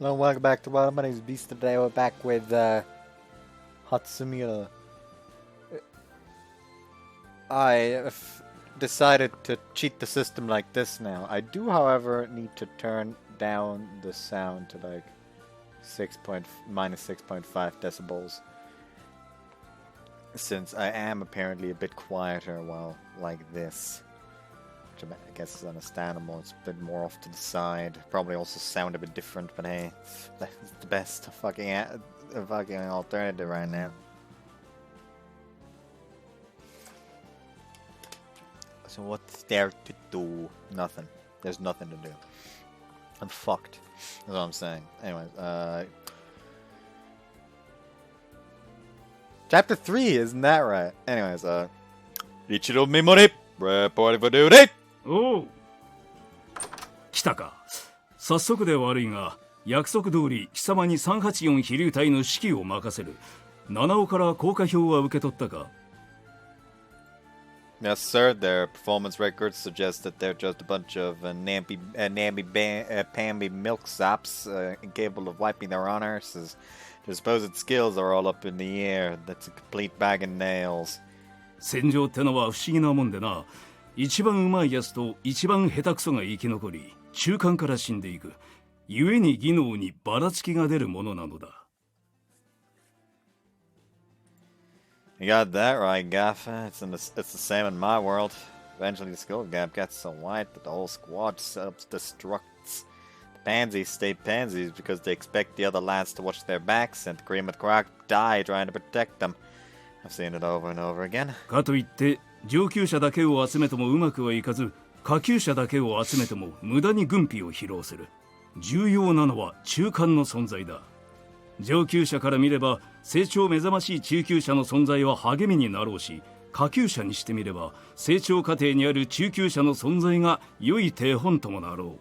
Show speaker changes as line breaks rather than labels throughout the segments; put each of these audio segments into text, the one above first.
Hello, welcome back to Wild. My name is Beast. Today we're back with Hatsumira. I have decided to cheat the system like this now. I do, however, need to turn down the sound to like minus 6.5 decibels. Since I am apparently a bit quieter while like this. Which I guess is understandable. It's a bit more off to the side. Probably also sound a bit different, but hey, it's the best fucking alternative right now. So what's there to do? Nothing. There's nothing to do. I'm fucked. That's what I'm saying. Anyways, Chapter 3, isn't that right? Anyways, Ichiro Mimori, reporting for duty!
おう来たか。早速で悪いが約束通り貴様に384飛竜隊の指揮を任せる。七尾から降下票は受け取ったか。
Yes, sir. Their performance records suggest that they're just a bunch of namby-pamby milksops incapable of wiping their own arses. Their supposed skills are all up in the air. That's a complete bag of nails.
戦場ってのは不思議なもんでな。一番うまいやつと一番下手くそが生き残り、中間から死んでいく。故に技能にばらつきが出るものなのだ。
You got that right, Gaffa. It's the same in my world. Eventually the skill gap gets so wide that the whole squad self-destructs. The pansies stay pansies because they expect the other lads to watch their backs and Cream and Croc die trying to protect them. I've seen it over and over again.
かといって上級者だけを集めてもうまくはいかず、下級者だけを集めても無駄に軍備を疲労する。重要なのは中間の存在だ。上級者から見れば成長目覚ましい中級者の存在は励みになろうし、下級者にしてみれば成長過程にある中級者の存在が良い手本ともなろ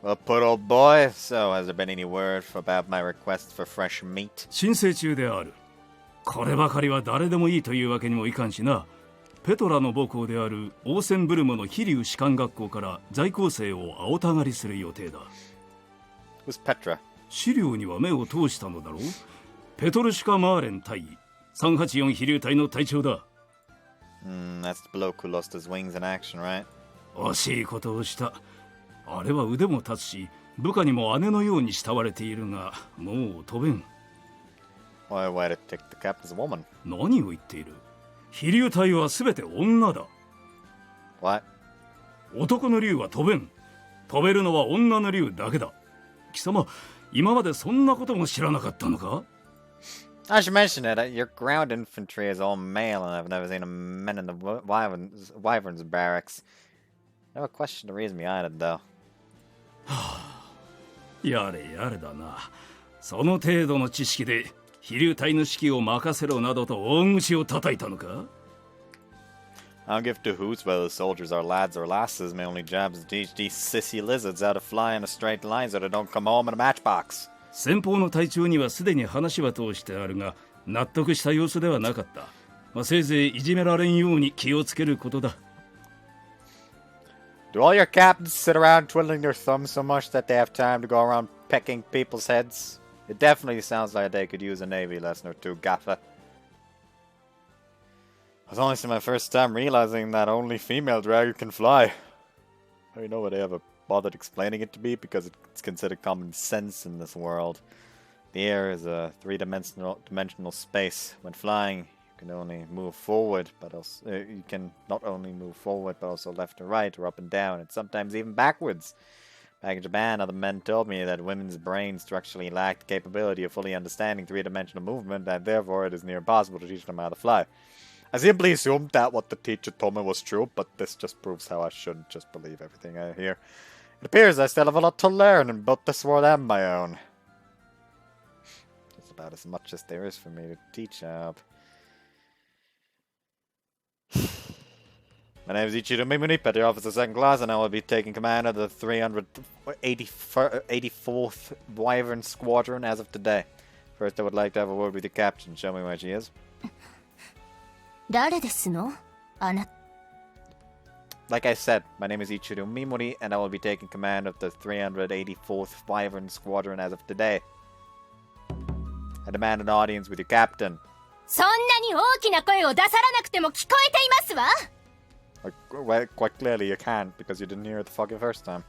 う。
Well put, old boy. So, has there been any word about my request for fresh meat?
申請中である。こればかりは誰でもいいというわけにもいかんしな。ペトラの母校であるオーセンブルムの飛竜士官学校から在校生を青たがりする予定だ。
Who's Petra?
資料には目を通したのだろう。ペトルシカ・マーレン隊384飛竜隊の隊長だ。
That's the bloke who lost his wings in action, right?
惜しいことをした。あれは腕も立つし、部下にも姉のように慕われているが、もう飛べん。
Why to take the cap as a woman?
何を言っている。飛竜隊はすべて女だ。
What?
男の竜は飛べん。飛べるのは女の竜だけだ。貴様、今までそんなことも知らなかったのか？
I should mention it. Your ground infantry is all male, and I've never seen a men in the wyverns barracks. I have a question to reason behind it, though.
やれやれだな。その程度の知識で飛竜隊の指揮を任せろなどと大口を叩いたのか？
I don't give two hoots whether the soldiers are lads or lasses. My only job is to teach these sissy lizards how to fly in a straight line so they don't come home in a matchbox.
先方の隊長にはすでに話は通してあるが、納得した様子ではなかった。せいぜいいじめられんように気をつけることだ。
Do all your captains sit around twiddling their thumbs so much that they have time to go around pecking people's heads? It definitely sounds like they could use a navy lesson or two, Gaffa. It's honestly my first time realizing that only female dragon can fly. I don't know why they ever bothered explaining it to me because it's considered common sense in this world. The air is a three-dimensional space. When flying, you can only move forward, but also you can not only move forward but also left and right or up and down, and sometimes even backwards. Back in Japan, other men told me that women's brains structurally lack the capability of fully understanding three-dimensional movement, and therefore it is near impossible to teach them how to fly. I simply assumed that what the teacher told me was true, but this just proves how I shouldn't just believe everything I hear. It appears I still have a lot to learn in both this world and my own. It's about as much as there is for me to teach up. My name is Ichiro Mimuni, Petty Officer 2nd Class, and I will be taking command of the 384th Wyvern Squadron as of today. First, I would like to have a word with your captain. Show me where she is.
誰ですの？あな。
like I said, my name is Ichiro Mimori, and I will be taking command of the 384th Wyvern Squadron as of today. I demand an audience with your captain.
そんなに大きな声を出さらなくても聞こえていますわ。
Well, quite clearly you can't, because you didn't hear it the fucking first time.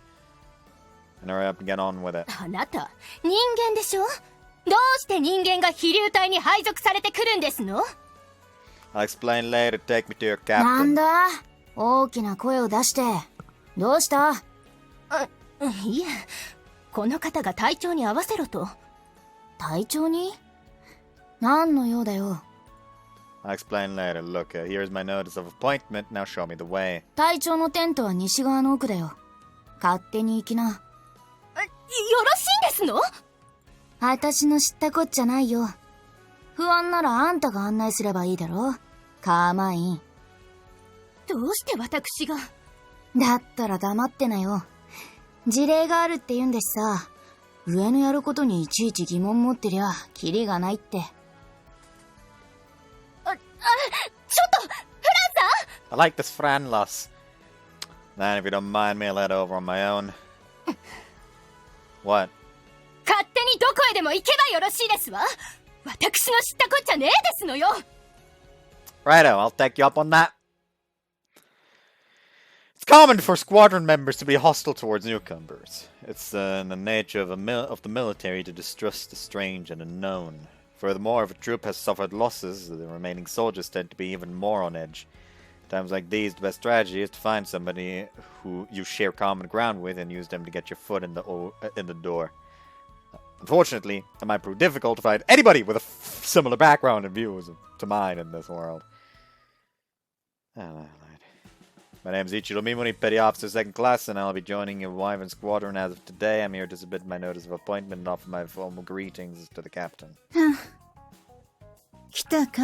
And hurry up and get on with it.
あなた、人間でしょ？どうして人間が飛竜隊に配属されてくるんですの？
I'll explain later. Take me to your captain.
なんだ？大きな声を出して。どうした？
いえ、この方が隊長に合わせろと。
隊長に？何の用だよ。
I'll explain later. Look, here's my notice of appointment. Now show me the way.
隊長のテントは西側の奥だよ。勝手に行きな。
よろしいんですの？
私の知ったこっちゃないよ。不安ならあんたが案内すればいいだろ。カーマイン。
どうして私が？
だったら黙ってなよ。事例があるって言うんだしさ。上のやることにいちいち疑問持ってりゃキリがないって。
ちょっと、フランさん
I like this Franlos. Then, if you don't mind me, I'll head over on my own. What?
勝手にどこへでも行けばよろしいですわ。私の知ったこっちゃねえですのよ。
Righto, I'll take you up on that. It's common for squadron members to be hostile towards newcomers. It's in the nature of the military to distrust the strange and unknown. Furthermore, if a troop has suffered losses, the remaining soldiers tend to be even more on edge. Times like these, the best strategy is to find somebody who you share common ground with and use them to get your foot in the door. Unfortunately, it might prove difficult to find anybody with a similar background and views to mine in this world. My name is Ichiro Mimori, Petty Officer 2nd Class, and I'll be joining your Wyvern Squadron as of today. I'm here to submit my notice of appointment and offer my formal greetings to the captain.
来たか。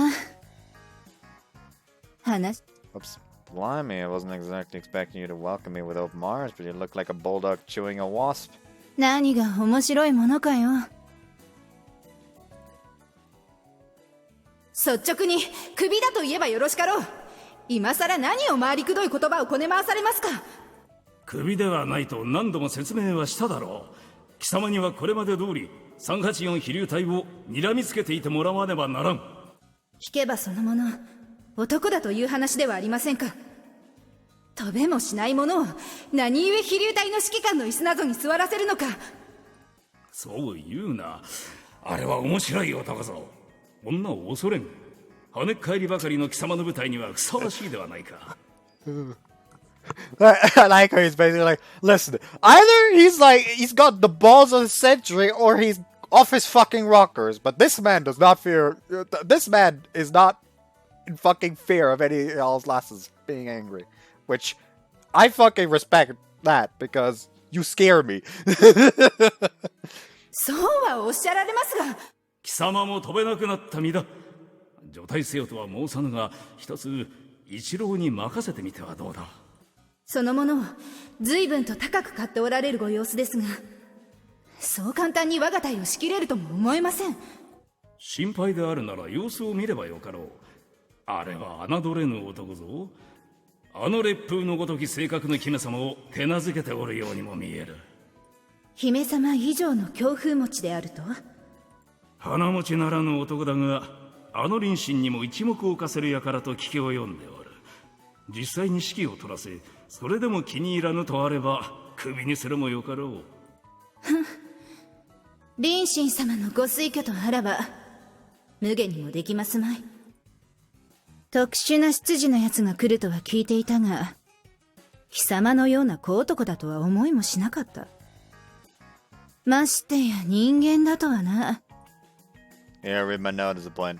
話。
Oops. Blimey, I wasn't exactly expecting you to welcome me with open arms, but you look like a bulldog chewing a wasp.
何が面白いものかよ。
率直に首だと言えばよろしかろう。今さら何を回りくどい言葉をこね回されますか。
首ではないと何度も説明はしただろう。貴様にはこれまで通り384飛竜隊を睨みつけていてもらわねばならん。
引けばそのもの男だという話ではありませんか。飛べもしないものを何故飛竜隊の指揮官の椅子などに座らせるのか。
そう言うな。あれは面白い男ぞ。女を恐れん。跳ねっ返りばかりの貴様の舞台にはふさわしいではないか。
I like how he's basically like, listen, either he's got the balls of the century or he's off his fucking rockers, but this man does not fear, this man is not in fucking fear of any else lasses being angry, which I fucking respect that because you scare me.
そうはおっしゃられますが、
貴様も飛べなくなった身だ。除隊せよとは申さぬが、一つ一郎に任せてみてはどうだ。
そのものを随分と高く買っておられるご様子ですが、そう簡単に我が隊を仕切れるとも思えません。
心配であるなら様子を見ればよかろう。あれは侮れぬ男ぞ。あの烈風のごとき性格の姫様を手なずけておるようにも見える。
姫様以上の強風持ちであると。
鼻持ちならぬ男だが、あの林心にも一目置かせる輩と聞き及んでおる。実際に指揮を取らせ、それでも気に入らぬとあれば首にするもよかろう。
林心様のご推挙とあらば無下にもできますまい。特殊な出自のやつが来るとは聞いていたが、貴様のような小男だとは思いもしなかった。ましてや人間だとはな。
Here, read my notice of appointment.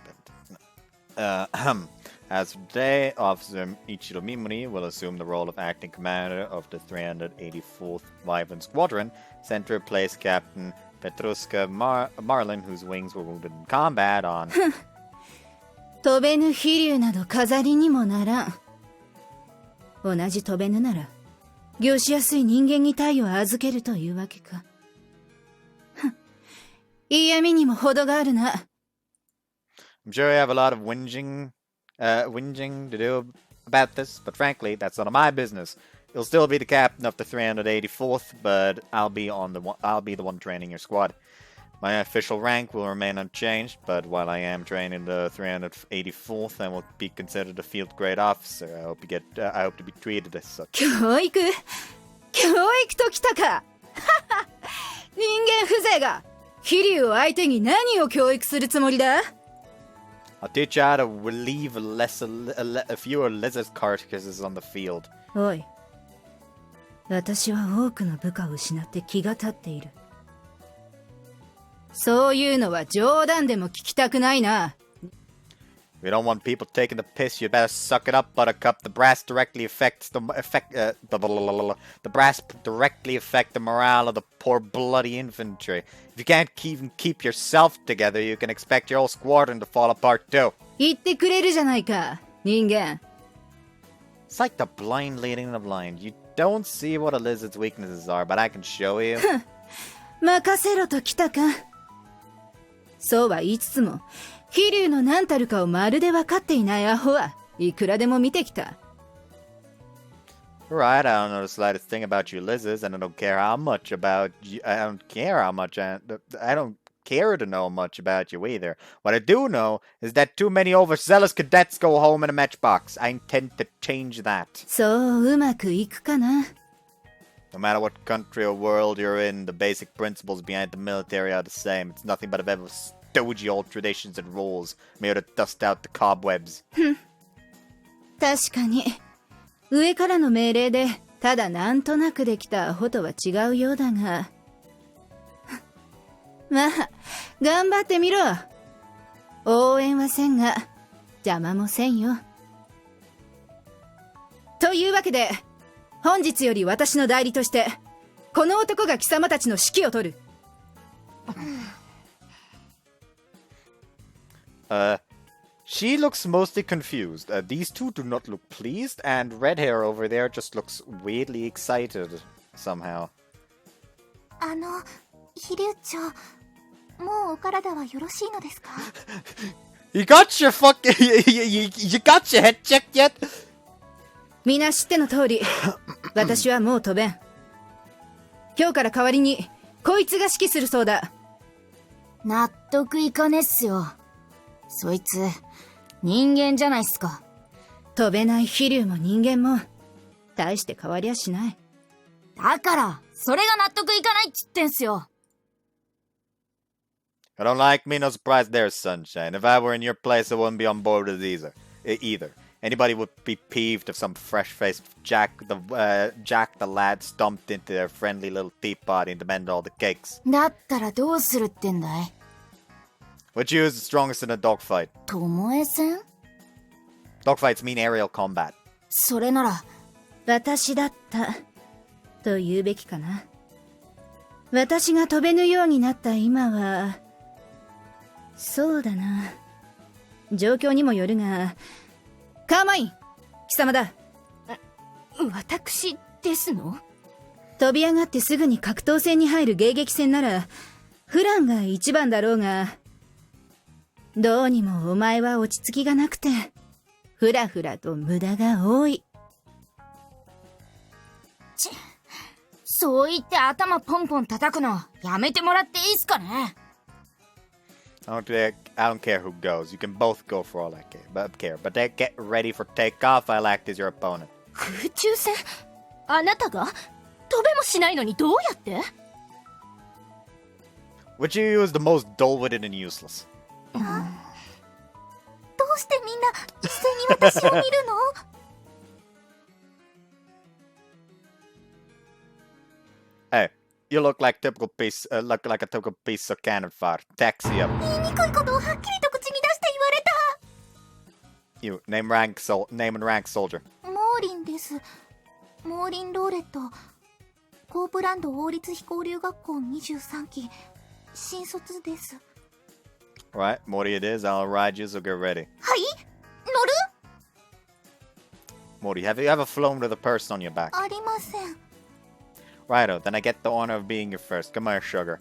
As of today, Officer Ichiro Mimori will assume the role of acting commander of the 384th Wyvern Squadron, sent to replace Captain Petruska Marlin, whose wings were wounded in combat on...
飛べぬ飛竜など飾りにもならん。同じ飛べぬなら、業しやすい人間に体を預けるというわけか。嫌味にも程があるな。
I'm sure you have a lot of whinging to do about this, but frankly, that's none of my business. You'll still be the captain of the 384th, but I'll be the one training your squad. My official rank will remain unchanged, but while I am training the 384th, I will be considered a field grade officer. I hope to be treated as such.
教育ときたか人間風情が飛竜を相手に何を教育するつもりだ
I'll teach you how to relieve a fewer lizard carcasses on the field.
おい私は多くの部下を失って気が立っているそういうのは冗談でも聞きたくないな
If you don't want people taking the piss, you better suck it up, Buttercup. The brass directly affects the morale of the poor bloody infantry. If you can't even keep yourself together, you can expect your whole squadron to fall apart too.
言ってくれるじゃないか人間
It's like the blind leading the blind. You don't see what a lizard's weaknesses are, but I can show you.
任せろときたかそうは言いつつも飛竜の何たるかをまるで分かっていないアホはいくらでも見てきた
Right, I don't know the slightest thing about you lizards, and I don't care how much about you. I don't care to know much about you either. What I do know is that too many overzealous cadets go home in a matchbox. I intend to change that.
そううまくいくかな
No matter what country or world you're in, the basic principles behind the military are the same. It's nothing but a bit of stodgy old traditions and rules made to dust out the cobwebs.
確かに上からの命令でただなんとなくできたアホとは違うようだがまあ頑張ってみろ応援はせんが邪魔もせんよというわけで本日より私の代理としてこの男が貴様たちの指揮を取る
She looks mostly confused. These two do not look pleased, and red hair over there just looks weirdly excited somehow.
飛竜長もうお体はよろしいのですか
You got your you got your head checked yet?
みんな知っての通り私はもう飛べん今日から代わりにこいつが指揮するそうだ
納得いかねっすよそいつ人間じゃないっすか
飛べない飛竜も人間も大して変わりゃしない
だからそれが納得いかないっつってんすよ
I don't like me, no surprise there, Sunshine. If I were in your place, I wouldn't be on board with it either. Anybody would be peeved if some fresh-faced Jack the lad stomped into their friendly little teapot and demanded all the cakes.
だったらどうするってんだい
Which you is the strongest in a dogfight?
ともえ戦
Dogfights mean aerial combat.
それなら
私だったと言うべきかな私が飛べぬようになった今はそうだな状況にもよるがカーマイン貴様だ
私ですの
飛び上がってすぐに格闘戦に入る迎撃戦ならフランが一番だろうがどうにもお前は落ち着きがなくてふらふらと無駄が多い
そう言って頭ポンポン叩くのやめてもらっていいっすかね
I don't care who goes. You can both go for all I care. But get ready for takeoff. I'll act as your opponent.
空中戦あなたが飛べもしないのにどうやって
Which of you is the most dull-witted and useless?
どうしてみんな一斉に私を見るの
Hey, you look like a typical piece of cannon fodder. Taxi up.
言いにくいことをはっきりと口に出して言われ
You, name and rank soldier.
たモーリンですモーリン・ローレットコープランド王立飛行留学校23期新卒です
Right, Morty it is. I'll ride you, so get ready.
はい乗る
Morty, have you ever flown with a person on your back?
ありません
Righto, then I get the honor of being your first. Come here, sugar.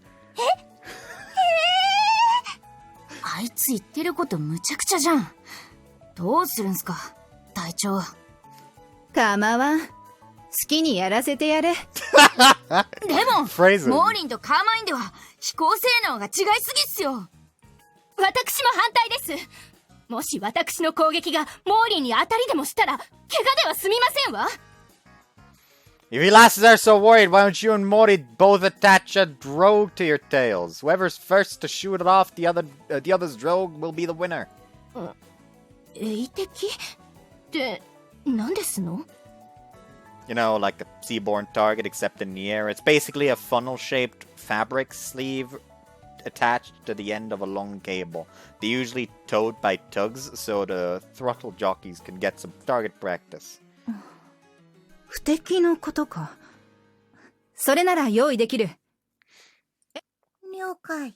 あいつ言ってることむちゃくちゃじゃんどうするんすか隊長
構わん。好きにやらせてやれ。
でも、
Phrasing.
モーリンとカーマインでは飛行性能が違いすぎっすよ。私も反対です。もし私の攻撃がモーリンに当たりでもしたら、怪我では済みませんわ。
If you lasses are so worried, why don't you and Mori both attach a drogue to your tails? Whoever's first to shoot it off the other's drogue will be the winner.
映的って何ですの？
You know, like a seaborne target except in the air. It's basically a funnel-shaped fabric sleeve attached to the end of a long cable. They're usually towed by tugs, so the throttle jockeys can get some target practice.
不敵のことか。それなら用意できる。
了解。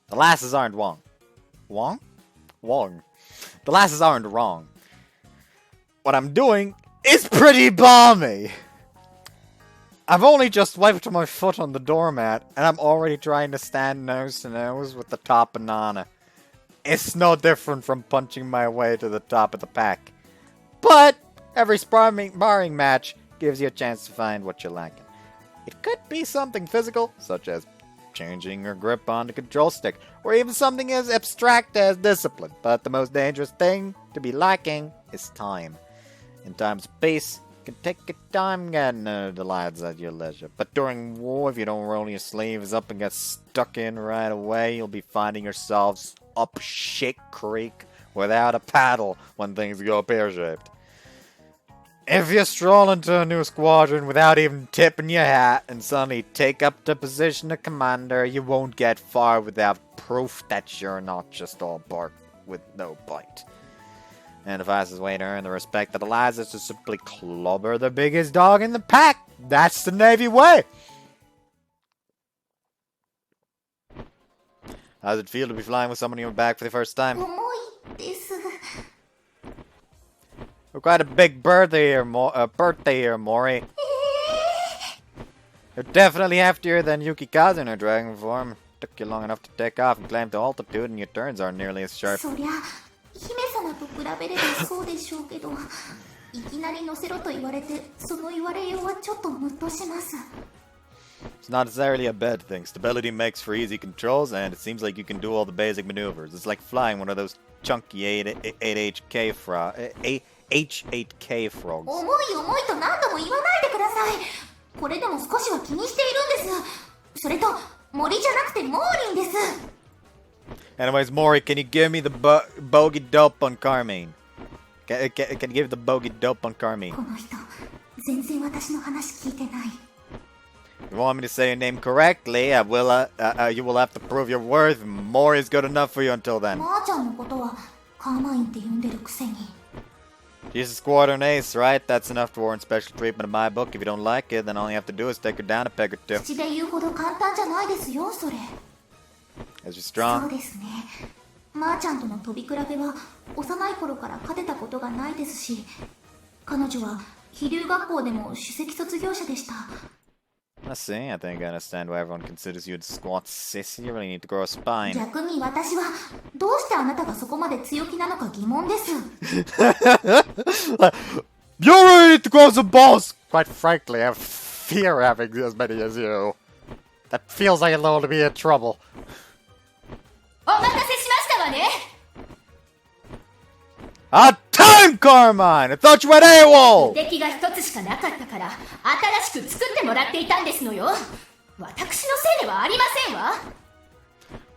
The lasses aren't wrong. Wrong? Wrong. The lasses aren't wrong. What I'm doing is pretty balmy. I've only just wiped my foot on the doormat, and I'm already trying to stand nose to nose with the top banana. It's no different from punching my way to the top of the pack. But every sparring match gives you a chance to find what you're lacking. It could be something physical, such as changing your grip on the control stick, or even something as abstract as discipline. But the most dangerous thing to be lacking is time. In times of peace, you can take your time getting the lads at your leisure. But during war, if you don't roll your sleeves up and get stuck in right away, you'll be finding yourselves up shit creek without a paddle when things go pear-shaped. If you stroll into a new squadron without even tipping your hat and suddenly take up the position of commander, you won't get far without proof that you're not just all bark with no bite. And the fastest way to earn the respect of the lads is to simply clobber the biggest dog in the pack. That's the Navy way. How does it feel to be flying with someone on your back for the first time?
重いです。
We're quite a big birthday here, Mori. You're definitely heftier than Yukikaze in her dragon form. Took you long enough to take off and climb to altitude, and your turns aren't nearly as sharp.
そりゃ姫様と比べればそうでしょうけど、いきなり乗せろと言われて、その言われようはちょっとムッとします。
It's not necessarily a bad thing. Stability makes for easy controls, and it seems like you can do all the basic maneuvers. It's like flying one of those chunky H8K frogs.
重い重いと何度も言わないでください。これでも少しは気にしているんです。それと森じゃなくてモーリンです。
Anyways, Mori, can you give me the bogey dope on Carmine? Can you give the bogey dope on Carmine?
この人、全然私の話聞いてない。
If you want me to say your name correctly, you will have to prove your worth. Mori is good enough for you until then.
まーちゃんのことはカーマインって呼んでるくせに。
She's a squadron ace, right? That's enough to warrant special treatment in my book. If you don't like it, then all you have to do is take her down a peg or two.
口で言うほど簡単じゃないですよ、それ。
As you're
そう
strong.
ですね。まーちゃんとの飛び比べは幼い頃から勝てたことがないですし、彼女は飛竜学校でも首席卒業者でした。
I see. I think I understand why everyone considers you a squat sissy. You really need to grow a spine.
逆に私はどうしてあなたがそこまで強気なのか疑問です。
You really need to grow some balls! Quite frankly, I fear having as many as you. That feels like a little to be in trouble.
お待たせしましたわね。
Ah, time, Carmine! I thought you went AWOL!
出来が一つしかなかったから新しく作ってもらっていたんですのよ。私のせいではありませんわ。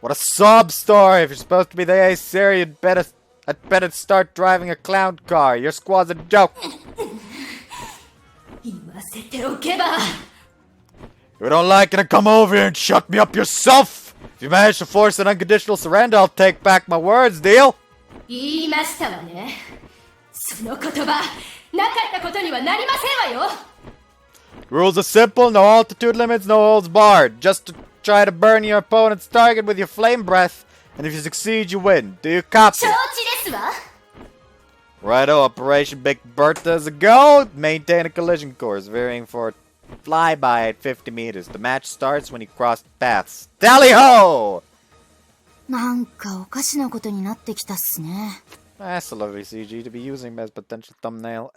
What a sob story! If you're supposed to be the ace here, I'd better start driving a clown car. Your squad's a joke.
言わせておけば。
If you don't like it, then come over here and shut me up yourself! If you manage to force an unconditional surrender, I'll take back my words, deal?
言いましたわね。その言葉、なかったことにはなりませんわよ。
Rules are simple, no altitude limits, no holds barred. Just to try to burn your opponent's target with your flame breath, and if you succeed, you win. Do you copy?
承知ですわ。
Righto, Operation Big Bertha is a go. Maintain a collision course, varying for a flyby at 50 meters. The match starts when you cross paths. Tally ho!
なんかおかしなことになってきたっすね。
That's a lovely CG to be using as potential thumbnail.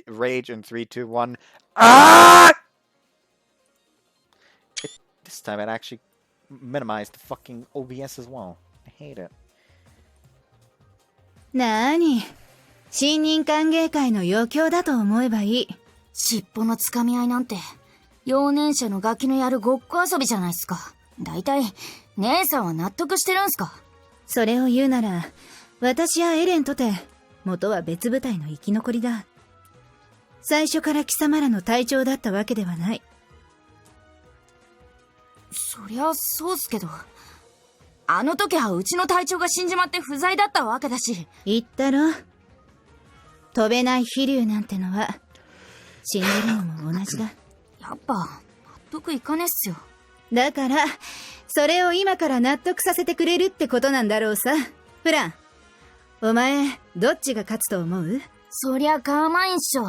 Rage in 3, 2, 1. Ah! This time it actually minimized the fucking OBS as well. I hate it.
なーに、新任歓迎会の余興だと思えばいい。
尻尾のつかみ合いなんて、幼年者のガキのやるごっこ遊びじゃないっすか。だいたい、姉さんは納得してるんすか？
それを言うなら、私やエレンとて、元は別部隊の生き残りだ。最初から貴様らの隊長だったわけではない。
そりゃそうっすけど、あの時はうちの隊長が死んじまって不在だったわけだし。
言ったろ。飛べない飛竜なんてのは、死んでるのも同じだ。
やっぱ、納得いかねっすよ。
だから、それを今から納得させてくれるってことなんだろうさ。フラン、お前、どっちが勝つと思う？
そりゃカーマインっしょ。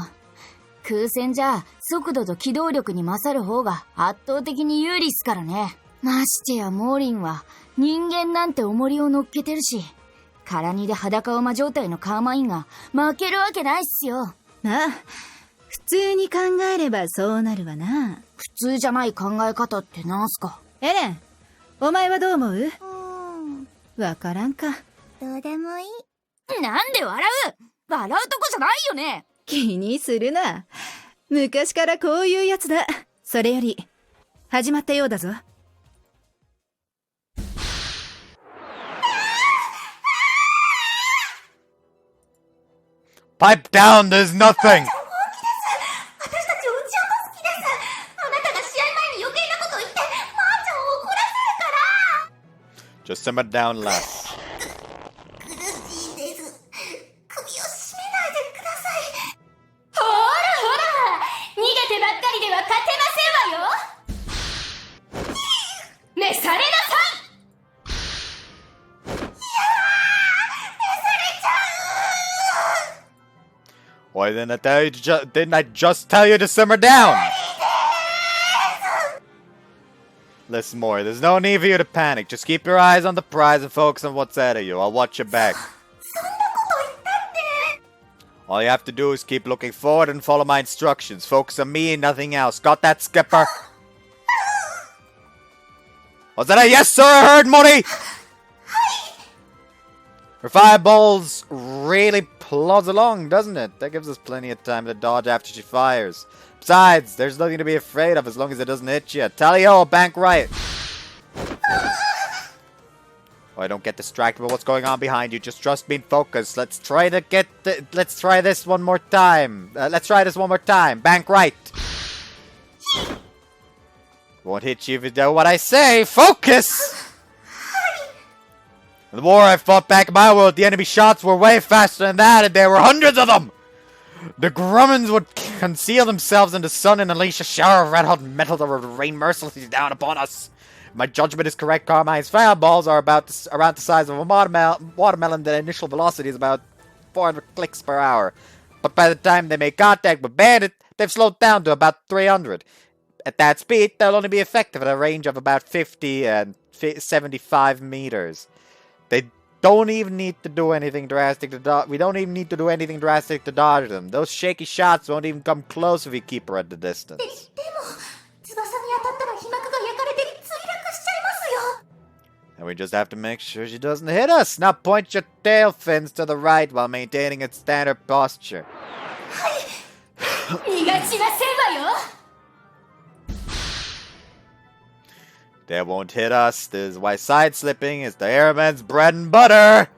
空戦じゃ、速度と機動力に勝る方が圧倒的に有利っすからね。ましてやモーリンは、人間なんて重りを乗っけてるし、空荷で裸馬状態のカーマインが負けるわけないっすよ。
まあ、普通に考えればそうなるわな。
普通じゃない考え方ってなんすか？
エレン、お前はどう思う？わからんか。
どうでもいい。
なんで笑う？笑うとこじゃないよね。
気にするな。昔からこういうやつだ。それより、始まったようだぞ。
Pipe down, there's nothing! Just simmer down less.
召されなさい。
Why didn't I just tell you to simmer down? Listen more, there's no need for you to panic. Just keep your eyes on the prize and focus on what's ahead of you. I'll watch your back. All you have to do is keep looking forward and follow my instructions. Focus on me and nothing else. Got that, Skipper? Was that a yes, sir? I heard money! Her fireballs really plods along, doesn't it? That gives us plenty of time to dodge after she fires. Besides, there's nothing to be afraid of as long as it doesn't hit you. Tally-ho, bank right. Oh, I don't get distracted by what's going on behind you. Just trust me and focus. Let's try this one more time. Let's try this one more time. Bank right. Won't hit you if you do what I say. Focus! In the war I fought back in my world, the enemy shots were way faster than that, and there were hundreds of them! The Grummins would conceal themselves in the sun and unleash a shower of red-hot metal that would rain mercilessly down upon us. If my judgment is correct, Carmine's fireballs are around the size of a watermelon. The initial velocity is about 400 clicks per hour. But by the time they make contact with Bandit, they've slowed down to about 300. At that speed, they'll only be effective at a range of about 50 and 75 meters. They don't even need to do anything drastic to dodge. We don't even need to do anything drastic to dodge them. Those shaky shots won't even come close if we keep her at the distance. And we just have to make sure she doesn't hit us. Now point your tail fins to the right while maintaining its standard posture. They won't hit us. This is why side-slipping is the airman's bread and butter.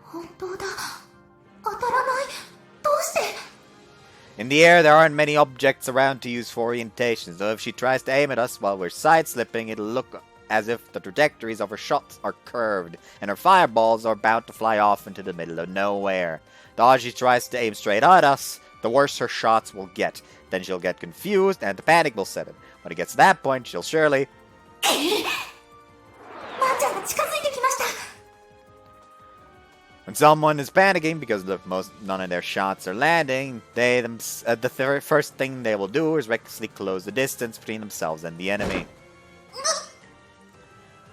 In the air, there aren't many objects around to use for orientation, so if she tries to aim at us while we're side-slipping, it'll look as if the trajectories of her shots are curved, and her fireballs are about to fly off into the middle of nowhere. The harder she tries to aim straight at us, the worse her shots will get. Then she'll get confused, and the panic will set in. When it gets to that point, she'll surely... When someone is panicking because none of their shots are landing, the first thing they will do is recklessly close the distance between themselves and the enemy.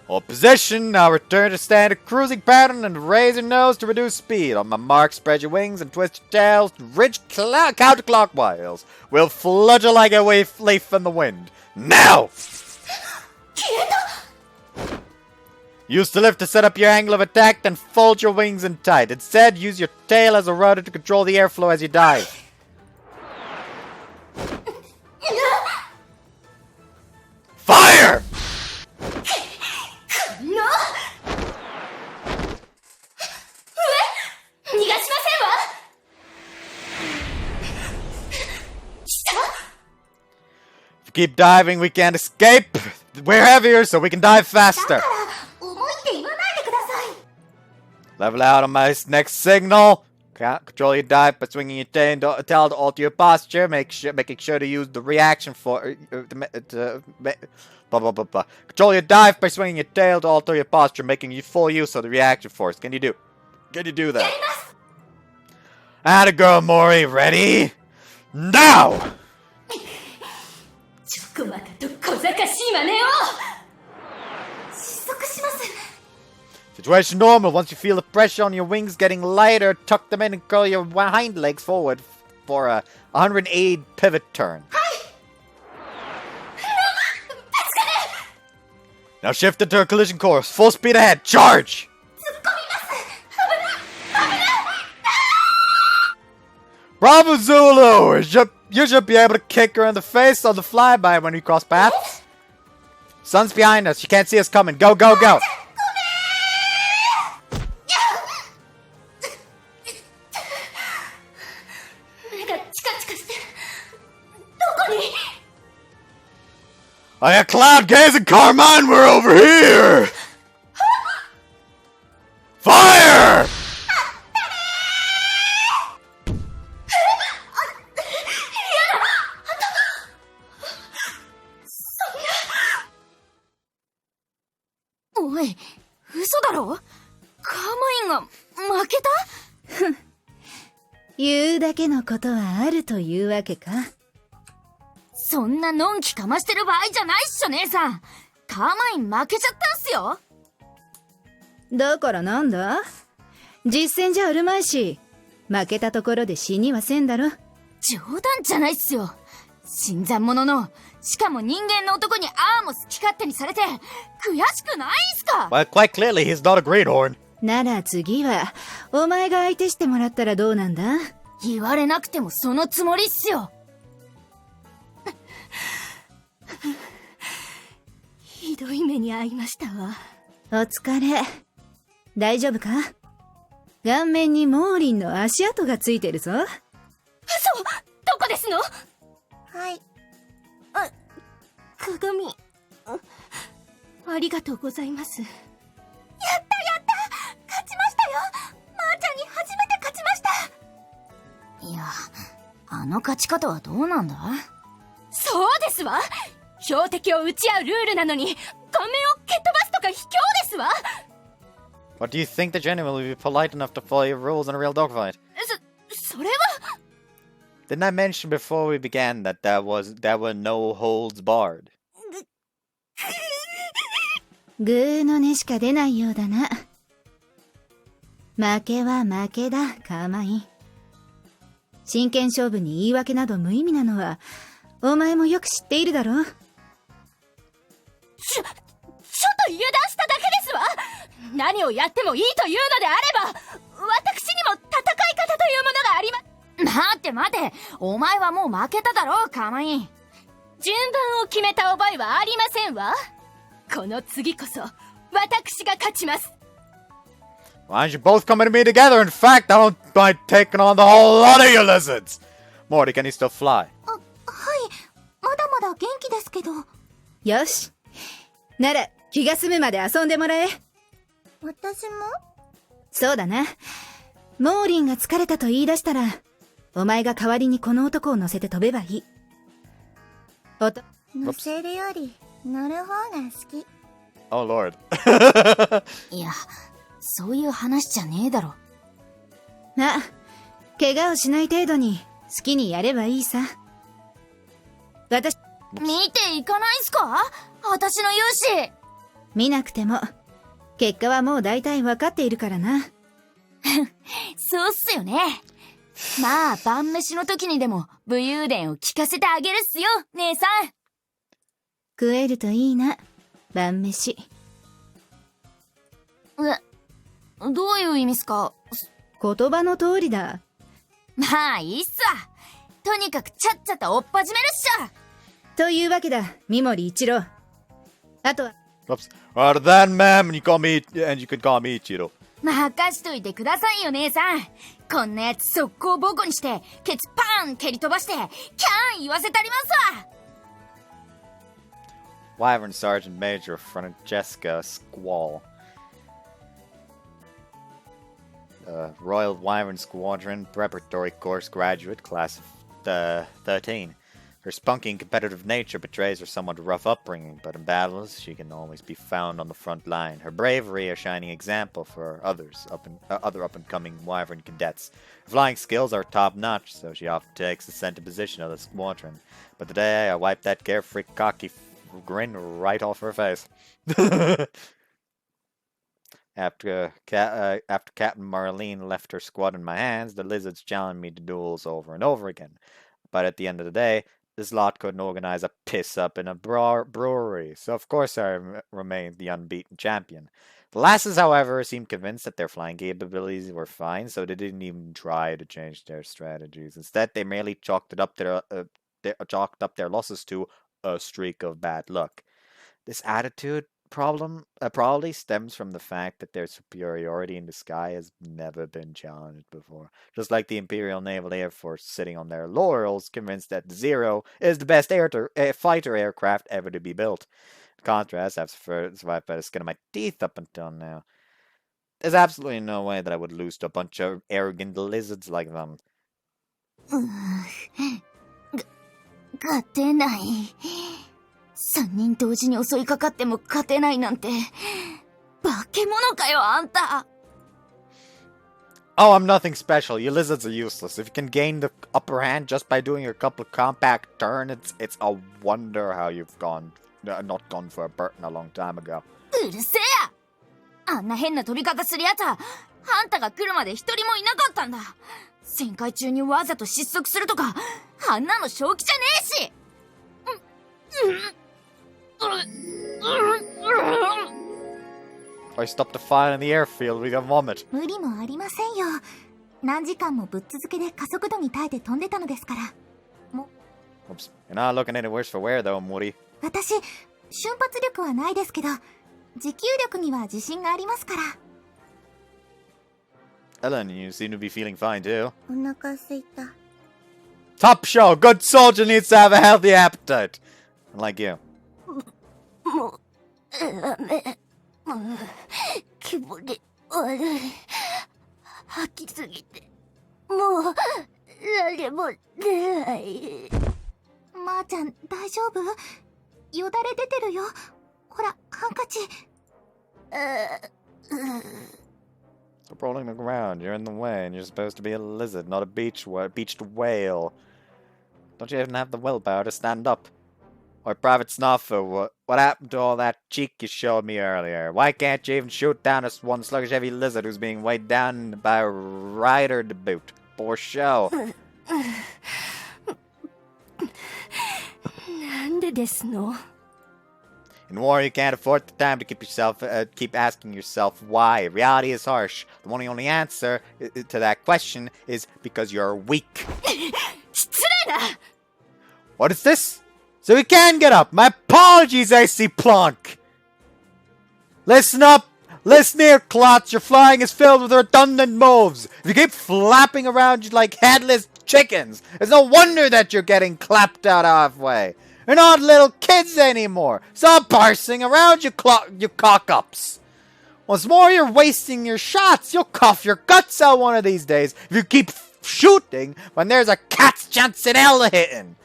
Hold position, now return to standard cruising pattern and raise your nose to reduce speed. On my mark, spread your wings and twist your tails to ridge counterclockwise. We'll flutter like a leaf in the wind. Now! Use the lift to set up your angle of attack, then fold your wings in tight. Instead, use your tail as a rudder to control the airflow as you dive. Fire! If you keep diving, we can't escape. We're heavier, so we can dive faster. Level out on my next signal. Control your dive by swinging your tail to alter your posture. Making sure to use the reaction for Control your dive by swinging your tail to alter your posture, making full use of the reaction force. Can you do that? Atta girl, Mori. Ready? Now! Situation normal. Once you feel the pressure on your wings getting lighter, tuck them in and curl your hind legs forward for a 180 pivot turn. Now shift into a collision course. Full speed ahead. Charge! Bravo Zulu! You should be able to kick her in the face on the flyby when we cross paths. Sun's behind us. She can't see us coming. Go, go, go! I got Cloud, Gaze, and Carmine. We're over here. Fire!
おい、嘘だろ？カーマインが負けた？
言うだけのことはあるというわけか。
そんなのんきかましてる場合じゃないっしょ姉さん。カーマイン負けちゃったんすよ。
だからなんだ？実戦じゃあるまいし、負けたところで死にはせんだろ。
冗談じゃないっすよ。新参者の、しかも人間の男にアーも好き勝手にされて悔しくないんすか？
Well, quite clearly he's not a greenhorn.
なら次はお前が相手してもらったらどうなんだ？
言われなくてもそのつもりっすよ。
ひどい目に遭いましたわ。
お疲れ。大丈夫か？顔面にモーリンの足跡がついてるぞ。
どこですの？
はい。
鏡。ありがとうございます。やった勝ちましたよ。まーちゃんに初めて勝ちました。
いや、あの勝ち方はどうなんだ？
そうですわ。標的を撃ち合うルールなのに顔面を蹴っ飛ばすとか卑怯ですわ。
What do you think the general will be polite enough to follow your rules in a real dogfight?
それは
Didn't I mention before we began that there were no holds barred?
グーの音しか出ないようだな。負けは負けだ、カーマイン。真剣勝負に言い訳など無意味なのはお前もよく知っているだろう。
ちょっと油断しただけですわ。何をやってもいいというのであれば、私にも戦い方というものがあり
待て、お前はもう負けただろう、カーマイン。
順番を決めた覚えはありませんわ。この次こそ私が勝ちます。
Why don't you both come to me together? In fact, I don't mind taking on the whole lot of you lizards. Morty, can you still fly?
はい、まだまだ元気ですけど。
よし。なら気が済むまで遊んでもらえ。
私も？
そうだな。モーリンが疲れたと言い出したら、お前が代わりにこの男を乗せて飛べばいい。
乗せるより乗る方が好き。
Oh lord.
いや、そういう話じゃねえだろ。
まあ、怪我をしない程度に好きにやればいいさ。見
ていかないんすか？私の勇
見なくても結果はもう大体分かっているからな。
そうっすよね。まあ晩飯の時にでも武勇伝を聞かせてあげるっすよ、姉さん。
食えるといいな、晩飯。
どういう意味っすか？
言葉の通りだ。
まあいいっすわ。とにかくちゃっちゃと追っ始めるっしょ。
というわけだ、三森一郎。あとは
Oops. Rather than ma'am, and you can call me Ichiro.
任しといてくださいよ、姉さん。こんなやつ速攻ボコにしてケツパーン蹴り飛ばしてキャーン言わせたりますわ。
Wyvern Sergeant Major Francesca Squall. Royal Wyvern Squadron Preparatory Course Graduate, Class of 13. Her spunky and competitive nature betrays her somewhat rough upbringing, but in battles she can always be found on the front line. Her bravery a shining example for others, other up-and-coming Wyvern cadets. Her flying skills are top-notch, so she often takes the center position of the squadron. But today I wiped that carefree, cocky grin right off her face. After Captain Marlene left her squad in my hands, the lizards challenged me to duels over and over again. But at the end of the day, this lot couldn't organize a piss-up in a brewery, so of course I remained the unbeaten champion. The lasses, however, seemed convinced that their flying capabilities were fine, so they didn't even try to change their strategies. Instead, they merely chalked up their losses to a streak of bad luck. This attitude probably stems from the fact that their superiority in the sky has never been challenged before. Just like the Imperial Naval Air Force sitting on their laurels, convinced that Zero is the best fighter aircraft ever to be built. In contrast, I've survived by the skin of my teeth up until now. There's absolutely no way that I would lose to a bunch of arrogant lizards like them.
勝てない。3人同時に襲いかかっても勝てないなんて、化け物かよ、あんた。
Oh, I'm nothing special. You lizards are useless. If you can gain the upper hand just by doing a couple of compact turns, it's a wonder how you've not gone for a Burton a long time ago.
うるせえや。あんな変な飛び方するやつは、あんたが来るまで一人もいなかったんだ。旋回中にわざと失速するとか、あんなの正気じゃねえし。
I stopped the fire in the airfield with a vomit.
無理もありませんよ。何時間もぶっ続けで加速度に耐えて飛んでたのですから。
Oops. You're not looking any worse for wear though, Mori.
私、瞬発力はないですけど、持久力には自信がありますから。
Ellen, you seem to be feeling fine too.
お腹すいた。
Top show! Good soldier needs to have a healthy appetite. Unlike you.
もう、ダメ。気分で悪い。吐きすぎて、もう、誰も出ない。まーちゃん、大丈夫？よだれ出てるよ。ほら、ハンカチ。
Stop rolling the ground. You're in the way, and you're supposed to be a lizard, not a beached whale. Don't you even have the willpower to stand up? Or Private Snuffer, what happened to all that cheek you showed me earlier? Why can't you even shoot down one sluggish heavy lizard who's being weighed down by a rider to boot? Poor show.
なんでですの？
In war, you can't afford the time to keep asking yourself why. Reality is harsh. The only answer to that question is because you're weak.
失礼な！
What is this? So we can get up. My apologies, AC Plonk. Listen up. Listen here, Klotz. Your flying is filled with redundant moves. If you keep flapping around like headless chickens, it's no wonder that you're getting clapped out halfway. You're not little kids anymore. Stop parsing around, you cock-ups. Once more, you're wasting your shots. You'll cough your guts out one of these days if you keep shooting when there's a cat's chance in hell hitting.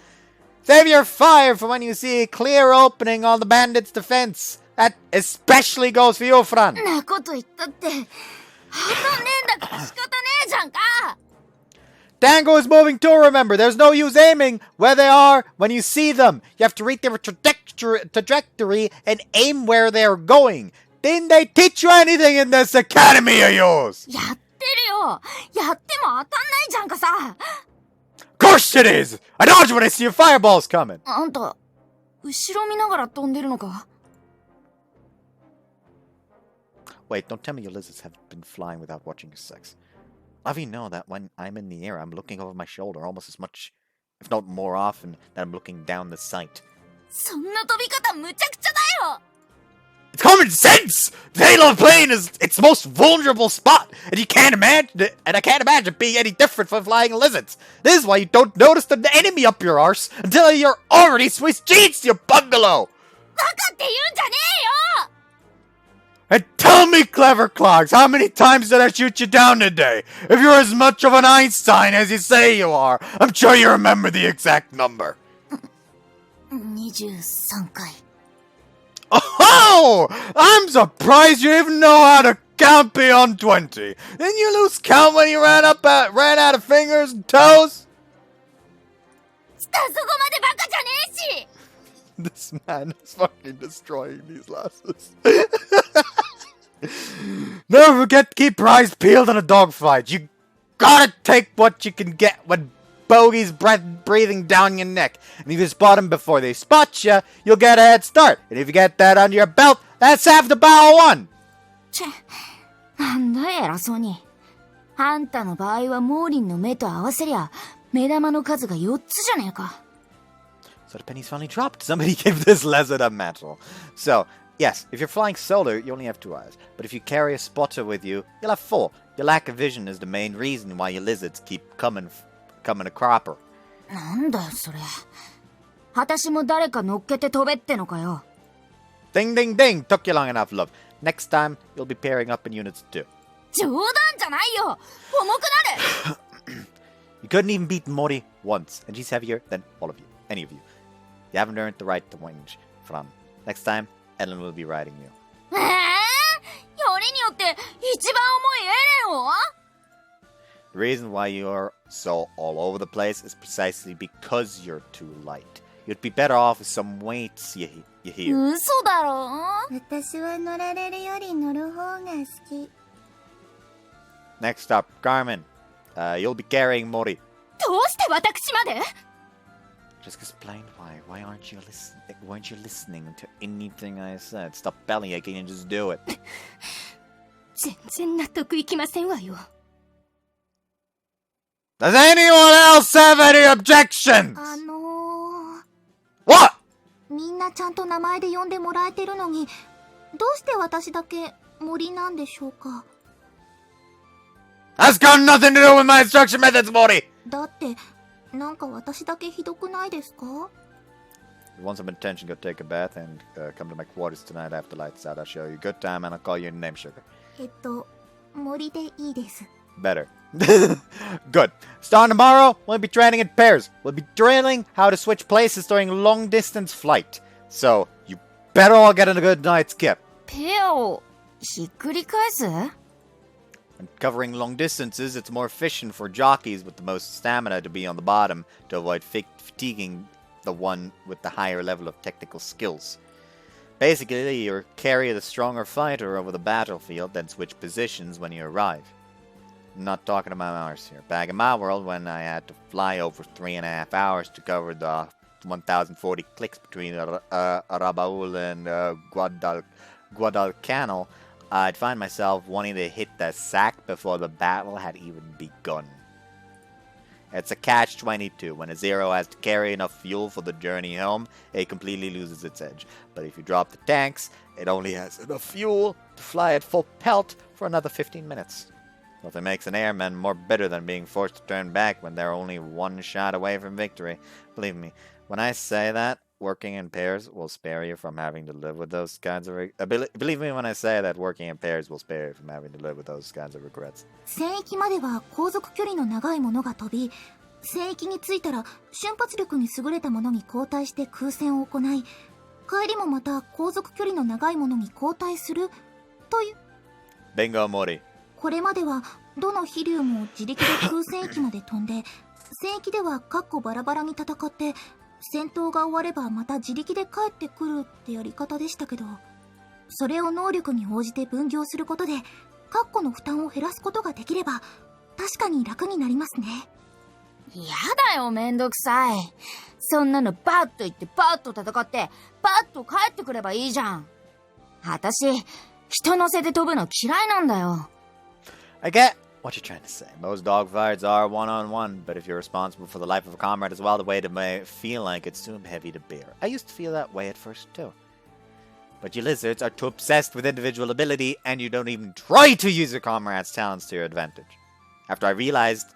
Save your fire for when you see a clear opening on the bandits' defense. That especially goes for you, Fran.
なこと言ったって、当たんねえんだから仕方ねえじゃんか。
Dango is moving too, remember. There's no use aiming where they are when you see them. You have to read their trajectory and aim where they're going. Didn't they teach you anything in this academy of yours?
やってるよ。やっても当たんないじゃんかさ。
Of course it is! I dodge when I see your fireballs coming!
あんた、後ろ見ながら飛んでるのか？
Wait, don't tell me your lizards have been flying without watching your sex. I'll have you know that when I'm in the air, I'm looking over my shoulder almost as much, if not more often, than I'm looking down the sight.
そんな飛び方むちゃくちゃだよ。
It's common sense! The halo plane is its most vulnerable spot, and I can't imagine it being any different from flying lizards. This is why you don't notice the enemy up your arse until you're already Swiss cheese to your bungalow!
バカって言うんじゃねえよ。
And tell me, clever clogs, how many times did I shoot you down today? If you're as much of an Einstein as you say you are, I'm sure you remember the exact number.
23回。
Oh! I'm surprised you even know how to count beyond 20. Didn't you lose count when you ran out of fingers and toes?
そこまでバカじゃねえし。
This man is fucking destroying these lasses. Never forget to keep your eyes peeled in a dogfight. You gotta take what you can get when bogey's breathing down your neck. And if you spot them before they spot you, you'll get a head start. And if you get that under your belt, that's half the battle won.
チェ、なんだ偉そうに。あんたの場合はモーリンの目と合わせりゃ、目玉の数が4つじゃねえか。
So the penny's finally dropped. Somebody give this lizard a mantle. So, yes, if you're flying solo, you only have 2 eyes. But if you carry a spotter with you, you'll have 4. Your lack of vision is the main reason why your lizards keep coming a cropper.
なんだそれ。私も誰か乗っけて飛べってのかよ。
Ding, ding, ding! Took you long enough, love. Next time, you'll be pairing up in units too.
冗談じゃないよ。重くなる。
You couldn't even beat Mori once, and she's heavier than all of you. Any of you. You haven't earned the right to whinge from. Next time, Ellen will be riding you.
よりによって一番重いエレンを？
The reason why you're so all over the place is precisely because you're too light. You'd be better off with some weights, you hear.
嘘だろ。
私は乗られるより乗る方が好き。
Next up, Garmin. You'll be carrying Mori.
どうして私まで？
Just explain why. Why weren't you listening to anything I said? Stop bellyaching and just do it.
全然納得いきませんわよ。
Does anyone else have any objections? What?
みんなちゃんと名前で呼んでもらえてるのに、どうして私だけ森なんでしょうか。
That's got nothing to do with my instruction methods, Mori!
だって、なんか私だけひどくないですか？
If you want some attention, go take a bath and come to my quarters tonight after lights out. I'll show you a good time and I'll call your name, Sugar.
森でいいです。
Better. Good. Starting tomorrow, we'll be training in pairs. We'll be drilling how to switch places during long-distance flight. So, you better all get a good night's skip.
ペアをひっくり返す？
When covering long distances, it's more efficient for jockeys with the most stamina to be on the bottom to avoid fatiguing the one with the higher level of technical skills. Basically, you carry the stronger fighter over the battlefield, then switch positions when you arrive. I'm not talking about ours here. Back in my world, when I had to fly over 3.5 hours to cover the 1,040 clicks between Rabaul and Guadalcanal, I'd find myself wanting to hit the sack before the battle had even begun. It's a catch-22. When a Zero has to carry enough fuel for the journey home, it completely loses its edge. But if you drop the tanks, it only has enough fuel to fly at full pelt for another 15 minutes. Nothing makes an airman more bitter than being forced to turn back when they're only one shot away from victory. Believe me, when I say that, working in pairs will spare you from having to live with those kinds of believe me when I say that working in pairs will spare you from having to live with those kinds of regrets.
戦域までは航続距離の長いものが飛び、戦域に着いたら瞬発力に優れたものに交代して空戦を行い、帰りもまた航続距離の長いものに交代するという。
Bingo, Mori.
これまではどの飛竜も自力で空戦域まで飛んで、戦域ではカッコバラバラに戦って、戦闘が終わればまた自力で帰ってくるってやり方でしたけど、それを能力に応じて分業することでカッコの負担を減らすことができれば確かに楽になりますね。
やだよ、めんどくさい。そんなのバッと言ってバッと戦ってバッと帰ってくればいいじゃん。私、人乗せで飛ぶの嫌いなんだよ。
I get what you're trying to say. Most dogfights are one-on-one, but if you're responsible for the life of a comrade as well, the weight may feel like it's too heavy to bear. I used to feel that way at first too. But you lizards are too obsessed with individual ability, and you don't even try to use your comrade's talents to your advantage. After I realized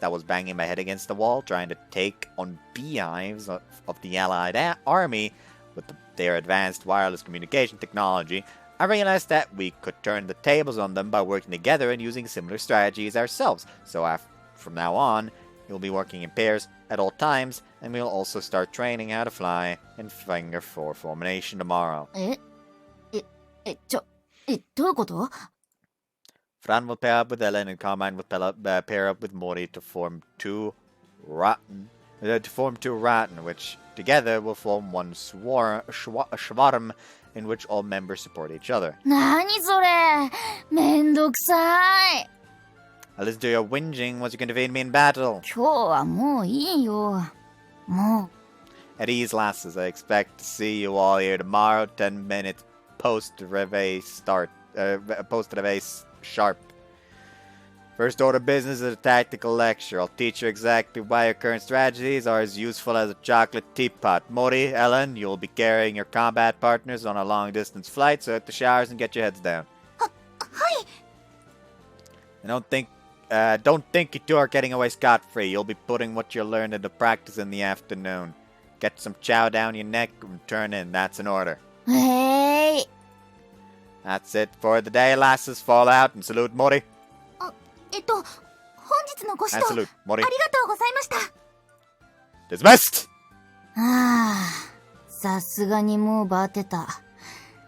I was banging my head against the wall, trying to take on beehives of the Allied army with their advanced wireless communication technology, I realized that we could turn the tables on them by working together and using similar strategies ourselves. So from now on, you'll be working in pairs at all times, and we'll also start training how to fly in Finger 4 formation tomorrow.
どういうこと？
Fran will pair up with Ellen, and Carmine will pair up with Mori to form two rotten, which together will form one swarm in which all members support each other.
なにそれ、めんどくさい。
I'll listen to your whinging once you can defeat me in battle.
今日はもういいよ。もう。
At ease, lasses. I expect to see you all here tomorrow, 10 minutes post-reveille sharp. First order business is a tactical lecture. I'll teach you exactly why your current strategies are as useful as a chocolate teapot. Mori, Ellen, you'll be carrying your combat partners on a long-distance flight, so hit the showers and get your heads down.
はい。
And don't think you two are getting away scot-free. You'll be putting what you learned into practice in the afternoon. Get some chow down your neck and turn in. That's an order.
へい。
That's it for the day, lasses. Fall out and salute Mori.
本日のご指
And
導
salute
あ
Mori.
りがとうございました。
Dismissed!
さすがにもうバテた。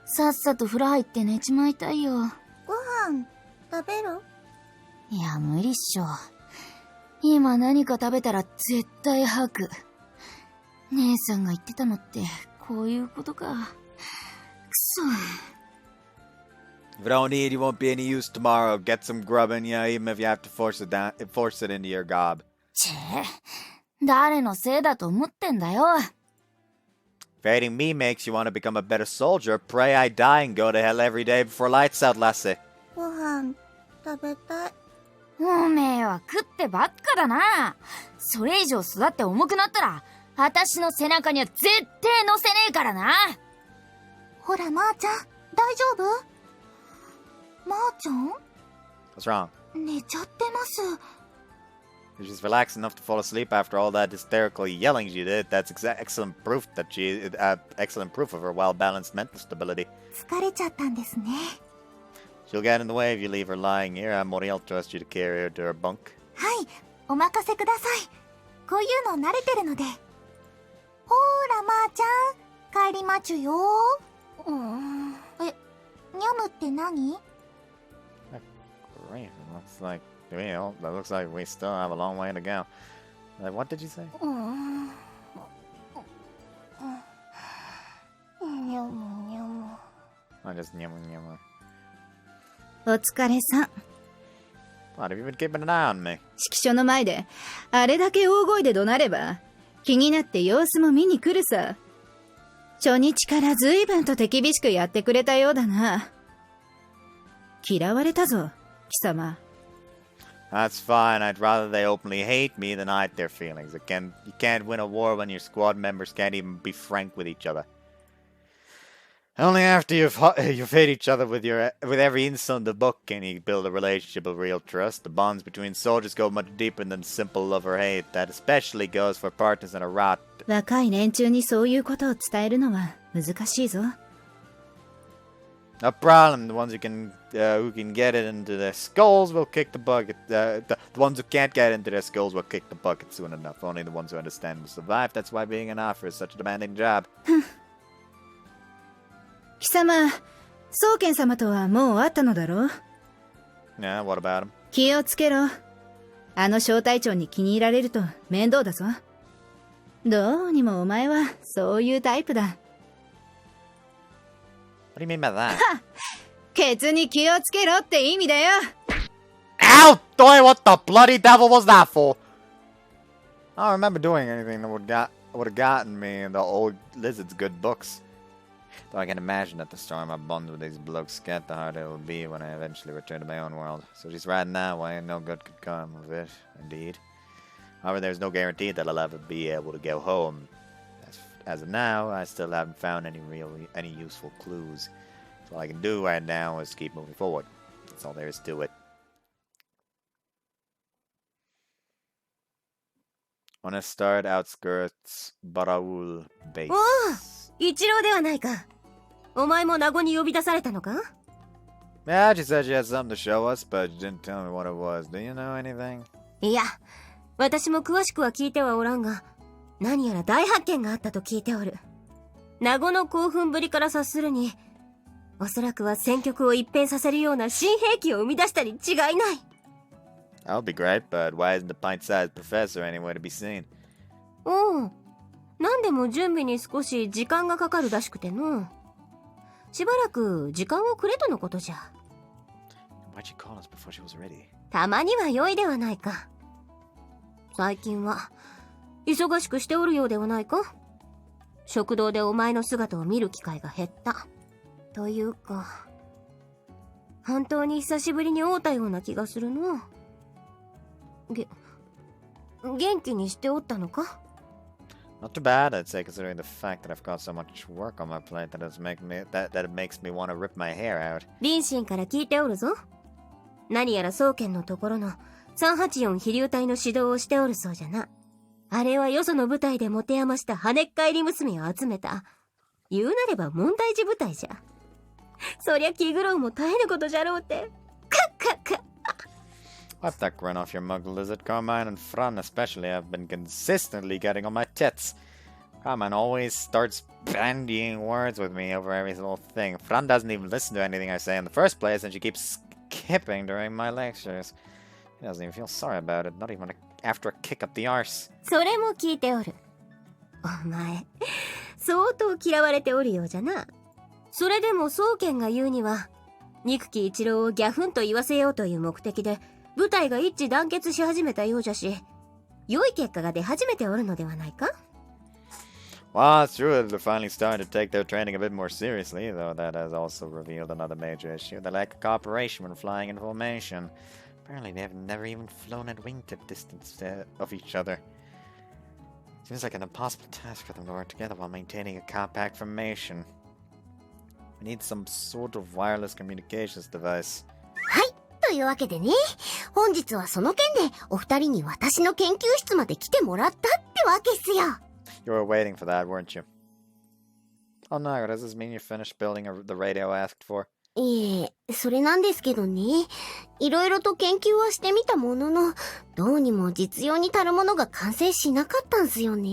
さっさと風呂入って寝ちまいたいよ。
ご飯食べる？
いや、無理っしょ。今何か食べたら絶対吐く。姉さんが言ってたのってこういうことか。くそ。
If you don't eat, you won't be any use tomorrow. Get some grub in ya, even if you have to force it into your gob.
ちぇ、誰のせいだと思ってんだよ。
If hating me makes you want to become a better soldier, pray I die and go to hell every day before lights out, lassie.
ご飯食べたい。
おめえは食ってばっかだな。それ以上育って重くなったら、私の背中には絶対乗せねえからな。
ほら、まーちゃん、大丈夫？まーちゃん？
What's wrong?
寝ちゃってます。
If she's relaxed enough to fall asleep after all that hysterical yelling she did, that's excellent proof of her well-balanced mental stability.
疲れちゃったんですね。
She'll get in the way if you leave her lying here. Mori, I'll trust you to carry her to her bunk.
はい、お任せください。こういうの慣れてるので。ほーら、まーちゃん、帰りまちゅよ。にゃむって何？
Great. That looks like we still have a long way to go. What did you say?
にゃむにゃむ。
I just nyam.
お疲れさん。
What, have you been keeping an eye on me?
指揮所の前であれだけ大声で怒鳴れば気になって様子も見に来るさ。初日から随分と手厳しくやってくれたようだな。嫌われたぞ、貴様。
That's fine. I'd rather they openly hate me than hide their feelings. You can't win a war when your squad members can't even be frank with each other. Only after you've hit each other with every insult in the book can you build a relationship of real trust. The bonds between soldiers go much deeper than simple love or hate. That especially goes for partners in a rot.
若い連中にそういうことを伝えるのは難しいぞ。
No problem. The ones who can get it into their skulls will kick the bucket. The ones who can't get into their skulls will kick the bucket soon enough. Only the ones who understand will survive. That's why being an officer is such a demanding job.
貴様、宗賢様とはもう会ったのだろう？
Yeah, what about him?
気をつけろ。あの小隊長に気に入られると面倒だぞ。どうにもお前はそういうタイプだ。
What do you mean by that?
ケツに気をつけろって意味だよ。
Ow! Boy, what the bloody devil was that for? I don't remember doing anything that would have gotten me the old lizard's good books. Though I can imagine that the storm I bond with these blokes get, the harder it will be when I eventually return to my own world. So she's riding that way, and no good could come of it, indeed. However, there's no guarantee that I'll ever be able to go home. As of now, I still haven't found any useful clues. So all I can do right now is keep moving forward. That's all there is to it. Unanswered outskirts Baraul base.
おお、一郎ではないか。お前も名護に呼び出されたのか？
Yeah, she said she had something to show us, but she didn't tell me what it was. Do you know anything?
いや、私も詳しくは聞いてはおらんが、何やら大発見があったと聞いておる。名護の興奮ぶりから察するに、おそらくは戦局を一変させるような新兵器を生み出したに違いない。
That would be great, but why isn't the pint-sized professor anywhere to be seen?
おう、何でも準備に少し時間がかかるらしくての。しばらく時間をくれとのことじゃ。
Why'd she call us before she was ready?
たまには良いではないか。最近は忙しくしておるようではないか。食堂でお前の姿を見る機会が減った。というか、本当に久しぶりに会うたような気がするの。元気にしておったのか？
Not too bad, I'd say, considering the fact that I've got so much work on my plate that it makes me want to rip my hair out.
リンシンから聞いておるぞ。何やら宗家のところの384飛竜隊の指導をしておるそうじゃな。あれはよその部隊で持て余した跳ねっ返り娘を集めた。言うなれば問題児部隊じゃ。そりゃ気苦労も大変なことじゃろうて。カッカッカッ。
Wipe that grin off your mug, lizard. Carmine and Fran especially have been consistently getting on my tits. Carmine always starts bandying words with me over every little thing. Fran doesn't even listen to anything I say in the first place, and she keeps skipping during my lectures. She doesn't even feel sorry about it, not even after a kick up the arse.
それも聞いておる。お前、相当嫌われておるようじゃな。それでも宗家が言うには、憎き一郎をギャフンと言わせようという目的で、部隊が一致団結し始めたようじゃし、良い結果が出始めておるのではないか？
Well, it's true that they're finally starting to take their training a bit more seriously, though that has also revealed another major issue, the lack of cooperation when flying in formation. Apparently they have never even flown at wingtip distance of each other. Seems like an impossible task for them to work together while maintaining a compact formation. We need some sort of wireless communications device.
はい、というわけでね、本日はその件でお二人に私の研究室まで来てもらったってわけっすよ。
You were waiting for that, weren't you? Oh no, does this mean you finished building the radio I asked for?
それなんですけどね、いろいろと研究はしてみたものの、どうにも実用に足るものが完成しなかったんすよね。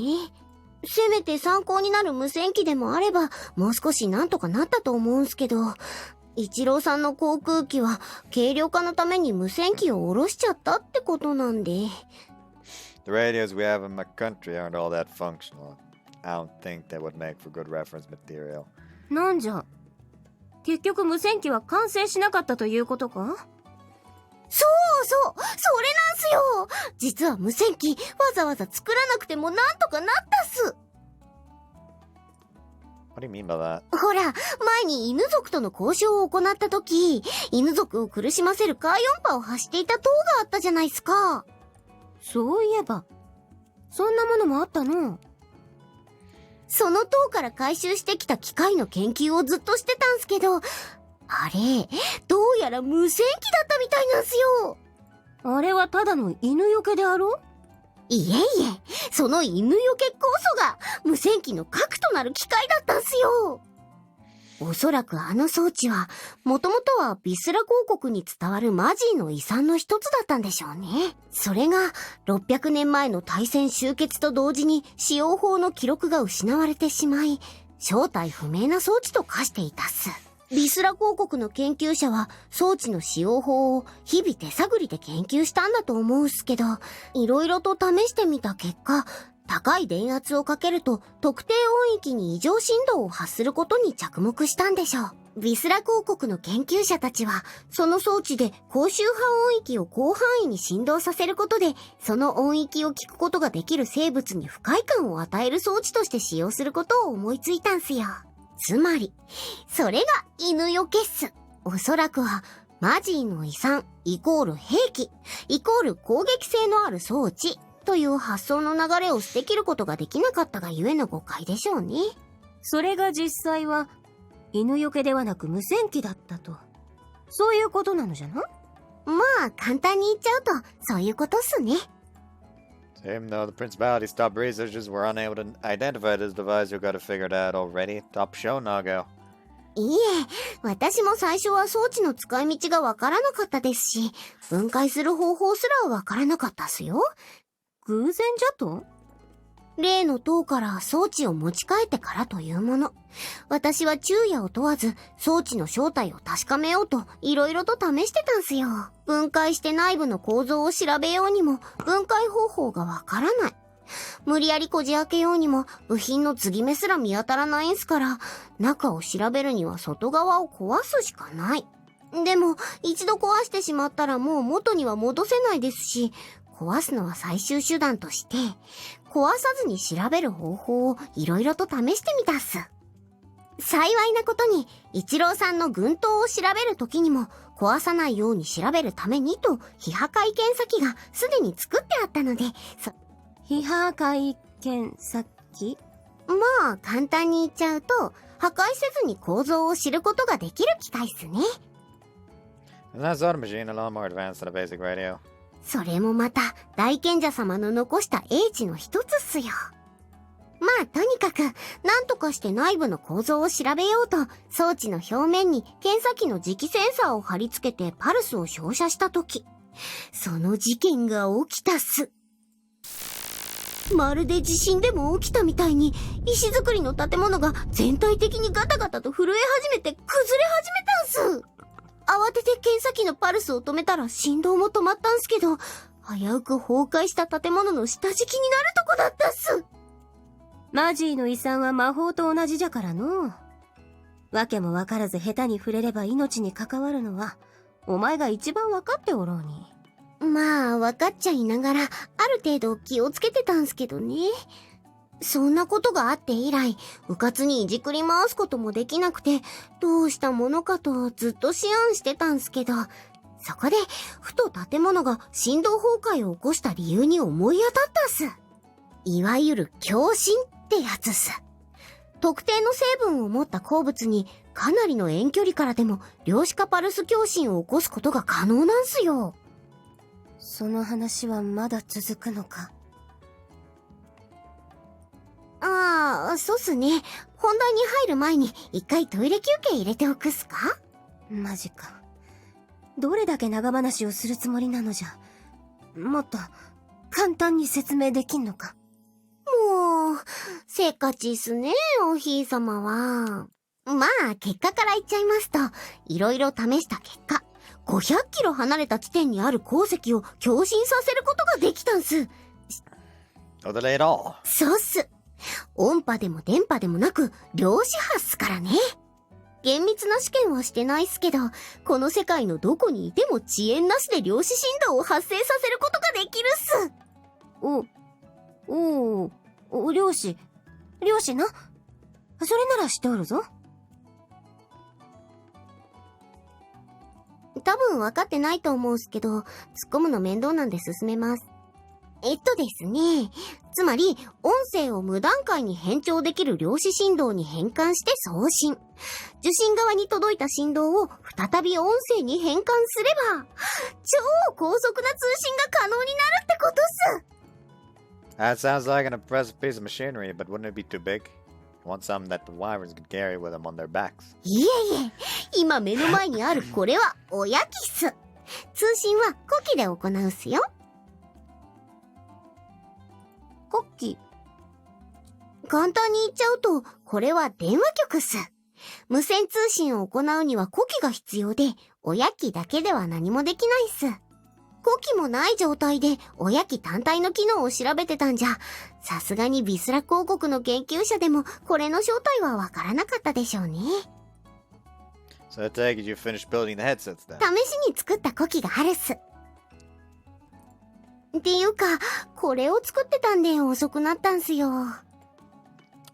せめて参考になる無線機でもあれば、もう少しなんとかなったと思うんすけど、一郎さんの航空機は軽量化のために無線機を下ろしちゃったってことなんで。
The radios we have in my country aren't all that functional. I don't think they would make for good reference material.
なんじゃ、結局無線機は完成しなかったということか？そうそう、それなんすよ。実は無線機わざわざ作らなくてもなんとかなったっす。
What do you mean by that?
ほら、前に犬族との交渉を行った時、犬族を苦しませるカー4波を発していた塔があったじゃないっすか。そういえば、そんなものもあったの。その塔から回収してきた機械の研究をずっとしてたんすけど、あれ、どうやら無線機だったみたいなんすよ。あれはただの犬よけであろ？いえいえ、その犬よけこそが無線機の核となる機械だったんすよ。おそらくあの装置は、もともとはビスラ公国に伝わるマジーの遺産の一つだったんでしょうね。それが、600年前の大戦終結と同時に使用法の記録が失われてしまい、正体不明な装置と化していたっす。ビスラ公国の研究者は装置の使用法を日々手探りで研究したんだと思うっすけど、いろいろと試してみた結果、高い電圧をかけると特定音域に異常振動を発することに着目したんでしょう。ビスラ公国の研究者たちは、その装置で高周波音域を広範囲に振動させることで、その音域を聞くことができる生物に不快感を与える装置として使用することを思いついたんすよ。つまり、それが犬よけっす。おそらくは、マジーの遺産イコール兵器イコール攻撃性のある装置という発想の流れを捨てきることができなかったがゆえの誤解でしょうね。
それが実際は犬よけではなく無線機だったと、そういうことなのじゃな。
まあ簡単に言っちゃうとそういうことっすね。
Even though the Principality's top researchers were unable to identify this device, you got it figured out already. Top show, Naga.
いいえ、私も最初は装置の使い道がわからなかったですし、分解する方法すらわからなかったっすよ。
偶然じゃと？
例の塔から装置を持ち帰ってからというもの。私は昼夜を問わず装置の正体を確かめようと色々と試してたんすよ。分解して内部の構造を調べようにも分解方法がわからない。無理やりこじ開けようにも部品の継ぎ目すら見当たらないんすから、中を調べるには外側を壊すしかない。でも一度壊してしまったらもう元には戻せないですし、壊すのは最終手段として、壊さずに調べる方法を色々と試してみたっす。幸いなことに、一郎さんの軍刀を調べる時にも、壊さないように調べるためにと、非破壊検査機がすでに作ってあったので、
非破壊検査機？
まあ、簡単に言っちゃうと、破壊せずに構造を知ることができる機械っすね。
That sort of machine a lot more advanced than a basic radio.
それもまた、大賢者様の残した英知の一つっすよ。まあ、とにかく、なんとかして内部の構造を調べようと、装置の表面に検査機の磁気センサーを貼り付けてパルスを照射したとき、その事件が起きたっす。まるで地震でも起きたみたいに、石造りの建物が全体的にガタガタと震え始めて崩れ始めたんす。慌てて検査機のパルスを止めたら振動も止まったんすけど、危うく崩壊した建物の下敷きになるとこだったっす。
マジーの遺産は魔法と同じじゃからの。わけもわからず下手に触れれば命に関わるのは、お前が一番わかっておろうに。
まあ、わかっちゃいながら、ある程度気をつけてたんすけどね。そんなことがあって以来、うかつにいじくり回すこともできなくて、どうしたものかとずっと思案してたんすけど、そこで、ふと建物が振動崩壊を起こした理由に思い当たったっす。いわゆる共振ってやつっす。特定の成分を持った鉱物に、かなりの遠距離からでも量子化パルス共振を起こすことが可能なんすよ。
その話はまだ続くのか？
ああ、そうっすね。本題に入る前に一回トイレ休憩入れておくっすか？
マジか。どれだけ長話をするつもりなのじゃ。もっと簡単に説明できんのか？
もう、せっかちっすね、おひいさまは。まあ、結果から言っちゃいますと、いろいろ試した結果、500キロ離れた地点にある鉱石を共振させることができたんす。
Oh, delay at all.
そうっす。音波でも電波でもなく、量子波っすからね。厳密な試験はしてないっすけど、この世界のどこにいても遅延なしで量子振動を発生させることができるっす。
漁師な。それなら知っておるぞ。
多分分かってないと思うっすけど、突っ込むの面倒なんで進めます。ですね。つまり、音声を無段階に変調できる量子振動に変換して送信。受信側に届いた振動を再び音声に変換すれば、超高速な通信が可能になるってことっす。
That sounds like an impressive piece of machinery, but wouldn't it be too big? You want something that the wyverns could carry with them on their backs.
いえいえ、今目の前にあるこれはおやきっす。通信は呼気で行うっすよ。
コッキ
簡単に言っちゃうと、これは電話局っす。無線通信を行うには呼気が必要で、おやきだけでは何もできないっす。呼気もない状態でおやき単体の機能を調べてたんじゃ、さすがにビスラ公国の研究者でもこれの正体はわからなかったでしょうね。
So I take it you finished building the headsets then?
試しに作った呼気があるっす。っていうか、これを作ってたんで遅くなったんすよ。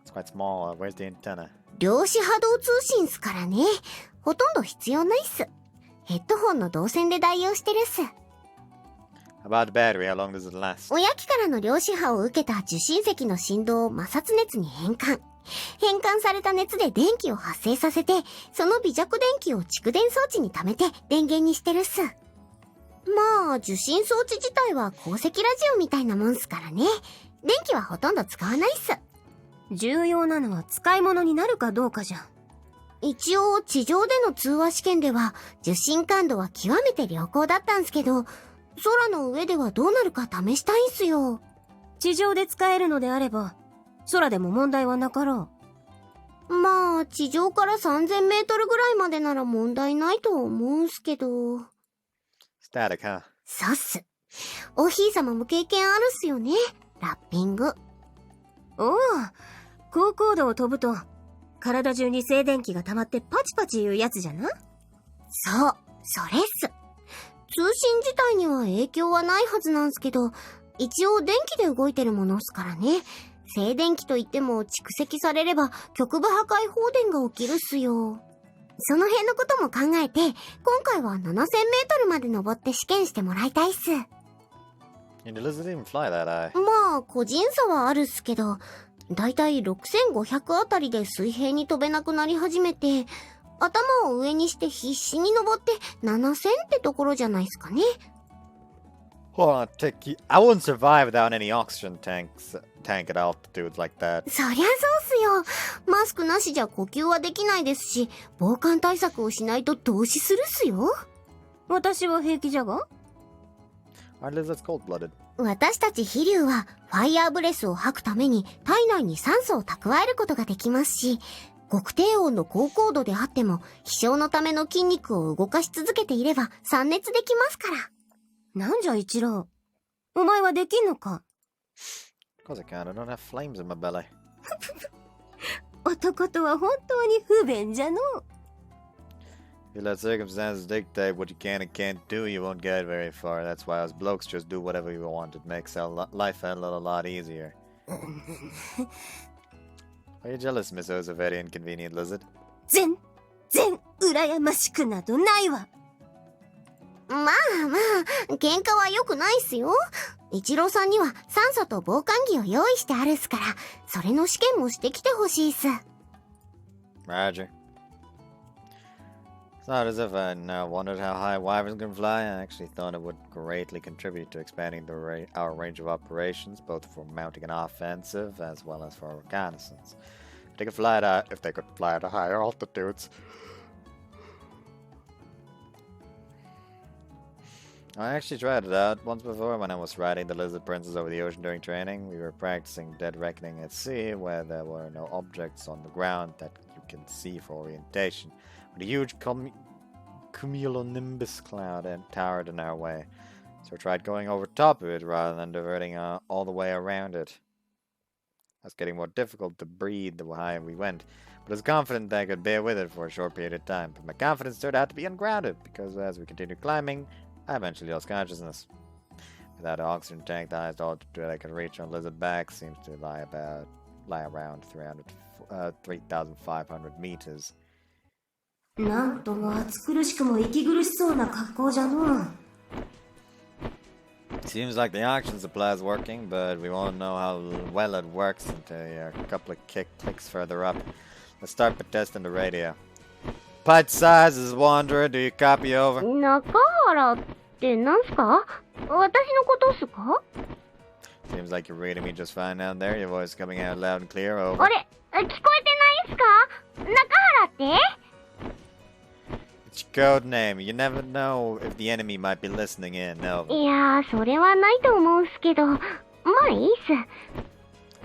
It's quite small. Where's the antenna?
量子波動通信っすからね。ほとんど必要ないっす。ヘッドホンの導線で代用してるっす。
How about the battery? How long does it last?
おやきからの量子波を受けた受信石の振動を摩擦熱に変換。変換された熱で電気を発生させて、その微弱電気を蓄電装置に溜めて電源にしてるっす。まあ、受信装置自体は鉱石ラジオみたいなもんっすからね。電気はほとんど使わないっす。
重要なのは使い物になるかどうかじゃん。
一応、地上での通話試験では、受信感度は極めて良好だったんすけど、空の上ではどうなるか試したいんすよ。
地上で使えるのであれば、空でも問題はなかろ
う。まあ、地上から3000メートルぐらいまでなら問題ないと思うんすけど。
Static, huh?
そうっす。おひいさまも経験あるっすよね。ラッピング。
おお、高高度を飛ぶと、体中に静電気が溜まってパチパチ言うやつじゃな。
そう、それっす。通信自体には影響はないはずなんすけど、一応電気で動いてるものっすからね。静電気といっても蓄積されれば局部破壊放電が起きるっすよ。その辺のことも考えて、今回は7000メートルまで登って試験してもらいたいっす。
Can the lizard even fly that high?
まあ、個人差はあるっすけど、だいたい6500あたりで水平に飛べなくなり始めて、頭を上にして必死に登って7000ってところじゃないっすかね。
Hold on, I wouldn't survive without any oxygen tank at altitudes like that.
そりゃそうっすよ。マスクなしじゃ呼吸はできないですし、防寒対策をしないと凍死するっすよ。
私は平気じゃが？
Our lizard's cold-blooded.
私たち飛竜はファイヤーブレスを吐くために体内に酸素を蓄えることができますし、極低温の高高度であっても飛翔のための筋肉を動かし続けていれば散熱できますから。
なんじゃ一郎、お前はできんのか？
Of course I can. I don't have flames in my belly.
男とは本当に不便じゃの。
If you let circumstances dictate what you can and can't do, you won't get very far. That's why us blokes just do whatever we want. It makes our life a lot easier. Are you jealous, Miss O's a very inconvenient lizard?
全然羨ましくなどないわ。
まあまあ、喧嘩は良くないっすよ。一郎さんには酸素と防寒着を用意してあるっすから、それの試験もしてきてほしいっす。
Roger. It's not as if I now wondered how high wyverns can fly. I actually thought it would greatly contribute to expanding our range of operations, both for mounting an offensive as well as for reconnaissance. If they could fly at higher altitudes. I actually tried it out once before when I was riding the Lizard Princess over the ocean during training. We were practicing dead reckoning at sea, where there were no objects on the ground that you can see for orientation, with a huge cumulonimbus cloud towered in our way. So I tried going over top of it rather than diverting all the way around it. It was getting more difficult to breathe the higher we went, but I was confident that I could bear with it for a short period of time. But my confidence turned out to be ungrounded, because as we continued climbing, I eventually lost consciousness. Without an oxygen tank, the highest altitude I could reach on lizard back seems to lie around 3,500 meters.
なんとも暑苦しくも息苦しそうな格好じゃの。
Seems like the oxygen supply is working, but we won't know how well it works until a couple of clicks further up. Let's start by testing the radio. Pipe size is Wanderer, do you copy over?
中原ってなんすか？私のことっすか？
Seems like you're reading me just fine down there. Your voice coming out loud and clear. Over.
あれ、聞こえてないんすか？中原って？
It's your code name. You never know if the enemy might be listening in. No.
いやー、それはないと思うんすけど、まあいいっす。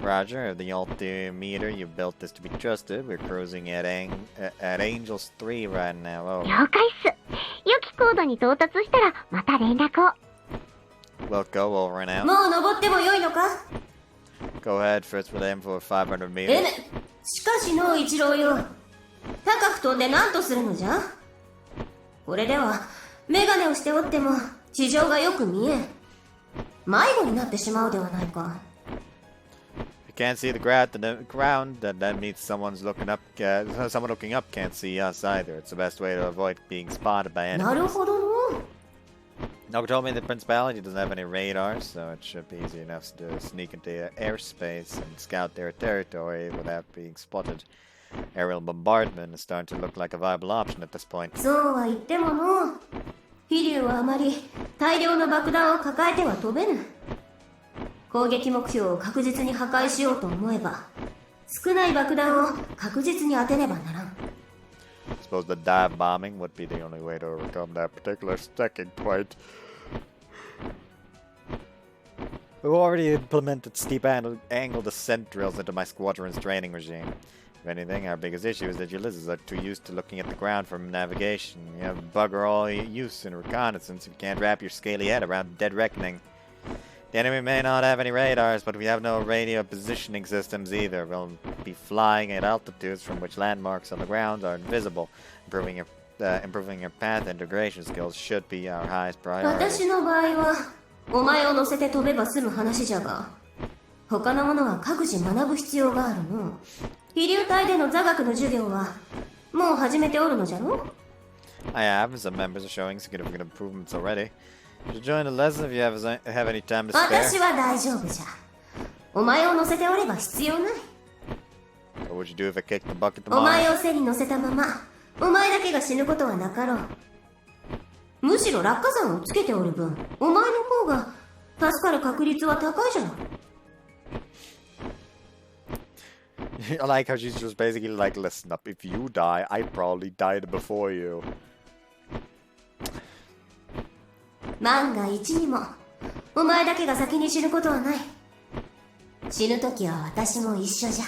Roger, the altimeter you built is to be trusted. We're cruising at Angels 3 right now. Oh.
了解っす。良き高度に到達したらまた連絡を。
We'll go over and out.
もう登ってもよいのか？
Go ahead, first we'll aim for 500 meters.
しかしの一郎よ。高く飛んで何とするのじゃ？これでは、メガネをしておっても、地上がよく見えん。迷子になってしまうではないか。
You can't see the ground, that means someone looking up can't see us either. It's the best way to avoid being spotted by
なる
enemies.
ほどの。
Naga told me the Principality doesn't have any radars, so it should be easy enough to sneak into airspace and scout their territory without being spotted. Aerial bombardment is starting to look like a viable option at this point.
そうは言ってもの。飛竜はあまり大量の爆弾を抱えては飛べぬ。攻撃目標を確実に破壊しようと思えば、少ない爆弾を確実に当てねばならん。
I suppose the dive bombing would be the only way to overcome that particular sticking point. We've already implemented steep angle descent drills into my squadron's training regime. If anything, our biggest issue is that your lizards are too used to looking at the ground from navigation. You have bugger all use in reconnaissance if you can't wrap your scaly head around dead reckoning. The enemy may not have any radars, but we have no radio positioning systems either. We'll be flying at altitudes from which landmarks on the ground are invisible. Improving your path integration skills should be our highest priority.
私の場合は、お前を乗せて飛べば済む話じゃが、他のものは各自学ぶ必要があるの。飛竜隊での座学の授業は、もう始めておるのじゃろ？
I have, and some members are showing significant improvements already. You should join the lesson if you have any time to spare.
私は大丈夫じゃ。お前を乗せておれば必要ない。
What would you do if I kicked the bucket
お前
tomorrow?
を背に乗せたまま、お前だけが死ぬことはなかろう。むしろ落下山をつけておる分、お前の方が助かる確率は高いじゃない。
I like how she's just basically like, listen up, if you die, I probably died before you.
万が一にも、お前だけが先に死ぬことはない。死ぬ時は私も一緒じゃ。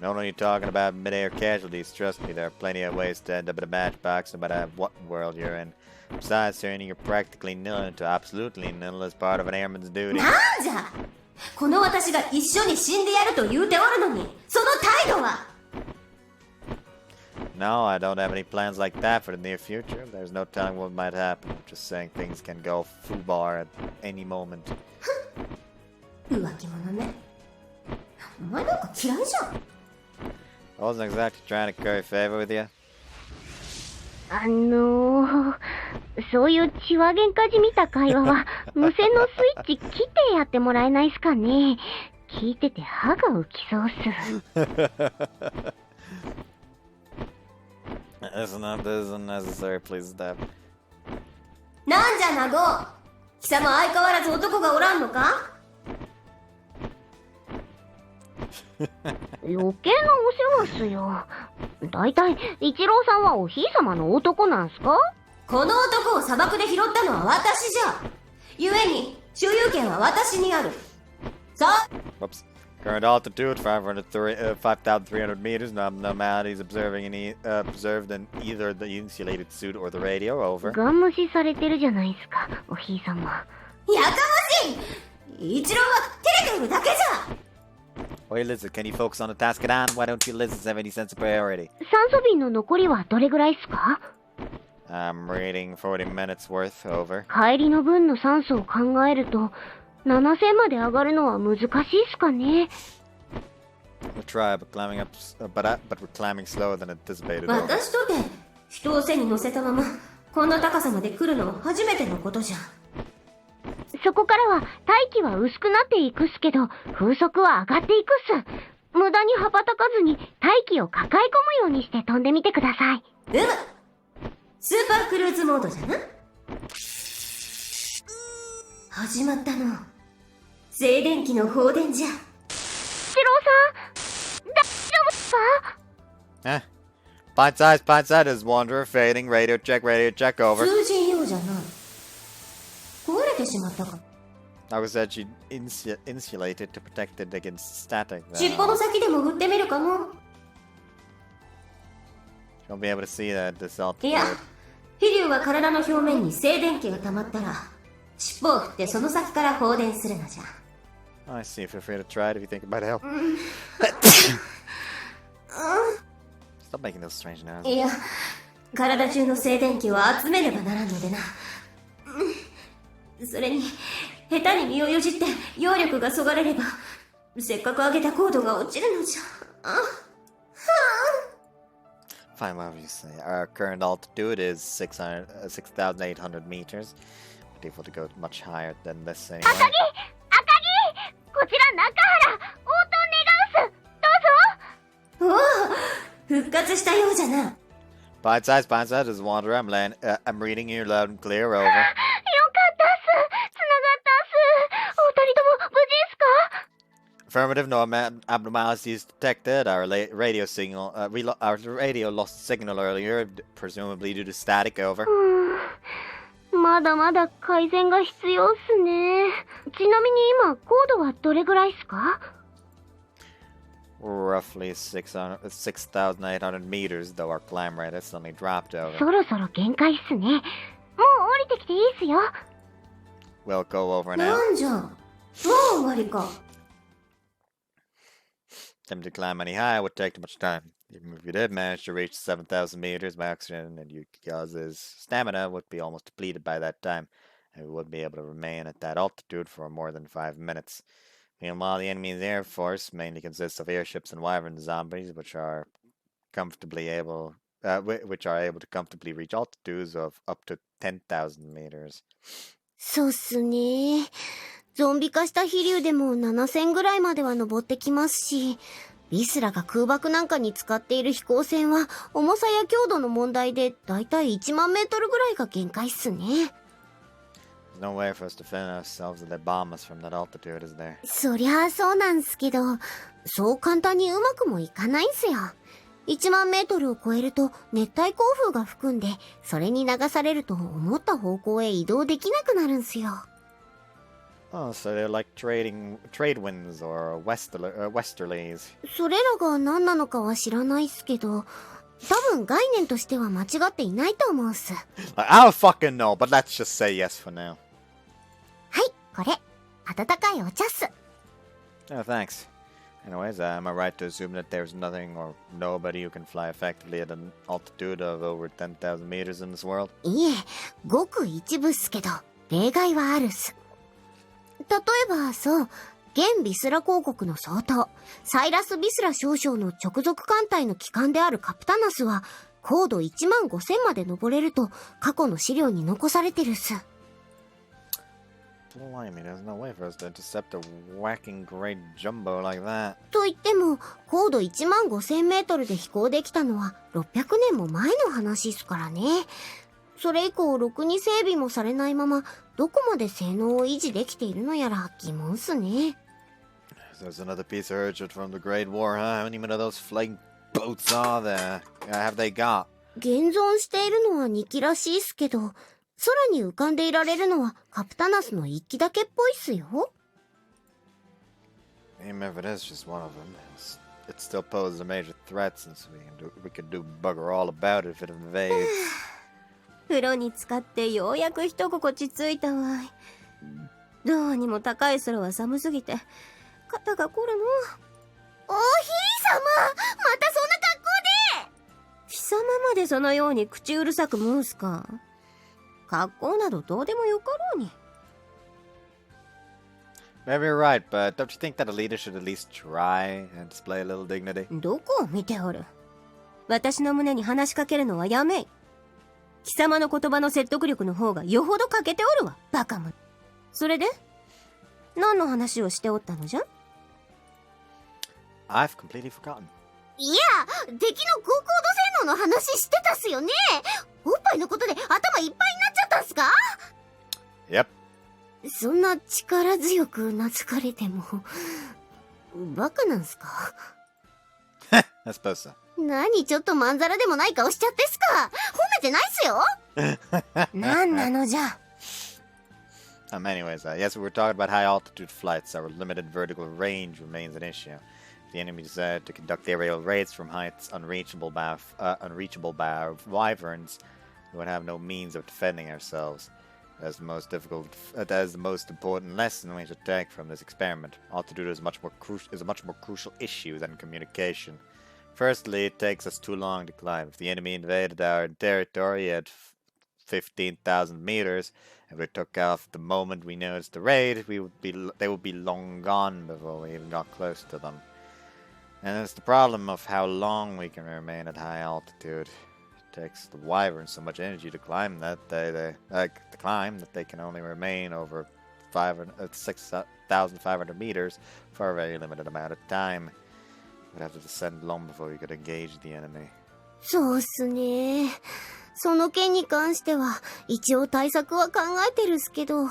No, no, you're talking about mid-air casualties. Trust me, there are plenty of ways to end up in a matchbox no matter what world you're in. Besides, turning you're practically nil into absolutely nil as part of an airman's duty.
なんじゃ！この私が一緒に死んでやると言うておるのに、その態度は！
No, I don't have any plans like that for the near future. There's no telling what might happen. I'm just saying things can go foobar at any moment.
浮気者ね。お前なんか嫌いじゃん。
I wasn't exactly trying to curry favor with you.
そういう血は喧嘩じみた会話は無線のスイッチ切ってやってもらえないっすかね。聞いてて歯が浮きそうっす。
This isn't necessary, please stop.
なんじゃナゴ。貴様相変わらず男がおらんのか？
余計なお世話っすよ。だいたい一郎さんはおひいさまの男なんすか？
この男を砂漠で拾ったのは私じゃ。故に所有権は私にある。さあ。
Whoops. Current altitude 5,300 meters. No abnormalities observed in either the insulated suit or the radio. Over.
ガン無視されてるじゃないっすか、おひいさま。
やかましい！一郎は照れているだけじゃ。
Wait, Lizard, can you focus on the task at hand? Why don't you lizards have any sense of priority?
酸素瓶の残りはどれぐらいっすか？
I'm reading 40 minutes worth. Over.
帰りの分の酸素を考えると7000まで上がるのは難しいっすかね。
We'll try, but we're climbing slower than anticipated.
私とて人を背に乗せたままこんな高さまで来るのは初めてのことじゃ。
そこからは大気は薄くなっていくっすけど、風速は上がっていくっす。無駄に羽ばたかずに大気を抱え込むようにして飛んでみてください。
スーパークルーズモードじゃな。始まったの。静電気の放電じゃ。
一郎さん、大丈夫っすか？
Pint size is Wanderer fading. Radio check, over.
通じんようじゃない。壊れてしまったか。
Naga said she insulated to protect it against static.
尻尾の先で潜ってみるかの。
She won't be able to see that this
いや
altitude.
飛竜は体の表面に静電気が溜まったら尻尾を振ってその先から放電するのじゃ。
I see. Feel free to try it if you think it might help. Stop making those strange noises.
いや、体中の静電気を集めねばならんのでな。それに下手に身をよじって揚力がそがれれば、せっかく上げた高度が落ちるのじゃ。
Fine, whatever you say. Our current altitude is 6,800 meters. We're able to go much higher than this anyway.
赤木こちら中原応答願うす。どうぞ。
おお、復活したようじゃな。
Bite size, is Wanderer. I'm reading you loud and clear, over.
よかったっす。つながったっす。お二人とも無事っすか？
Affirmative, no abnormalities detected. Our radio signal, our radio lost signal earlier, presumably due to static, over.
まだまだ改善が必要っすね。ちなみに今高度はどれぐらいっすか？
Roughly 6,800 meters, though our climb rate has suddenly dropped, over.
そろそろ限界っすね。もう降りてきていいっすよ。
We'll go over now.
なんじゃ、もう終わりか。
Them to climb any higher would take too much time. Even if you did manage to reach 7,000 meters by accident, and Yukikaze's stamina would be almost depleted by that time, and we wouldn't be able to remain at that altitude for more than 5 minutes. Meanwhile, the enemy's air force mainly consists of airships and wyvern zombies, which are able to comfortably reach altitudes of up to 10,000 meters.
そうっすね。ゾンビ化した飛竜でも7000ぐらいまでは登ってきますし、ビスラが空爆なんかに使っている飛行船は重さや強度の問題でだいたい1万メートルぐらいが限界っすね。
There's no way for us to defend ourselves if they bomb us from that altitude, is there?
そりゃあそうなんすけど、そう簡単にうまくもいかないんすよ。1万メートルを超えると熱帯降風が吹くんで、それに流されると思った方向へ移動できなくなるんすよ。
Oh, so they're like trade winds or westerlies.
それらが何なのかは知らないっすけど、多分概念としては間違っていないと思うっす。
I don't fucking know, but let's just say yes for now.
はい、これ、温かいお茶っす。
Oh, thanks. Anyways, am I right to assume that there's nothing or nobody who can fly effectively at an altitude of over 10,000 meters in this world?
いえ、ごく一部っすけど、例外はあるっす。例えば、そう、現ビスラ公国の総統、サイラス・ビスラ少将の直属艦隊の旗艦であるカプタナスは、高度15,000まで登れると、過去の資料に残されてるっす。
Blimey, there's no way for us to intercept a whacking great jumbo like that.
と言っても、高度15,000メートルで飛行できたのは600年も前の話っすからね。それ以降、ろくに整備もされないまま、どこまで性能を維持できているのやら疑問っすね。
There's another piece of urgent from the Great War, huh? How many of those flying boats are there? Have they got?
現存しているのは2機らしいっすけど、空に浮かんでいられるのはカプタナスの1機だけっぽいっすよ。
Even if it is just one of them, it still poses a major threat since we can do bugger all about it if it invades.
風呂に浸かってようやく一心地ついたわい。どうにも高い空は寒すぎて肩が凝るの。おひいさま、またそんな格好で。貴様までそのように口うるさく申すか。格好などどうでもよかろうに。
Maybe you're right, but don't you think that a leader should at least try and display a little dignity?
どこを見ておる。私の胸に話しかけるのはやめい。貴様の言葉の説得力の方がよほど欠けておるわ、バカ者。それで何の話をしておったのじゃ？
I've completely forgotten.
いや、敵の高高度性能の話してたっすよね。おっぱいのことで頭いっぱいになっちゃったんすか？
Yep.
そんな力強く懐かれても、バカなんすか？
I suppose so.
何ちょっとまんざらでもない顔しちゃってっすか？褒めてないっすよ。
何なのじゃ。
Anyways, yes, we were talking about high altitude flights. Our limited vertical range remains an issue. If the enemy decided to conduct aerial raids from heights unreachable by wyverns, we would have no means of defending ourselves. That is the most important lesson we should take from this experiment. Altitude is a much more crucial issue than communication. Firstly, it takes us too long to climb. If the enemy invaded our territory at 15,000 meters, if we took off the moment we noticed the raid, they would be long gone before we even got close to them. And it's the problem of how long we can remain at high altitude. It takes the wyverns so much energy to climb that they can only remain over 6,500 meters for a very limited amount of time. We'd have to descend long before we could engage the enemy.
そうっすね。その件に関しては一応対策は考えてるっすけど、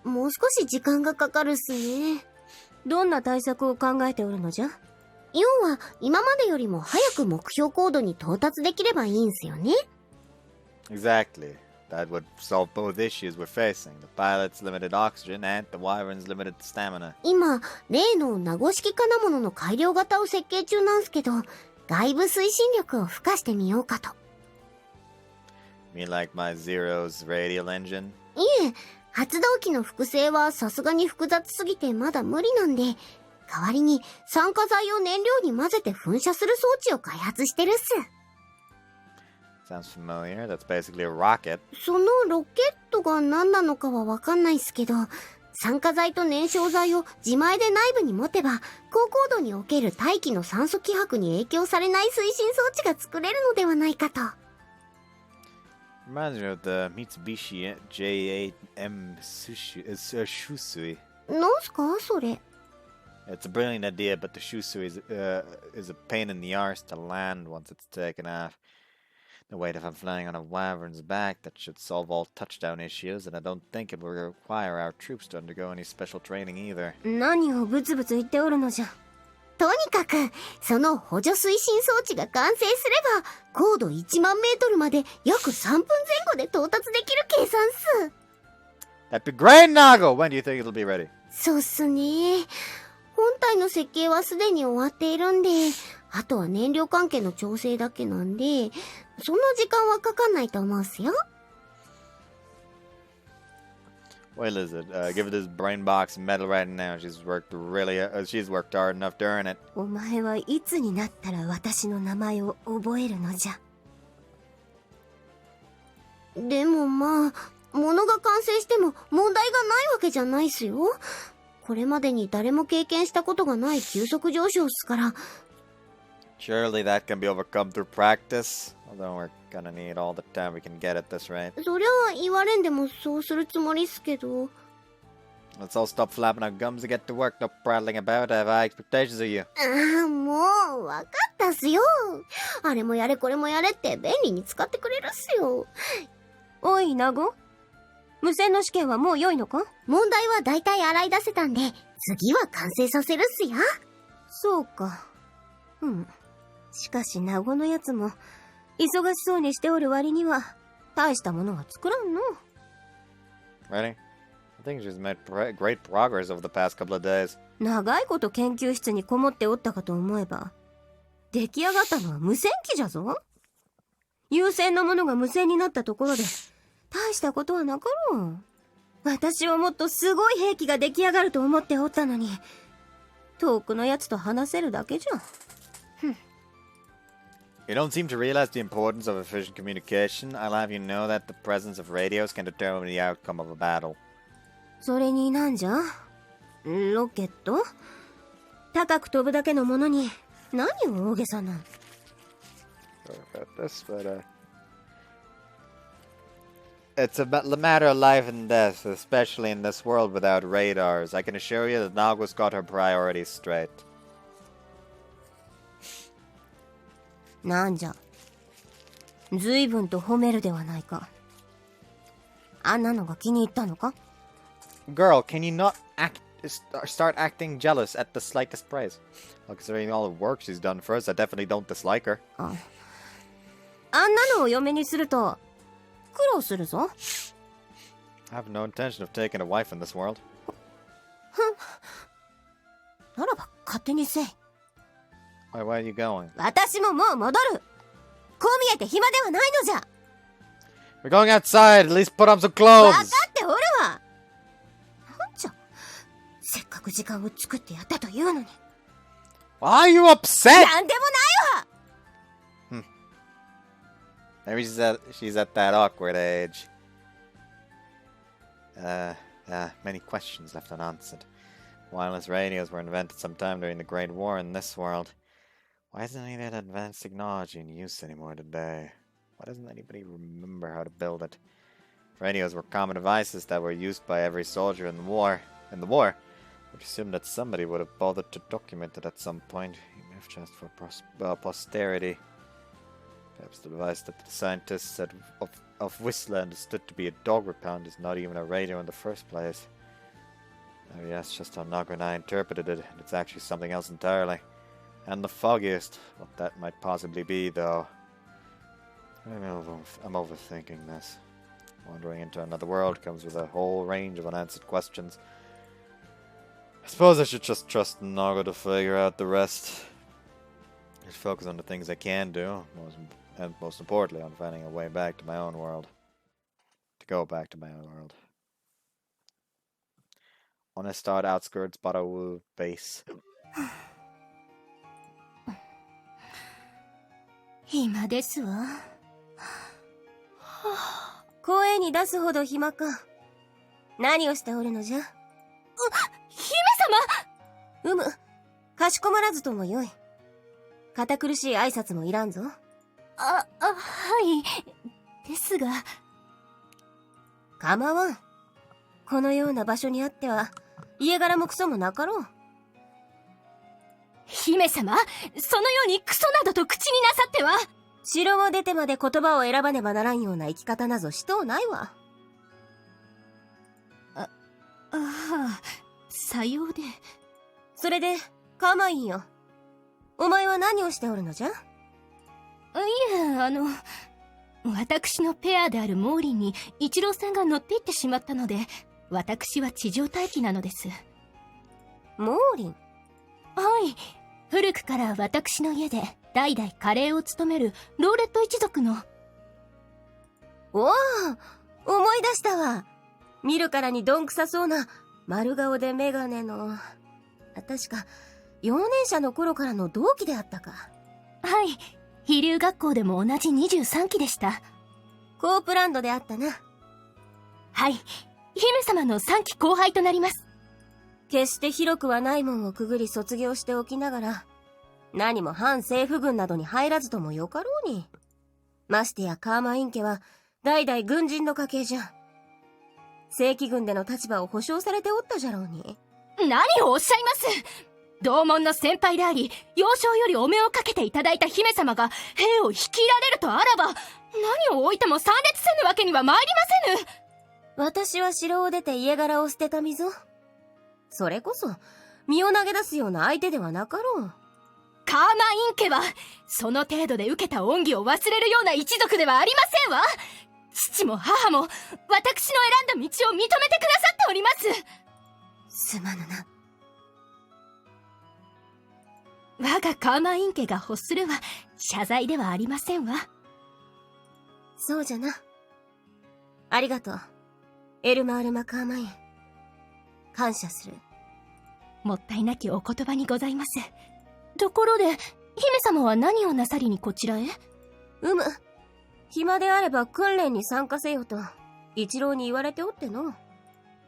もう少し時間がかかるっすね。どんな対策を考えておるのじゃ？要は今までよりも早く目標高度に到達できればいいんすよね。
Exactly. That would solve both issues we're facing. The pilot's limited oxygen and the wyvern's limited stamina.
今、例の名護式金物の改良型を設計中なんすけど、外部推進力を付加してみようかと。
You mean like my Zero's radial engine?
いえ、発動機の複製はさすがに複雑すぎてまだ無理なんで、代わりに酸化剤を燃料に混ぜて噴射する装置を開発してるっす。
Sounds familiar. That's basically a rocket.
そのロケットが何なのかはわかんないっすけど、酸化剤と燃焼剤を自前で内部に持てば、高高度における大気の酸素希薄に影響されない推進装置が作れるのではないかと。
Reminds me of the Mitsubishi J8M Shusui.
なんすかそれ。
It's a brilliant idea, but the Shusui is a pain in the arse to land once it's taken off. The weight of flying on a wyvern's back, that should solve all touchdown issues, and I don't think it will require our troops to undergo any special training either.
何をブツブツ言っておるのじゃ。とにかく、その補助推進装置が完成すれば、高度1万メートルまで約3分前後で到達できる計算っす。
That'd be great, Naga! When do you think it'll be ready?
そうっすね。本体の設計はすでに終わっているんで、あとは燃料関係の調整だけなんで、そんな時間はかかんないと思うっすよ。
Well, is it? Give it this brain box metal right now. She's worked hard enough to earn it.
お前はいつになったら私の名前を覚えるのじゃ。でもまあ、物が完成しても問題がないわけじゃないっすよ。これまでに誰も経験したことがない急速上昇っすから。
Surely that can be overcome through practice. Although we're gonna need all the time we can get at this rate.
そりゃ言われんでもそうするつもりっすけど。
Let's all stop flapping our gums and get to work. No prattling about. I have high expectations of you.
ああ、もう、わかったっすよ。あれもやれこれもやれって便利に使ってくれるっすよ。おい、ナゴ。無線の試験はもう良いのか？問題は大体洗い出せたんで、次は完成させるっすよ。そうか。しかし、ナゴのやつも、忙しそうにしておる割には、大したものは作らんの。
Ready? I think she's made great progress over the past couple of days.
長いこと研究室にこもっておったかと思えば、出来上がったのは無線機じゃぞ。有線のものが無線になったところで、大したことはなかろう。私はもっとすごい兵器が出来上がると思っておったのに、遠くのやつと話せるだけじゃ。
You don't seem to realize the importance of efficient communication. I'll have you know that the presence of radios can determine the outcome of a battle.
それになんじゃ？ロケット？高く飛ぶだけのものに何を大げさな。
Sorry about this, but it's a matter of life and death, especially in this world without radars. I can assure you that Naga's got her priorities straight.
なんじゃ。随分と褒めるではないか。あんなのが気に入ったのか？
Girl, can you not start acting jealous at the slightest praise? Well, considering all the work she's done for us, I definitely don't dislike her.
あんなのを嫁にすると苦労するぞ。
I have no intention of taking a wife in this world.
ならば勝手にせい。
Where are you going?
私ももう戻る。こう見えて暇ではないのじゃ。
We're going outside. At least put on some
わか
clothes.
っておるわ。なんじゃ、せっかく時間を作ってやったというのに。
Why are you upset?
なんでもないわ。
Maybe she's at that awkward age. Many questions left unanswered. Wireless radios were invented sometime during the Great War in this world. Why isn't any of that advanced technology in use anymore today? Why doesn't anybody remember how to build it? Radios were common devices that were used by every soldier in the war. I would assume that somebody would have bothered to document it at some point, even if just for posterity. Perhaps the device that the scientists said of Whistler understood to be a dog repellent is not even a radio in the first place. Maybe that's just how Naga and I interpreted it, and it's actually something else entirely. And the foggiest, what that might possibly be, though. I'm overthinking this. Wandering into another world comes with a whole range of unanswered questions. I suppose I should just trust Naga to figure out the rest. I should focus on the things I can do, and most importantly on finding a way back to my own world. To go back to my own world. Unbeaten outskirts Barawu base.
暇ですわ。
声に出すほど暇か。何をしておるのじゃ。
姫様。
かしこまらずともよい。堅苦しい挨拶もいらんぞ。
はい。ですが。
構わん。このような場所にあっては、家柄もクソもなかろう。
姫様、そのようにクソなどと口になさっては。
城を出てまで言葉を選ばねばならんような生き方なぞしとうないわ。
さようで。
それで、カマインよ。お前は何をしておるのじゃ？
いえ、私のペアであるモーリンに一郎さんが乗って行ってしまったので、私は地上待機なのです。
モーリン？
はい。古くから私の家で代々カレーを務めるローレット一族の。
おお、思い出したわ。見るからにどんくさそうな丸顔でメガネの、確か幼年者の頃からの同期であったか。
はい。飛龍学校でも同じ23期でした。
コープランドであったな。
はい。姫様の3期後輩となります。
決して広くはない門をくぐり卒業しておきながら、何も反政府軍などに入らずともよかろうに。ましてやカーマイン家は代々軍人の家系じゃ。正規軍での立場を保証されておったじゃろうに。
何をおっしゃいます。同門の先輩であり、幼少よりお目をかけていただいた姫様が兵を率いられるとあらば、何を置いても参列せぬわけには参りませぬ。
私は城を出て家柄を捨てた身ぞ。それこそ身を投げ出すような相手ではなかろう。
カーマイン家はその程度で受けた恩義を忘れるような一族ではありませんわ。父も母も私の選んだ道を認めてくださっております。
すまぬな。
我がカーマイン家が欲するは謝罪ではありませんわ。
そうじゃな。ありがとう、エルマール・マカーマイン。感謝する。
もったいなきお言葉にございます。ところで、姫様は何をなさりにこちらへ？
暇であれば訓練に参加せよと、一郎に言われておっての。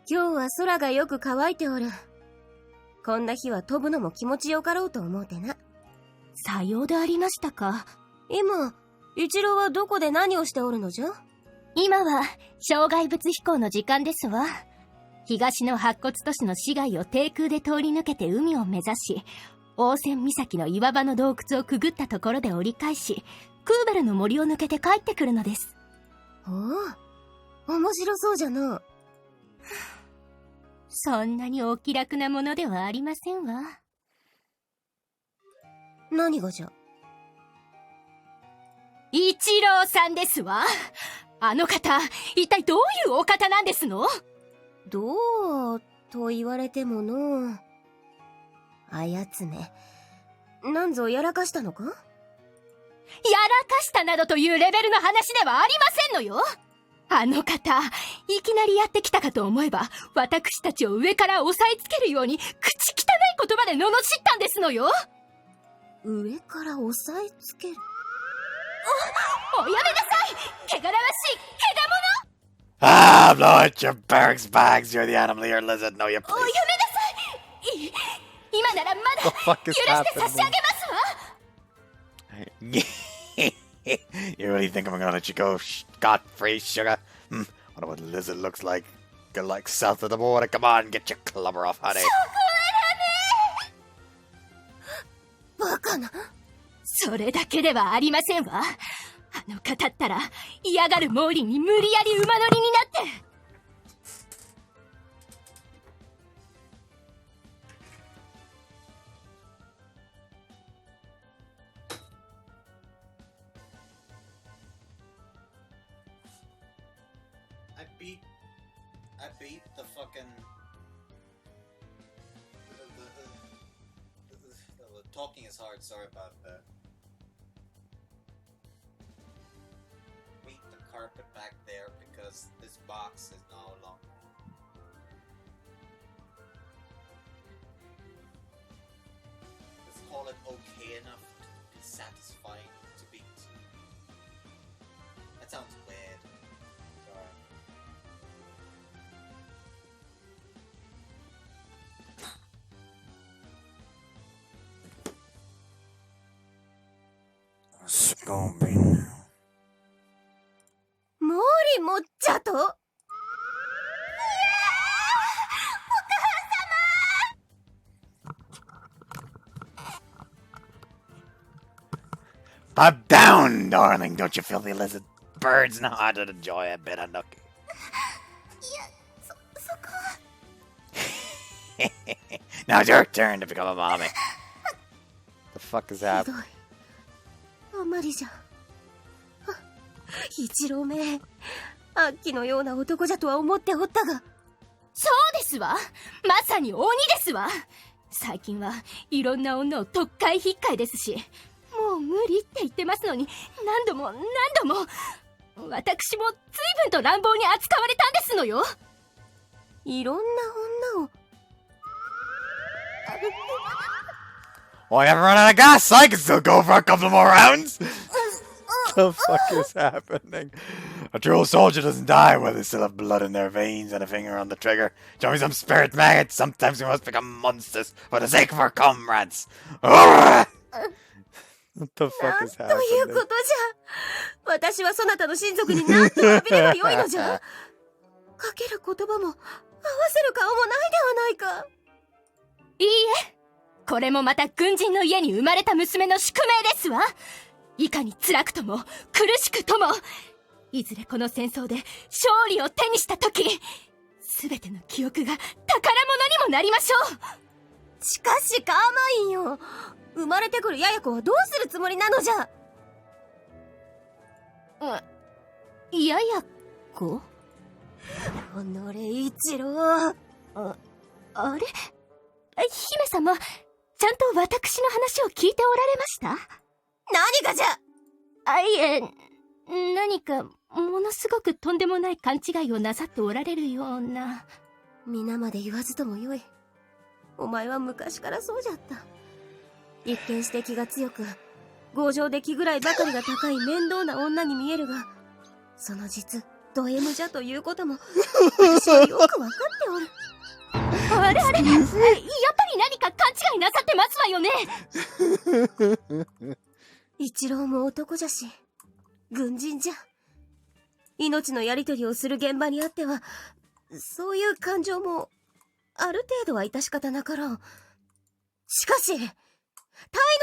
今日は空がよく乾いておる。こんな日は飛ぶのも気持ちよかろうと思うてな。
さようでありましたか。
今、一郎はどこで何をしておるのじゃ？
今は、障害物飛行の時間ですわ。東の白骨都市の市街を低空で通り抜けて海を目指し、大仙岬の岩場の洞窟をくぐったところで折り返し、クーベルの森を抜けて帰ってくるのです。
おお、面白そうじゃの。
そんなにお気楽なものではありませんわ。
何がじゃ？
一郎さんですわ。あの方、一体どういうお方なんですの？
どうと言われてもの。あやつめ、なんぞやらかしたのか？
やらかしたなどというレベルの話ではありませんのよ。あの方、いきなりやってきたかと思えば、私たちを上から押さえつけるように、口汚い言葉で罵ったんですのよ。
上から押さえつける。
おやめなさい、汚らわしい
Ah, blow out your barracks bags. You're the animal here, lizard. No, you
汚者。おや
please.
めなさい。今ならまだ
The fuck
許
is
して差し上げ
happening?
ますわ。
You really think I'm gonna let you go scot-free, sugar? Wonder what a lizard looks like. Go like south of the border. Come on, get your clubber off, honey.
バカな。
それだけではありませんわ。あの方ったら嫌がるモーリーに無理やり馬乗りになって。
I beat the fucking the talking is hard. Sorry about that. Beat the carpet back there because this box is no longer. Let's call it okay enough to be satisfying to beat. That sounds weird. Sorry. It's gonna be now.
モーリもっちゃと。
Pop down, darling. Don't you filthy lizard? Birds know how to enjoy a bit of nookie.
そこ。
Now it's your turn to become a mommy. The fuck is
ひど
happening?
い。あまりじゃ。あ、一郎め。アッキのような男じゃとは思っておったが。
そうですわ。まさに鬼ですわ。最近はいろんな女を特会引っかいですし、もう無理って言ってますのに、何度も私も随分と乱暴に扱われたんですのよ。
いろんな女を。
Oh, I haven't run out of gas, so I can still go for a couple more rounds. The fuck is happening? A true soldier doesn't die while they still have blood in their veins and a finger on the trigger. Show me some spirit maggots. Sometimes we must become monsters for the sake of our comrades. What the fuck is
というこ
happening?
とじゃ。私はそなたの親族に何と詫びればよいのじゃ。かける言葉も合わせる顔もないではないか。
いいえ、これもまた軍人の家に生まれた娘の宿命ですわ。いかに辛くとも苦しくとも、いずれこの戦争で勝利を手にした時、全ての記憶が宝物にもなりましょう。
しかしカーマインよ、生まれてくるヤヤ子はどうするつもりなのじゃ。
やや子？
おのれ一郎。
あれ？姫様、ちゃんと私の話を聞いておられました？
何がじゃ。
いえ、何かものすごくとんでもない勘違いをなさっておられるような。
皆まで言わずともよい。お前は昔からそうじゃった。一見して気が強く、強情で気ぐらいばかりが高い面倒な女に見えるが、その実ド M じゃということも私はよくわかっておる。
あれやっぱり何か勘違いなさってますわよね。
一郎も男じゃし、軍人じゃ。命のやり取りをする現場にあっては、そういう感情もある程度は致し方なかろう。しかし、タイ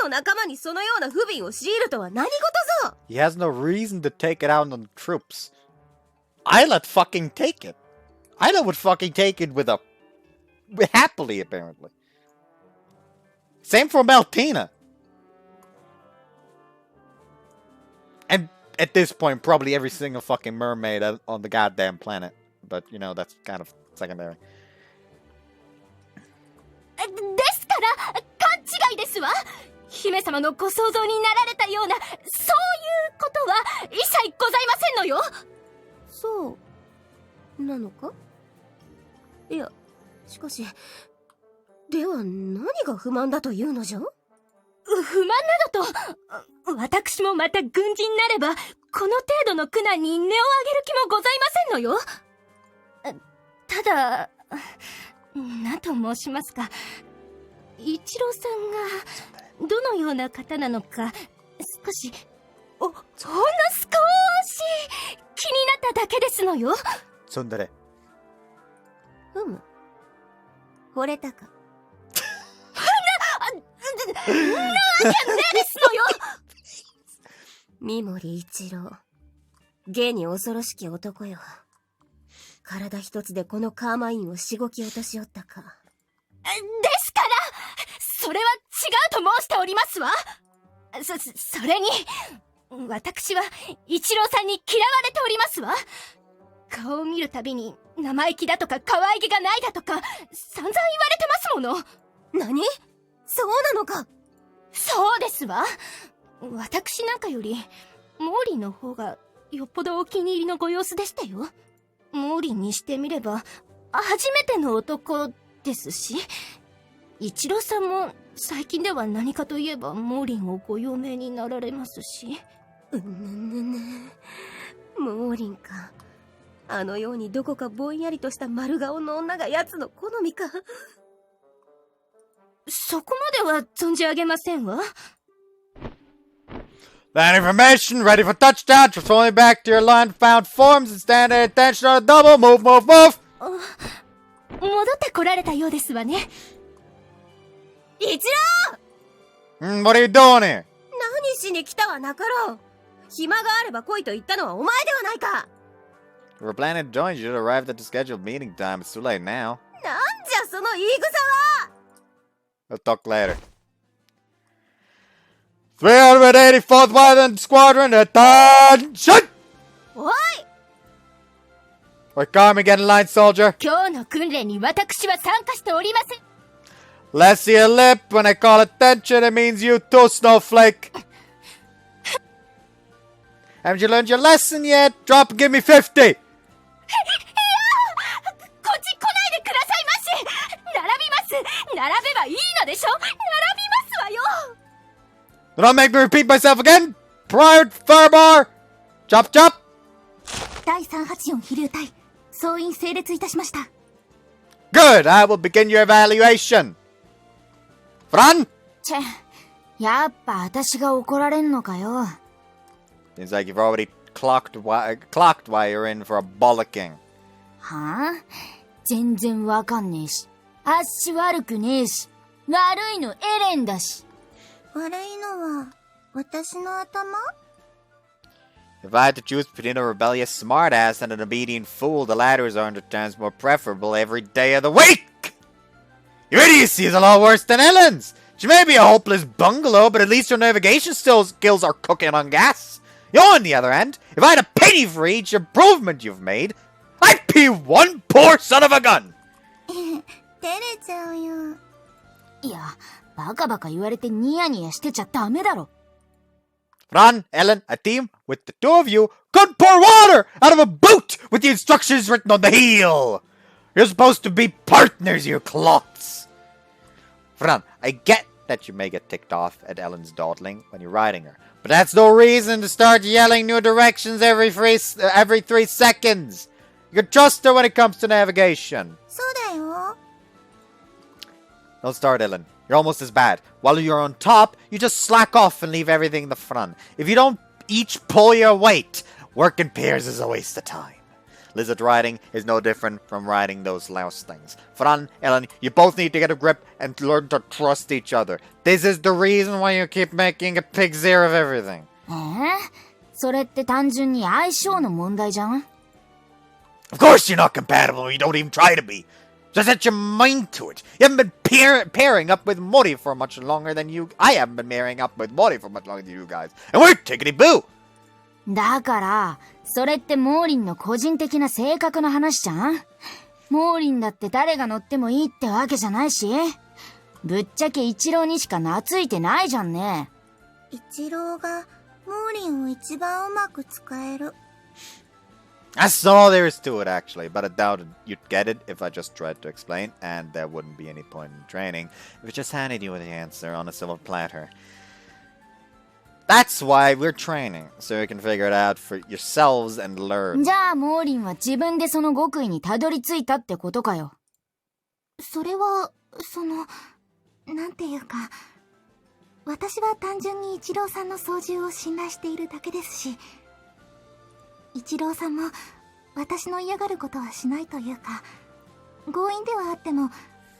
の仲間にそのような不憫を強いるとは何事ぞ。
He has no reason to take it out on the troops. Isla fucking take it. Isla would fucking take it with happily, apparently. Same for Maltina. And at this point, probably every single fucking mermaid on the goddamn planet. But, you know, that's kind of secondary.
ですから勘違いですわ。姫様のご想像になられたようなそういうことは一切ございませんのよ。
そそうなのか？いや、しかし、では何が不満だというのじゃ？
不満などと、私もまた軍人になれば、この程度の苦難に音を上げる気もございませんのよ。ただ、何と申しますか、一郎さんがどのような方なのか、少し、ほんの少し気になっただけですのよ。
そんだれ。
惚れたか？
なわけねえですのよ。
三森一郎、芸に恐ろしき男よ。体一つでこのカーマインをしごき落としおったか。
ですから、それは違うと申しておりますわ。それに、私は一郎さんに嫌われておりますわ。顔を見るたびに生意気だとか可愛げがないだとか散々言われてますもの。
何？そうなのか？
そうですわ。私なんかよりモーリンの方がよっぽどお気に入りのご様子でしたよ。モーリンにしてみれば初めての男ですし、一郎さんも最近では何かといえばモーリンをご用命になられますし。
モーリンか。あのようにどこかぼんやりとした丸顔の女が奴の好みか。
そこまでは存じ上げませんわ。
Land information, ready for touchdown. Transforming back to your line found forms and stand at attention on a double. Move, move, move.
戻ってこられたようですわね。
一郎！
What are you doing here?
何しに来たはなかろう。暇があれば来いと言ったのはお前ではないか。
We were planning to join you. You should have arrived at the scheduled meeting time. It's too late now.
なんじゃその言い草は。
We'll talk later. 384th Violent Squadron, attention!
おい!
We're Kamikaze line, soldier.
今日の訓練に私は参加しておりません。
Let's see your lip. When I call attention, it means you too, snowflake. Haven't you learned your lesson yet? Drop and give me 50.
こっち来ないでくださいまし。並びます。並べばいいのでしょ。並びますわよ。
Don't make me repeat myself again. Prior firebar. Chop, chop.
第384飛竜隊総員整列いたしました。
Good. I will begin your evaluation. Run.
チェ、やっぱ私が怒られんのかよ。
Seems like you've already clocked why you're in for a bollocking.
はぁ？全然わかんねえし。足悪くねえし。悪いのエレンだし。
悪いのは私の頭？
If I had to choose between a rebellious smartass and an obedient fool, the latter is 100 times more preferable every day of the week! Your idiocy is a lot worse than Ellen's! She may be a hopeless bungalow, but at least her navigation skills are cooking on gas. You, on the other hand, if I had a penny for each improvement you've made, I'd be one poor son of a gun!
照れちゃうよ。
いや、バカバカ言われてニヤニヤしてちゃダメだろ。
Ron, Ellen, a team with the two of you could pour water out of a boot with the instructions written on the heel. You're supposed to be partners, you clots. Ron, I get that you may get ticked off at Ellen's dawdling when you're riding her, but that's no reason to start yelling new directions every 3 seconds. You can trust her when it comes to navigation.
そうだよ。
Don't start, Ellen. You're almost as bad. While you're on top, you just slack off and leave everything in the front. If you don't each pull your weight, work in pairs is a waste of time. Lizard riding is no different from riding those louse things. Fran, Ellen, you both need to get a grip and learn to trust each other. This is the reason why you keep making a pig's ear of everything.
それって単純に相性の問題じゃん？
Of course you're not compatible. You don't even try to be. Just set your mind to it. You haven't been pairing up with Mori for much longer than you... I haven't been pairing up with Mori for much longer than you guys. And we're tickety-boo!
だから、それってモーリンの個人的な性格の話じゃん？モーリンだって誰が乗ってもいいってわけじゃないし、ぶっちゃけ一郎にしか懐いてないじゃんね。
一郎がモーリンを一番うまく使える。
That's all there is to it, actually, but I doubted you'd get it if I just tried to explain, and there wouldn't be any point in training if I just handed you the answer on a silver platter. That's why we're training, so you can figure it out for yourselves and learn.
じゃあモーリンは自分でその極意にたどり着いたってことかよ。
それは、なんていうか、私は単純に一郎さんの操縦を信頼しているだけですし、一郎さんも私の嫌がることはしないというか、強引ではあっても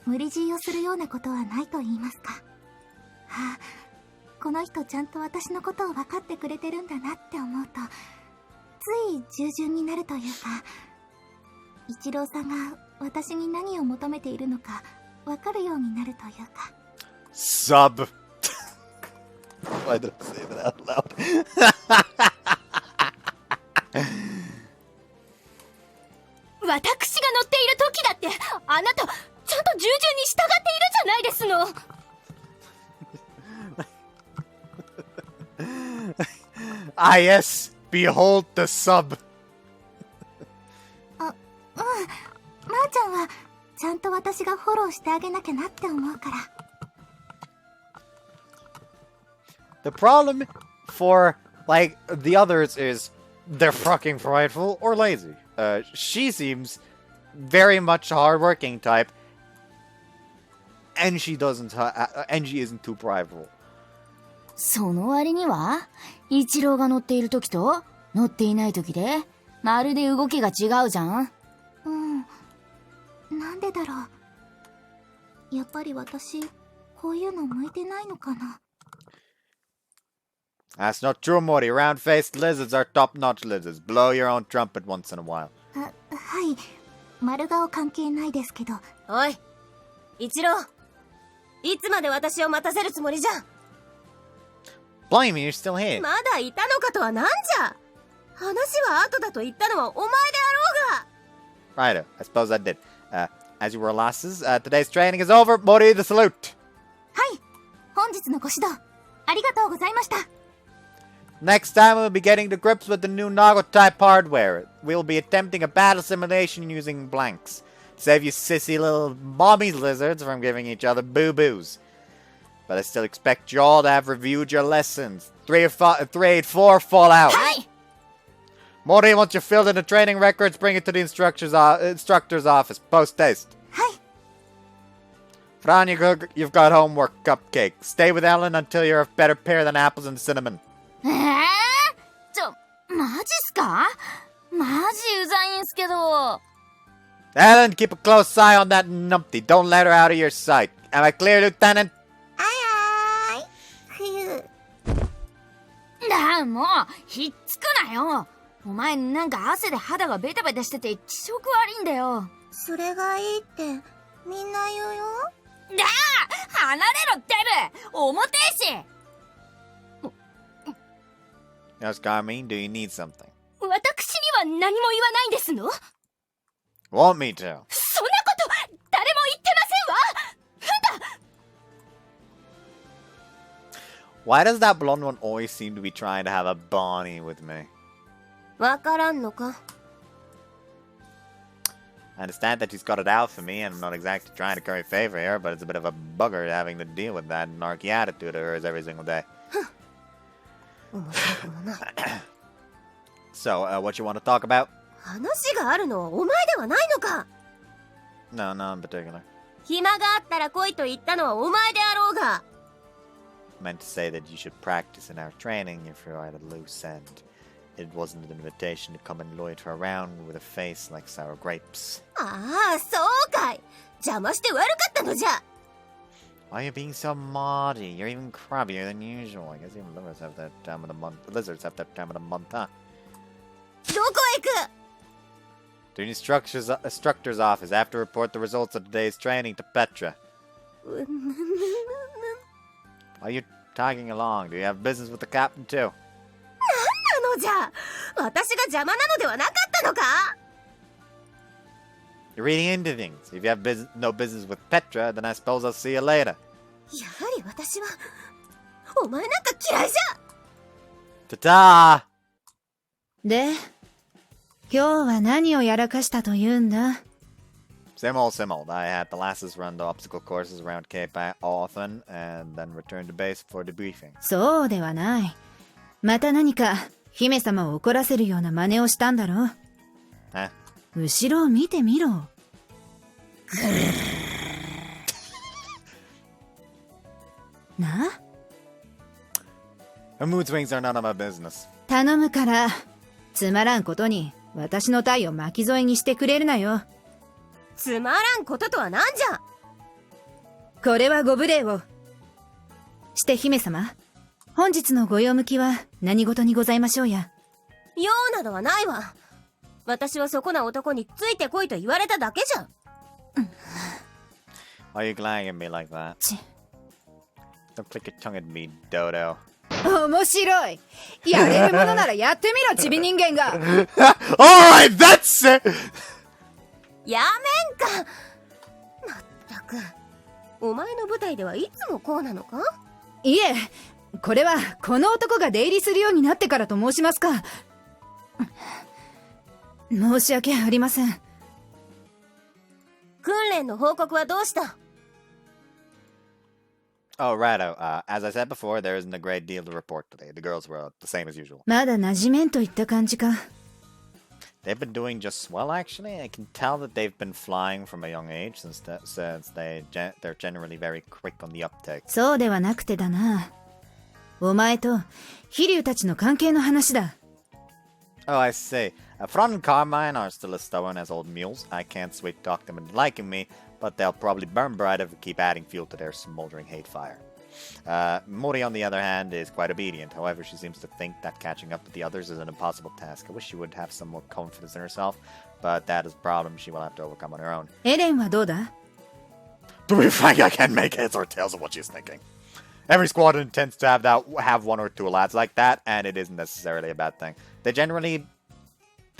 無理強いをするようなことはないと言いますか。はあ、この人ちゃんと私のことを分かってくれてるんだなって思うと、つい従順になるというか、一郎さんが私に何を求めているのか分かるようになるというか。
Sub. Why did I say that out loud?
私が乗っている時だってあなたちゃんと従順に従っているじゃないですの。
Ah yes, behold the sub.
まーちゃんはちゃんと私がフォローしてあげなきゃなって思うから。
The problem for, like, the others is they're fucking prideful or lazy. She seems very much a hardworking type, and she isn't too prideful.
その割には一郎が乗っている時と乗っていない時でまるで動きが違うじゃん。
なんでだろう。やっぱり私こういうの向いてないのかな。
That's not true, Morty. Round-faced lizards are top-notch lizards. Blow your own trumpet once in a while.
はい、丸顔関係ないですけど。
おい、一郎、いつまで私を待たせるつもりじゃん。
Blimey, you're still here.
まだいたのかとはなんじゃ。話は後だと言ったのはお前であろうが。
Righto, I suppose I did. As you were lasses, today's training is over. Morty, the salute.
はい、本日のご指導ありがとうございました。
Next time we'll be getting to grips with the new Naga type hardware. We'll be attempting a battle simulation using blanks. Save you sissy little mommy lizards from giving each other boo-boos. But I still expect you all to have reviewed your lessons. 384 Fallout.
Hi.
Morty, once you've filled in the training records, bring it to the instructor's office. Post haste.
Hi.
Fran, you've got homework, cupcake. Stay with Ellen until you're a better pair than apples and cinnamon.
マジっすか？マジうざいんすけど。
Ellen, keep a close eye on that numpty. Don't let her out of your sight. Am I clear, Lieutenant?
もうひっつくなよ。お前なんか汗で肌がベタベタしてて気色悪いんだよ。
それがいいってみんな言うよ。
離れろデブ。重てえし。
Yes, Carmine, do you need something?
私には何も言わないんですの？
Want me to?
そんなこと誰も言ってませんわ。
Why does that blonde one always seem to be trying to have a Bonnie with me?
わからんのか。
I understand that she's got it out for me, and I'm not exactly trying to curry favor here, but it's a bit of a bugger having to deal with that narky attitude of hers every single day. So, what you want to talk about?
話があるのはお前ではないのか。
No, no in particular.
暇があったら来いと言ったのはお前であろうが。
Meant to say that you should practice in our training if you're at a loose end. It wasn't an invitation to come and loiter around with a face like sour grapes.
ああ、そうかい。邪魔して悪かったのじゃ。
Why are you being so naughty? You're even crabbier than usual. I guess even lizards have that time of the month. Lizards have that time of the month, huh?
どこへ行く？
To the instructor's office. I have to report the results of today's training to Petra. Are you tagging along? Do you have business with the captain too?
なのじゃ。私が邪魔なのではなかったのか？
You're reading into things. If you have no business with Petra, then I suppose I'll see you later.
やはり私はお前なんか嫌いじゃ。
Ta-ta!
で、今日は何をやらかしたと言うんだ？
Same old. I had the lasses run the obstacle courses around Cape often, and then returned to base for debriefing.
そうではない。また何か姫様を怒らせるような真似をしたんだろう。
Eh?
後ろを見てみろ。な？
Her mood swings are none of my business.
頼むから、つまらんことに私の体を巻き添えにしてくれるなよ。
つまらんこととは何じゃ。
これはご無礼を。して姫様、本日のご用向きは何事にございましょうや。
用などはないわ。私はそこな男についてこいと言われただけじゃ。
Why are you gliding at me like that? Don't click your tongue at me, Dodo.
面白い。やれるものならやってみろ、チビ人間が。
Alright, that's it!
やめんか。まったく、お前の舞台ではいつもこうなのか？
いえ、これはこの男が出入りするようになってからと申しますか。申し訳ありません。
訓練の報告はどうした？
Oh, righto. As I said before, there isn't a great deal to report today. The girls were the same as usual.
まだ馴染めんといった感じか。
They've been doing just swell, actually. I can tell that they've been flying from a young age since they're generally very quick on the uptake.
そうではなくてだな。お前と飛竜たちの関係の話だ。
Oh, I see. Fron and Carmine are still as stubborn as old mules. I can't sweet talk them into liking me, but they'll probably burn bright if we keep adding fuel to their smoldering hate fire. Mori, on the other hand, is quite obedient. However, she seems to think that catching up with the others is an impossible task. I wish she would have some more confidence in herself, but that is a problem she will have to overcome on her own.
エレンはどうだ？
To be frank, I can't make heads or tails of what she's thinking. Every squadron tends to have one or two lads like that, and it isn't necessarily a bad thing. They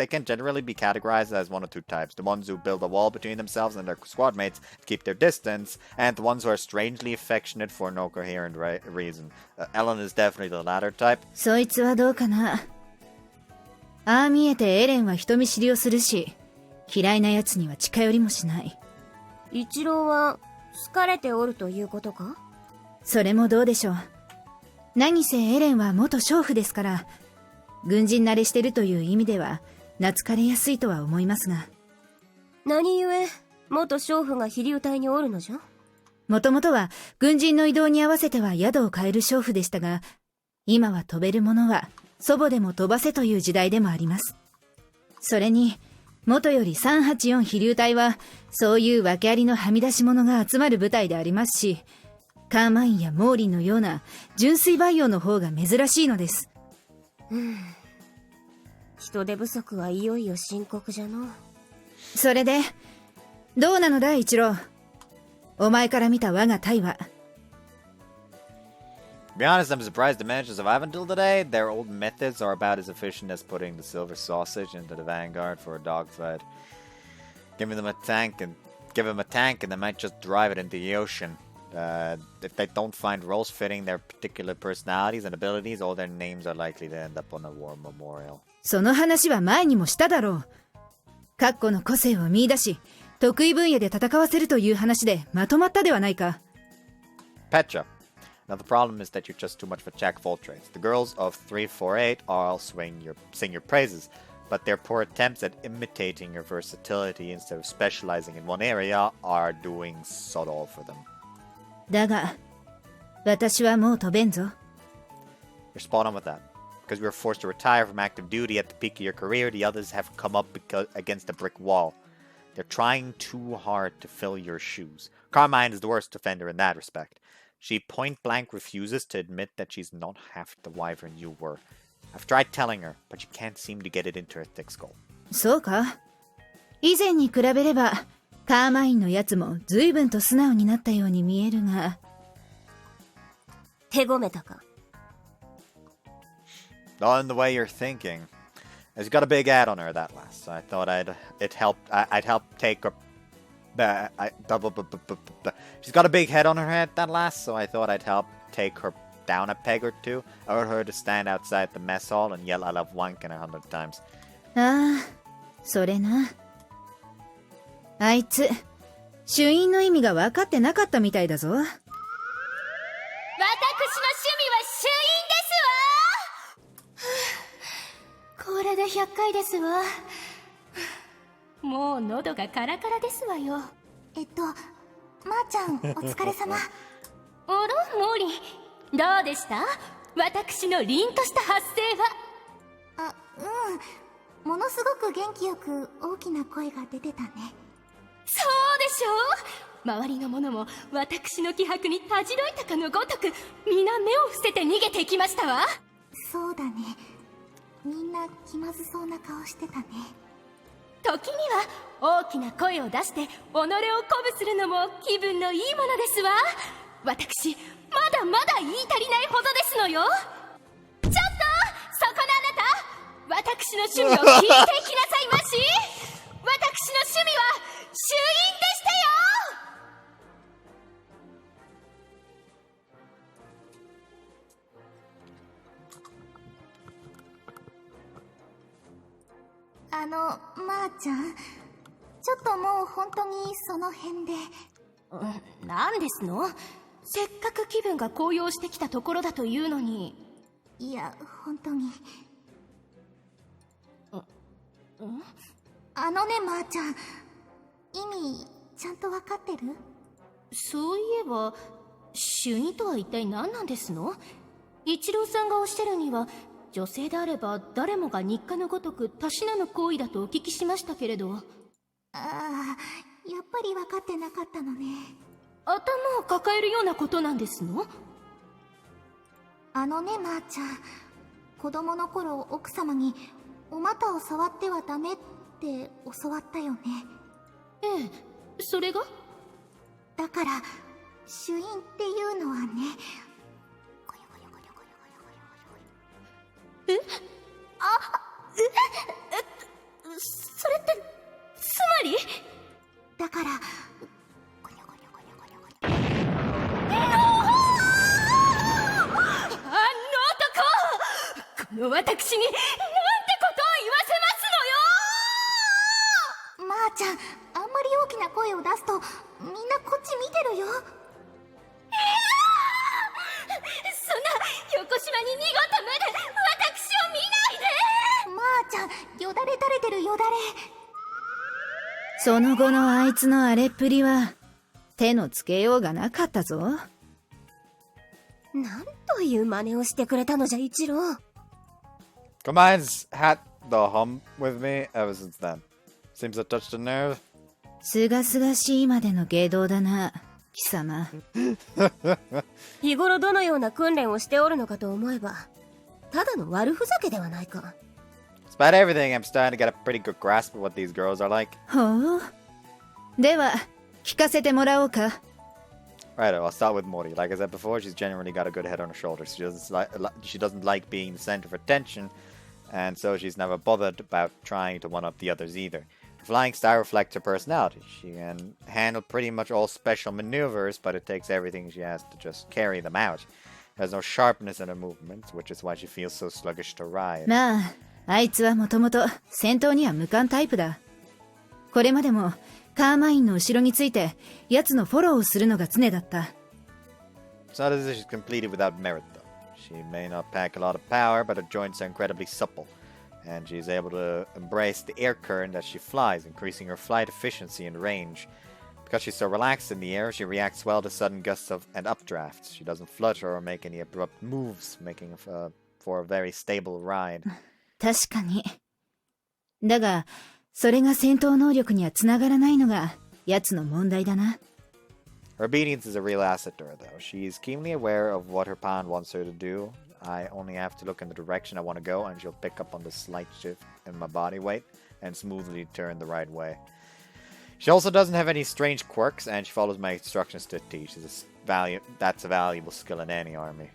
can generally be categorized as one or two types. The ones who build a wall between themselves and their squad mates to keep their distance, and the ones who are strangely affectionate for no coherent reason. Ellen is definitely the latter type.
そいつはどうかな。ああ見えてエレンは人見知りをするし、嫌いな奴には近寄りもしない。
一郎は好かれておるということか？
それもどうでしょう。何せエレンは元娼婦ですから、軍人慣れしてるという意味では懐かれやすいとは思いますが。
何故元娼婦が飛竜隊におるのじゃ？
もともとは軍人の移動に合わせては宿を変える娼婦でしたが、今は飛べるものは祖母でも飛ばせという時代でもあります。それに元より384飛竜隊はそういう訳ありのはみ出し者が集まる部隊でありますし、カーマインやモーリンのような純粋培養の方が珍しいのです。
人手不足はいよいよ深刻じゃの。
それでどうなのだ一郎。お前から見た我が隊は。
To be honest, I'm surprised the men survive until today. Their old methods are about as efficient as putting the silver sausage into the vanguard for a dogfight. Give them a tank and they might just drive it into the ocean. If they don't find roles fitting their particular personalities and abilities, all their names are likely to end up on a war memorial.
その話は前にもしただろう。各個の個性を見出し、得意分野で戦わせるという話でまとまったではないか。
Petra. Now the problem is that you're just too much of a jack of all trades. The girls of 348 all sing your praises, but their poor attempts at imitating your versatility instead of specializing in one area are doing sod all for them.
だが、私はもう飛べんぞ。
You're spot on with that. Because we were forced to retire from active duty at the peak of your career, the others have come up against a brick wall. They're trying too hard to fill your shoes. Carmine is the worst offender in that respect. She point-blank refuses to admit that she's not half the wyvern you were. I've tried telling her, but she can't seem to get it into her thick skull.
そうか。以前に比べれば、カーマインのやつも随分と素直になったように見えるが。
手ごめたか？
Not in the way you're thinking. She's got a big ad on her that last, so I thought I'd help take her. She's got a big head on her head that last, so I thought I'd help take her down a peg or two. I ordered her to stand outside the mess hall and yell "I love wanking" 100 times.
ああ、それな。あいつ、朱印の意味が分かってなかったみたいだぞ。
私の趣味は朱印ですわ。これで100回ですわ。もう喉がカラカラですわよ。
まーちゃん、お疲れ様。
あら、モーリー、どうでした？私の凛とした発声は。
ものすごく元気よく大きな声が出てたね。
そうでしょう。周りの者も私の気迫にたじろいたかのごとく、皆目を伏せて逃げていきましたわ。
そうだね。みんな気まずそうな顔してたね。
時には大きな声を出して己を鼓舞するのも気分のいいものですわ。私まだまだ言い足りないほどですのよ。ちょっとそこのあなた、私の趣味を聞いてきなさいまし。私の趣味は朱印でしたよ。
まーちゃん、ちょっともう本当にその辺で。
何ですの？せっかく気分が高揚してきたところだというのに。
いや、本当に。まーちゃん、意味ちゃんと分かってる？
そういえば朱印とは一体何なんですの？一郎さんがおっしゃるには、女性であれば誰もが日課のごとくたしなむ行為だとお聞きしましたけれど。
やっぱり分かってなかったのね。
頭を抱えるようなことなんですの？
まーちゃん、子供の頃奥様にお股を触ってはダメって教わったよね。
ええ、それが？
だから朱印っていうのはね。
それってつまり？
だから
この私になんてことを言わせますのよ。
まーちゃん、あんまり大きな声を出すとみんなこっち見てるよ。
そんな横島に濁った目で私を見ないで。
まーちゃん、よだれ垂れてるよだれ。
その後のあいつの荒れっぷりは手のつけようがなかったぞ。
なんという真似をしてくれたのじゃ、一郎。
Combines had the hum with me ever since then. Seems I touched a nerve.
すがすがしいまでの芸道だな、貴様。
日頃どのような訓練をしておるのかと思えば、ただの悪ふざけではないか。
Despite everything, I'm starting to get a pretty good grasp of what these girls are like.
ほう。では、聞かせてもらおうか。
Right, I'll start with Mori. Like I said before, she's generally got a good head on her shoulders. She doesn't like being the center of attention, and so she's never bothered about trying to one-up the others either. Her flying style reflects her personality. She can handle pretty much all special maneuvers, but it takes everything she has to just carry them out. There's no sharpness in her movements, which is why she feels so sluggish to ride.
まあ、あいつはもともと戦闘には無関タイプだ。これまでもカーマインの後ろについて奴のフォローをするのが常だった。
It's not as if she's completed without merit, though. She may not pack a lot of power, but her joints are incredibly supple, and she's able to embrace the air current as she flies, increasing her flight efficiency and range. Because she's so relaxed in the air, she reacts well to sudden gusts and updrafts. She doesn't flutter or make any abrupt moves, making for a very stable ride.
確かに。だが、それが戦闘能力にはつながらないのが奴の問題だな。
Her obedience is a real asset to her, though. She's keenly aware of what her pawn wants her to do. I only have to look in the direction I want to go, and she'll pick up on the slight shift in my body weight and smoothly turn the right way. She also doesn't have any strange quirks, and she follows my instructions to a T. That's a valuable skill in any army.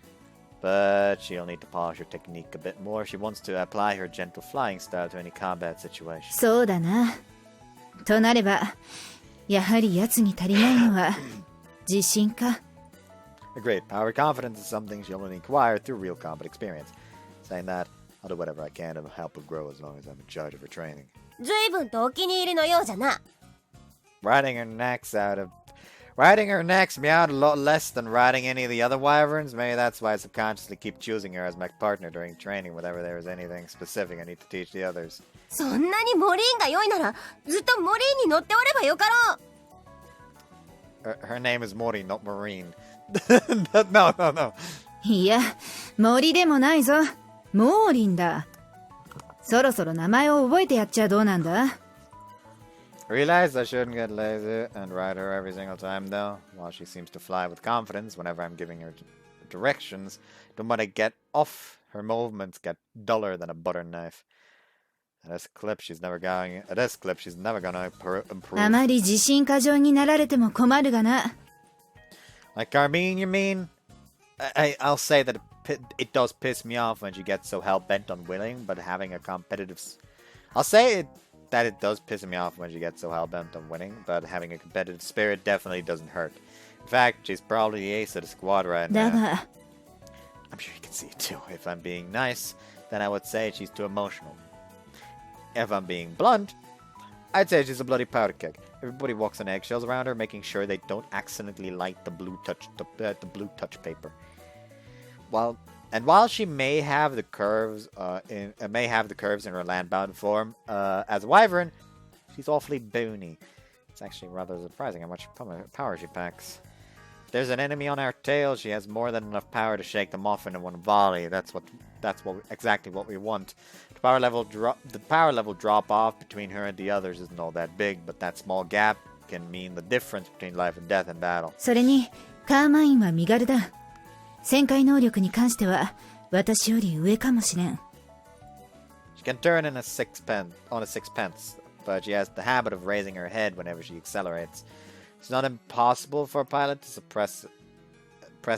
But she'll need to polish her technique a bit more if she wants to apply her gentle flying style to any combat situation.
そうだな。となれば、やはり奴に足りないのは自信か。
Agreed. Power confidence is something she'll only acquire through real combat experience. Saying that, I'll do whatever I can to help her grow as long as I'm in charge of her training.
随分とお気に入りのようじゃな。
Riding her necks me out a lot less than riding any of the other wyverns. Maybe that's why I subconsciously keep choosing her as my partner during training whenever there is anything specific I need to teach the others.
そんなにモリーンが良いなら、ずっとモリーンに乗っておればよかろう。
Her name is Mori, not Marine. No.
いや、森でもないぞ。モーリンだ。そろそろ名前を覚えてやっちゃどうなんだ？
Realized I shouldn't get lazy and ride her every single time though. While she seems to fly with confidence whenever I'm giving her directions, the moment I get off, her movements get duller than a butter knife. At this clip, she's never gonna improve.
あまり自信過剰になられても困るがな。
Like Carmine, you mean? I'll say that it does piss me off when she gets so hell-bent on winning, but having a competitive... that it does piss me off when she gets so hell-bent on winning, but having a competitive spirit definitely doesn't hurt. In fact, she's probably the ace of the squad right now.
だが、
I'm sure you can see it too. If I'm being nice, then I would say she's too emotional. If I'm being blunt, I'd say she's a bloody powder keg. Everybody walks on eggshells around her, making sure they don't accidentally light the blue touch paper. While she may have the curves in her landbound form as a wyvern, she's awfully bony. It's actually rather surprising how much power she packs. If there's an enemy on our tail, she has more than enough power to shake them off in one volley. That's exactly what we want. The power level drop off between her and the others isn't all that big, but that small gap can mean the difference between life and death in battle.
それに、カーマインは身軽だ。旋回能力に関しては、私より上かもしれん。
She can turn on a sixpence, but she has the habit of raising her head whenever she accelerates. It's not impossible for a pilot to press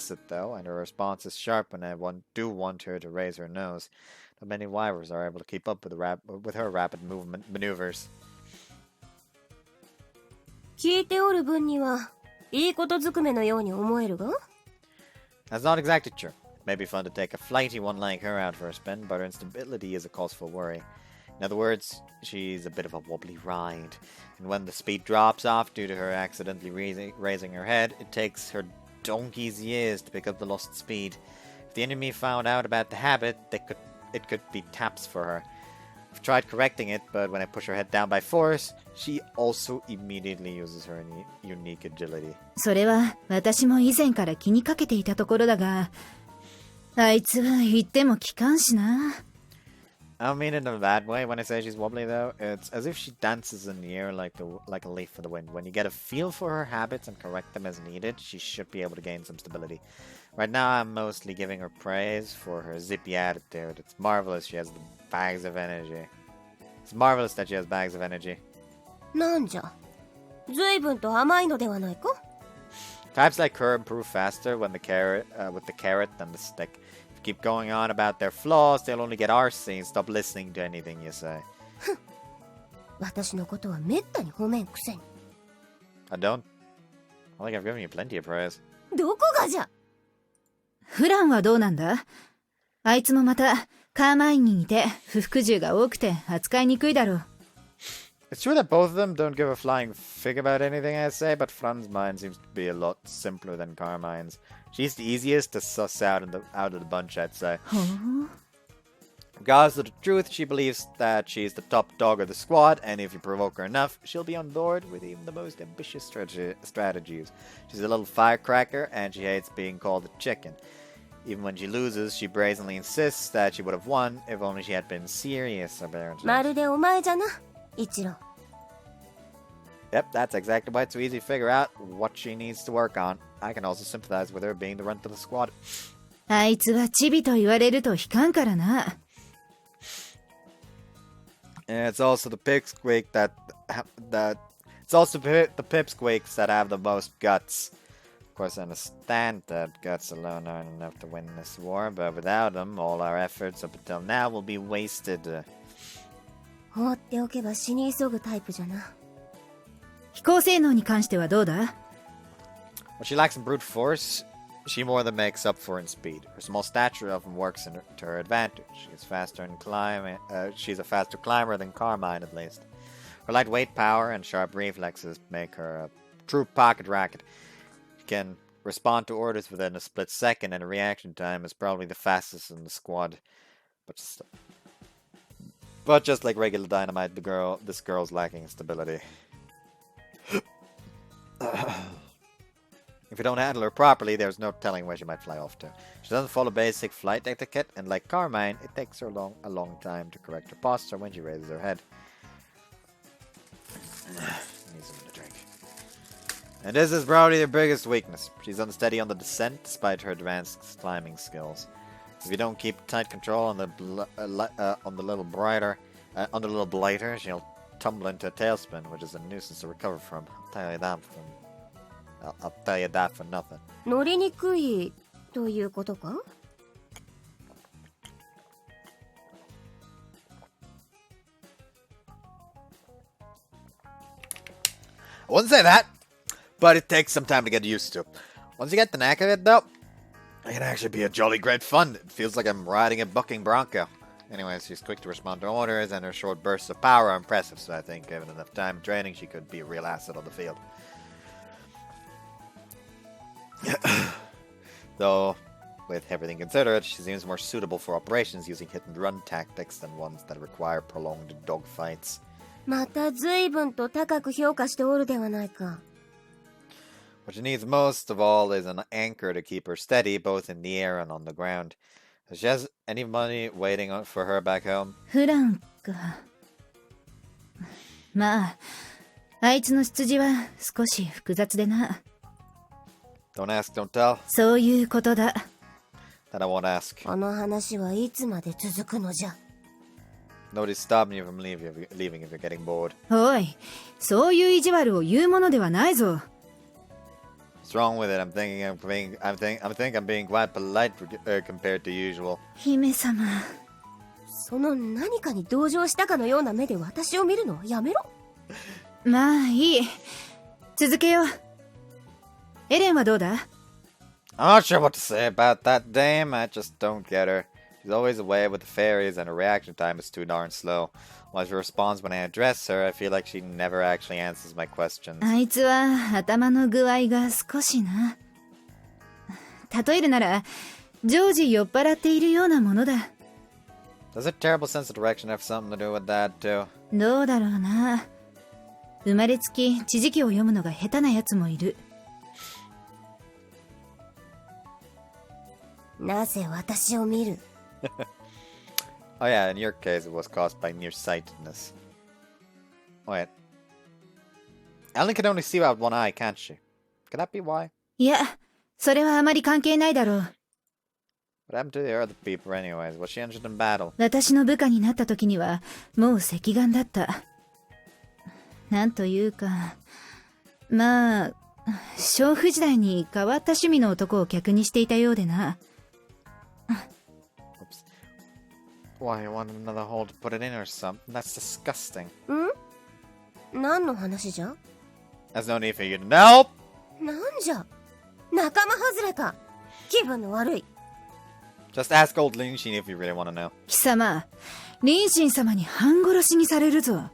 it though, and her response is sharp when I do want her to raise her nose. Not many wyverns are able to keep up with her rapid maneuvers.
聞いておる分には、いいことずくめのように思えるが？
That's not exactly true. It may be fun to take a flighty one like her out for a spin, but her instability is a cause for worry. In other words, she's a bit of a wobbly ride, and when the speed drops off due to her accidentally raising her head, it takes her donkey's years to pick up the lost speed. If the enemy found out about the habit, it could be taps for her. I've tried correcting it, but when I push her head down by force, she also immediately uses her unique agility.
それは私も以前から気にかけていたところだが、あいつは言っても聞かんしな。
I don't mean it in a bad way when I say she's wobbly though. It's as if she dances in the air like a leaf for the wind. When you get a feel for her habits and correct them as needed, she should be able to gain some stability. Right now I'm mostly giving her praise for her zippy attitude. It's marvelous she has the bags of energy. It's marvelous that she has bags of energy.
なんじゃ、随分と甘いのではないか?
Types like her improve faster with the carrot than the stick. If you keep going on about their flaws, they'll only get arsy and stop listening to anything you say.
私のことはめったに褒めんくせに。
I don't. I think I've given you plenty of praise.
どこがじゃ?
フランはどうなんだ？あいつもまたカーマインに似て不服従が多くて扱いにくいだろう。
It's true that both of them don't give a flying fig about anything I say, but Fran's mind seems to be a lot simpler than Carmine's. She's the easiest to suss out of the bunch, I'd say. Regardless of the truth, she believes that she's the top dog of the squad, and if you provoke her enough, she'll be on board with even the most ambitious strategies. She's a little firecracker, and she hates being called a chicken. Even when she loses, she brazenly insists that she would have won if only she had been serious about it.
まるでお前じゃな、一郎。
Yep, that's exactly why it's so easy to figure out what she needs to work on. I can also sympathize with her being the runt of the squad.
あいつはチビと言われると引かんからな。
And it's also the pipsqueak it's also the pipsqueaks that have the most guts. Of course, I understand that guts alone aren't enough to win this war, but without them, all our efforts up until now will be wasted.
放っておけば死に急ぐタイプじゃな。
飛行性能に関してはどうだ？
What she lacks in brute force, she more than makes up for in speed. Her small stature often works to her advantage. She's a faster climber than Carmine, at least. Her lightweight power and sharp reflexes make her a true pocket rocket. She can respond to orders within a split second, and her reaction time is probably the fastest in the squad. But just like regular dynamite, this girl's lacking stability. If you don't handle her properly, there's no telling where she might fly off to. She doesn't follow basic flight etiquette, and like Carmine, it takes her a long time to correct her posture when she raises her head. Needs something to drink. And this is probably their biggest weakness. She's unsteady on the descent despite her advanced climbing skills. If you don't keep tight control on the little blighter, she'll tumble into a tailspin, which is a nuisance to recover from. I'll tell you that for nothing.
乗りにくいということか?
I wouldn't say that, but it takes some time to get used to. Once you get the knack of it, though, it can actually be a jolly great fun. It feels like I'm riding a bucking bronco. Anyways, she's quick to respond to orders, and her short bursts of power are impressive, so I think given enough time training, she could be a real asset on the field. Though, with everything considered, she seems more suitable for operations using hit-and-run tactics than ones that require prolonged dogfights.
また随分と高く評価しておるではないか.
What she needs most of all is an anchor to keep her steady, both in the air and on the ground. Does she have any money waiting for her back home?
フランか。まあ、あいつの出自は少し複雑でな。
Don't ask, don't tell.
そういうことだ。
Then I won't ask.
この話はいつまで続くのじゃ?
Nobody's stopping you from leaving if you're getting bored.
おい、そういう意地悪を言うものではないぞ。
What's wrong with it? I'm being quite polite compared to usual.
姫様。
その何かに同情したかのような目で私を見るのはやめろ。
まあいい。続けよう。エレンはどうだ?
I'm not sure what to say about that dame. I just don't get her. She's always away with the fairies, and her reaction time is too darn slow. While she responds when I address her, I feel like she never actually answers my questions.
あいつは頭の具合が少しな。例えるなら、常時酔っ払っているようなものだ。
Does her terrible sense of direction have something to do with that, too?
どうだろうな。生まれつき地磁気を読むのが下手なやつもいる。
なぜ私を見る?
Oh yeah, in your case it was caused by nearsightedness. Wait. Ellen can only see out one eye, can't she? Could that be why?
いや、それはあまり関係ないだろう。
What happened to the other people anyways? Was she injured in battle?
私の部下になった時にはもう赤眼だった。なんというか、まあ、娼婦時代に変わった趣味の男を客にしていたようでな。
Why, you wanted another hole to put it in or something? That's disgusting.
何の話じゃ?
There's no need for you to know!
なんじゃ? 仲間外れか? 気分の悪い.
Just ask old Linshin if you really want to know.
貴様、リンシン様に半殺しにされるぞ。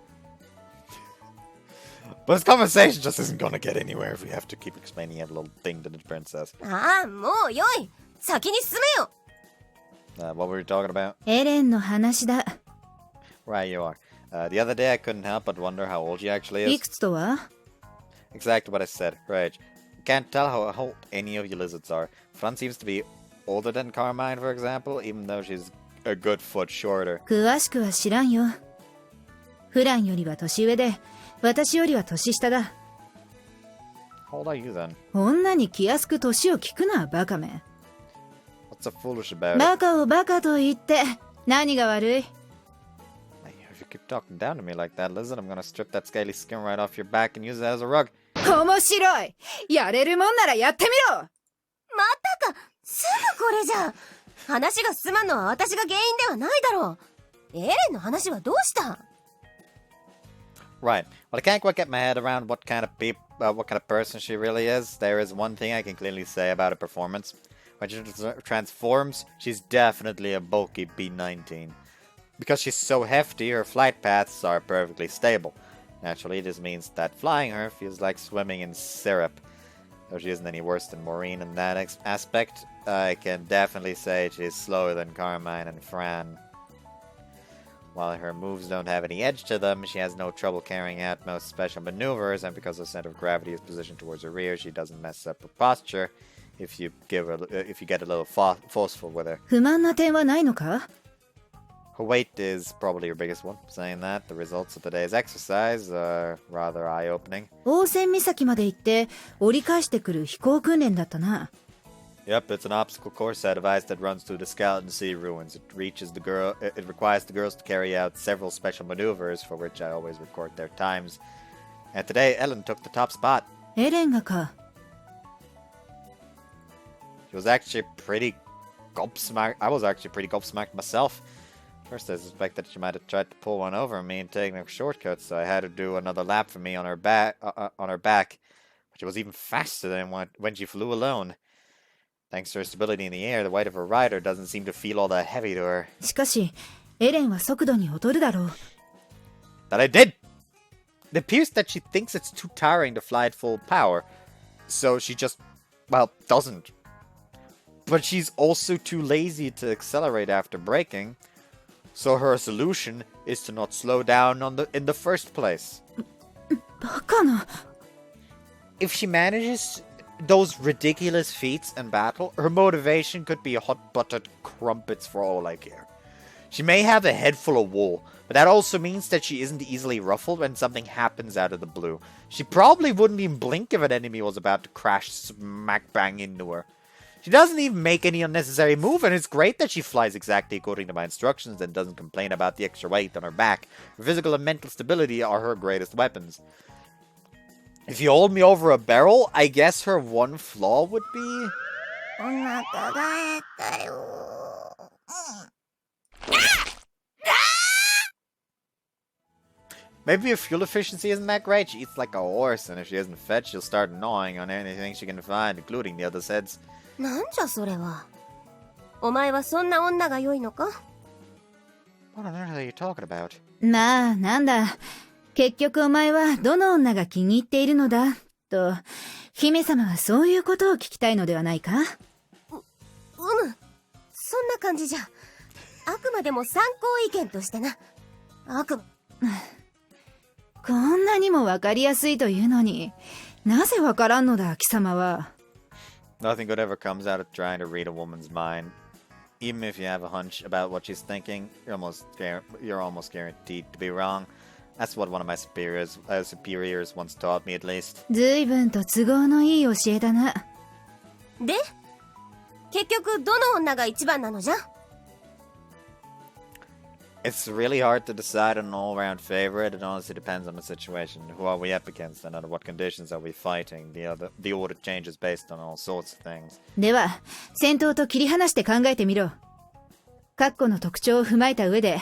But this conversation just isn't gonna get anywhere if we have to keep explaining every little thing to the princess.
ああ、もうよい。先に進めよ。
What were we talking about?
エレンの話だ。
Right, you are. The other day I couldn't help but wonder how old she actually is.
いくつとは?
Exactly what I said, her age. Can't tell how old any of you lizards are. Fran seems to be older than Carmine, for example, even though she's a good foot shorter.
詳しくは知らんよ。フランよりは年上で、私よりは年下だ。
How old are you then?
女に気安く年を聞くな、バカめ。
What's so foolish about it?
バカをバカと言って、何が悪い?
If you keep talking down to me like that, lizard, I'm gonna strip that scaly skin right off your back and use it as a rug.
面白い! やれるもんならやってみろ!
またか! すぐこれじゃ! 話が進まんのは私が原因ではないだろう! エレンの話はどうした?
Right. Well, I can't quite get my head around what kind of what kind of person she really is, there is one thing I can clearly say about her performance. When she transforms, she's definitely a bulky B-19. Because she's so hefty, her flight paths are perfectly stable. Naturally, this means that flying her feels like swimming in syrup. Though she isn't any worse than Maureen in that aspect, I can definitely say she's slower than Carmine and Fran. While her moves don't have any edge to them, she has no trouble carrying out most special maneuvers, and because the center of gravity is positioned towards her rear, she doesn't mess up her posture if you get a little forceful with her.
不満な点はないのか?
Her weight is probably her biggest one. Saying that, the results of today's exercise are rather eye-opening.
大仙岬まで行って折り返してくる飛行訓練だったな。
Yep, it's an obstacle course set of ice that runs through the Skeleton Sea ruins. It requires the girls to carry out several special maneuvers, for which I always record their times. And today, Ellen took the top spot.
エレンがか。
She was actually pretty gobsmacked. I was actually pretty gobsmacked myself. First, I suspected she might have tried to pull one over me and take a shortcut, so I had her do another lap for me on her back. But she was even faster than when she flew alone. Thanks to her stability in the air, the weight of her rider doesn't seem to feel all that heavy to her.
しかし、エレンは速度に劣るだろう。
That I did! It appears that she thinks it's too tiring to fly at full power, so she just, doesn't. But she's also too lazy to accelerate after braking, so her solution is to not slow down in the first place.
バカな。
If she manages those ridiculous feats in battle, her motivation could be hot-buttered crumpets for all I care. She may have a head full of wool, but that also means that she isn't easily ruffled when something happens out of the blue. She probably wouldn't even blink if an enemy was about to crash smack bang into her. She doesn't even make any unnecessary move, and it's great that she flies exactly according to my instructions and doesn't complain about the extra weight on her back. Her physical and mental stability are her greatest weapons. If you hold me over a barrel, I guess her one flaw would be... Maybe her fuel efficiency isn't that great. She eats like a horse, and if she isn't fed, she'll start gnawing on anything she can find, including the other's heads.
なんじゃそれは。お前はそんな女が良いのか?
What on earth are you talking about?
まあ、なんだ。結局お前はどの女が気に入っているのだと、姫様はそういうことを聞きたいのではないか？
そんな感じじゃ。あくまでも参考意見としてな。
こんなにもわかりやすいというのに、なぜわからんのだ、貴様は。
Nothing good ever comes out of trying to read a woman's mind. Even if you have a hunch about what she's thinking, you're almost guaranteed to be wrong. That's what one of my superiors once taught me, at least.
随分と都合のいい教えだな。
で、結局どの女が一番なのじゃ?
It's really hard to decide on an all-round favorite. It honestly depends on the situation. Who are we up against, and under what conditions are we fighting? The order changes based on all sorts of things.
では、戦闘と切り離して考えてみろ。各個の特徴を踏まえた上で、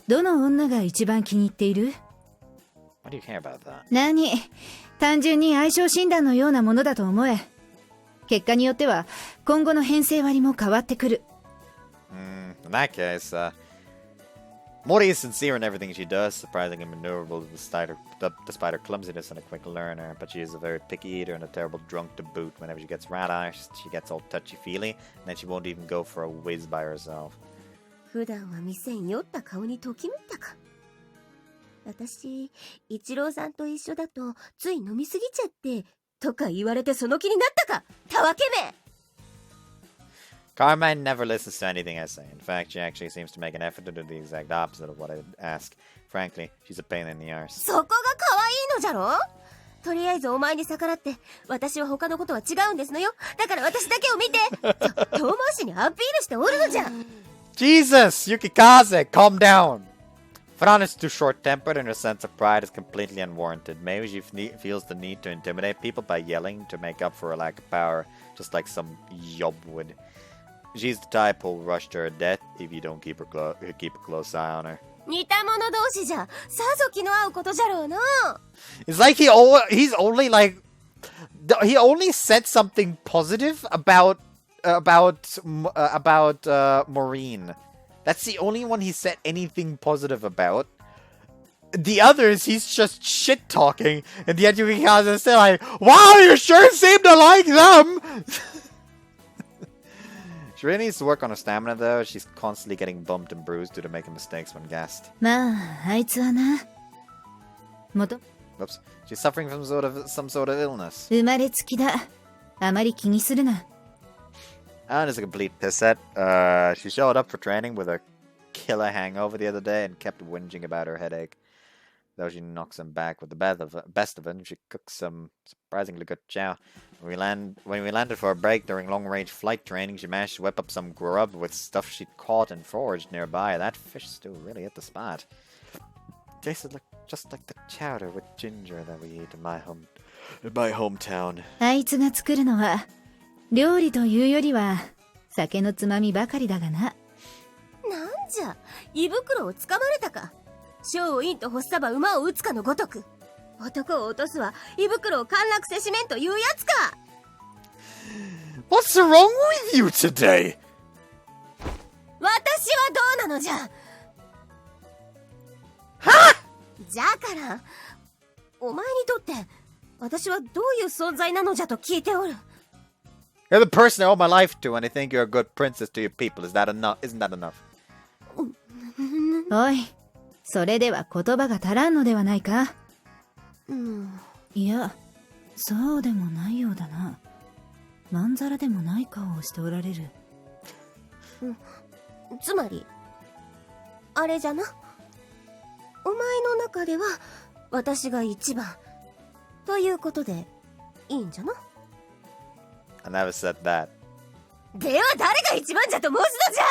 どの女が一番気に入っている?
Why do you care about that?
何？単純に相性診断のようなものだと思え。結果によっては、今後の編成割も変わってくる。
In that case, Mori is sincere in everything she does, surprisingly maneuverable despite her clumsiness and a quick learner, but she is a very picky eater and a terrible drunk to boot. Whenever she gets rat-iced, she gets all touchy-feely, and then she won't even go for a whiz by herself.
普段は店に酔った顔にときめいたか。私、一郎さんと一緒だとつい飲みすぎちゃってとか言われてその気になったか、たわけめ。
Carmine never listens to anything I say. In fact, she actually seems to make an effort to do the exact opposite of what I ask. Frankly, she's a pain in the arse.
そこが可愛いのじゃろ? とりあえずお前に逆らって、私は他のことは違うんですのよ。だから私だけを見て。遠回しにアピールしておるのじゃ。
Jesus! Yukikaze! Calm down! Fran is too short-tempered and her sense of pride is completely unwarranted. Maybe she feels the need to intimidate people by yelling to make up for her lack of power, just like some yob would. She's the type who'll rush to her death if you don't keep a close eye on her.
似た者同士じゃ、さぞ気の合うことじゃろうな。
It's like he's only like He only said something positive about Maureen. That's the only one he said anything positive about. The others, he's just shit talking, and the Kamikaze is still like, "Wow, you sure seem to like them." She really needs to work on her stamina, though. She's constantly getting bumped and bruised due to making mistakes when gassed.
まあ、あいつはな。
Oops. She's suffering from some sort of illness.
生まれつきだ。あまり気にするな。
And it's a complete piss set. She showed up for training with a killer hangover the other day and kept whinging about her headache. Though she knocks him back with the best of him, she cooks some surprisingly good chow. When we landed for a break during long-range flight training, she managed to whip up some grub with stuff she'd caught and foraged nearby. That fish stew really hit the spot. Tasted just like the chowder with ginger that we eat in my hometown.
あいつが作るのは料理というよりは酒のつまみばかりだがな。
なんじゃ、胃袋をつかまれたか。小を陰と欲さば馬を打つかのごとく。男を落とすは胃袋を陥落せしめんというやつか。
What's wrong with you today?
私はどうなのじゃ。
は
じゃからお前にとって私はどういう存在なのじゃと聞いておる。
You're the person I owe my life to, and I think you're a good princess to your people. Is that enough? Isn't that enough?
おい、それでは言葉が足らんのではないか。いや、そうでもないようだな。まんざらでもない顔をしておられる。
つまりあれじゃな。お前の中では私が一番ということでいいんじゃな。
I never said that.
では誰が一番じゃと申すのじゃ。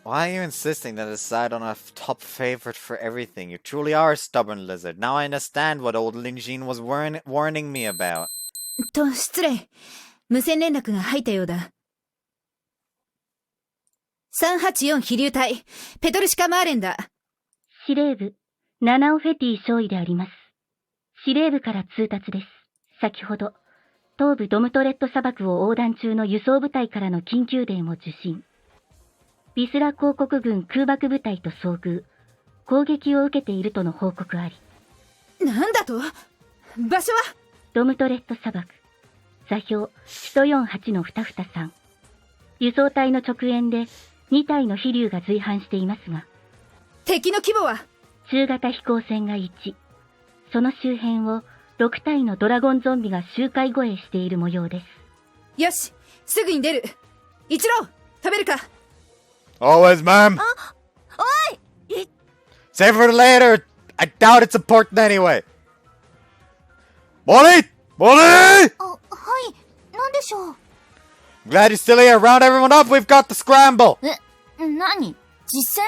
Why are you insisting that I decide on a top favorite for everything? You truly are a stubborn lizard. Now I understand what old Linjin was warning me about.
と、失礼。無線連絡が入ったようだ。384飛竜隊、ペトルシカ・マーレンだ。
司令部、ナナオフェティ少尉であります。司令部から通達です。先ほど、東部ドムトレット砂漠を横断中の輸送部隊からの緊急電を受信。ビスラ公国軍空爆部隊と遭遇、攻撃を受けているとの報告あり。
なんだと？場所は？
ドムトレット砂漠、座標、首都48の223。輸送隊の直縁で2体の飛竜が随伴していますが、
敵の規模は？
中型飛行船が1、その周辺を6体のドラゴンゾンビが周回護衛している模様です。
よし、すぐに出る。一郎、食べるか？
Always, ma'am.
おい、
Save for later. I doubt it's important anyway. Molly! Molly!
はい、なんでしょう。
Glad you're still here. Round everyone up. We've got the scramble.
何？実戦？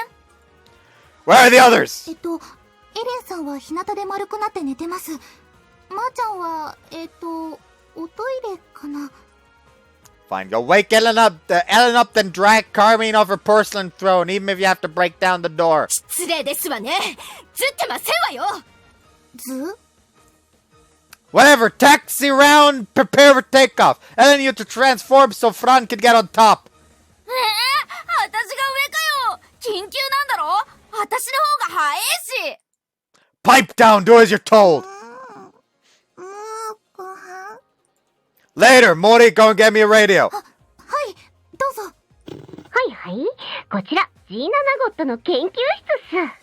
Where are the others?
エレンさんは日向で丸くなって寝てます。まーちゃんは、おトイレかな。
Fine, go wake Ellen up, then drag Carmine off her porcelain throne, even if you have to break down the door.
失礼ですわね。ずってませんわよ。
ず？
Whatever, taxi round, prepare for takeoff. Ellen, you to transform so Fran can get on top.
私が上かよ。緊急なんだろ。私の方が早いし。
Pipe down, do as you're told.
もうご飯。
Later, Mori, go and get me a radio.
はい、どうぞ。
はいはい、こちら、ジーナ・ナゴットの研究室っす。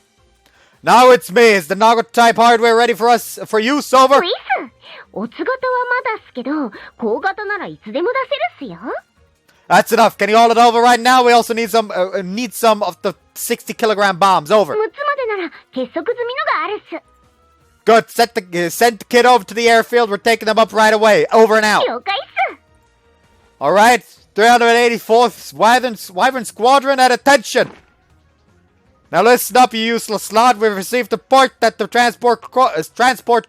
Now it's me. Is the Naga type hardware ready for you, Silver?
ウィス、オツ型はまだっすけど、高型ならいつでも出せるっすよ。
That's enough. Can you hold it over right now? We also need some of the 60-kilogram bombs. Over.
6つまでなら結束済みのがあるっす。
Good. Send the kid over to the airfield. We're taking them up right away. Over and out.
了解っす。
All right. 384th Wyvern Squadron at attention. Now listen up, you useless slot. We've received a report that the transport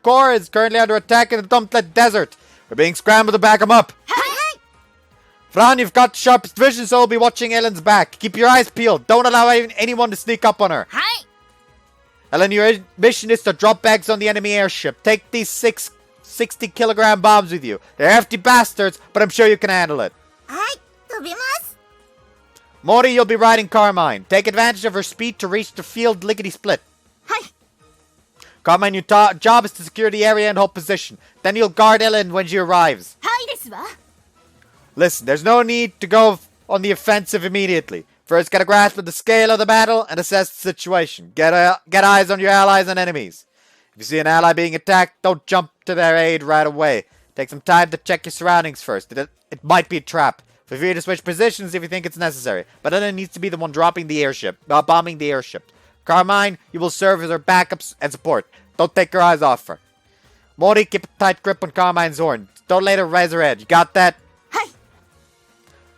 corps is currently under attack in the Dumplet Desert. We're being scrambled to back them up. Fran, you've got the sharpest vision, so we'll be watching Ellen's back. Keep your eyes peeled. Don't allow anyone to sneak up on her. Ellen, your mission is to drop bags on the enemy airship. Take these 6 60-kilogram bombs with you. They're hefty bastards, but I'm sure you can handle it.
はい、飛びます。
Mori, you'll be riding Carmine. Take advantage of her speed to reach the field lickety-split.
はい。
Carmine, your job is to secure the area and hold position. Then you'll guard Ellen when she arrives.
はいですわ。
Listen, there's no need to go on the offensive immediately. First, get a grasp of the scale of the battle and assess the situation. Get eyes on your allies and enemies. If you see an ally being attacked, don't jump to their aid right away. Take some time to check your surroundings first. It might be a trap. Feel free to switch positions if you think it's necessary, but Ellen needs to be the one bombing the airship. Carmine, you will serve as her backups and support. Don't take your eyes off her. Mori, keep a tight grip on Carmine's horn. Don't let her raise her head. You got that?
はい。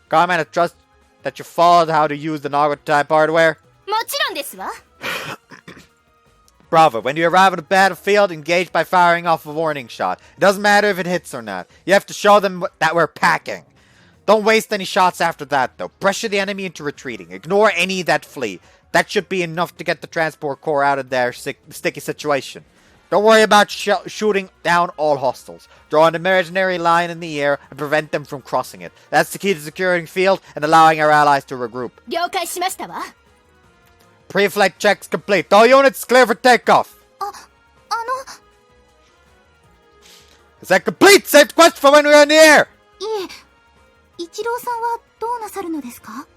Carmine, I trust that you followed how to use the Naga type hardware.
もちろんですわ。
Bravo, when you arrive at a battlefield, engage by firing off a warning shot. It doesn't matter if it hits or not. You have to show them that we're packing. Don't waste any shots after that, though. Pressure the enemy into retreating. Ignore any that flee. That should be enough to get the transport corps out of their sticky situation. Don't worry about shooting down all hostiles. Draw an imaginary line in the air and prevent them from crossing it. That's the key to securing field and allowing our allies to regroup.
了解しましたわ。
Pre-flight checks complete. All units clear for takeoff. Is that complete? Saved quest for when we're in the air.
いえ、一郎さんはどうなさるのですか？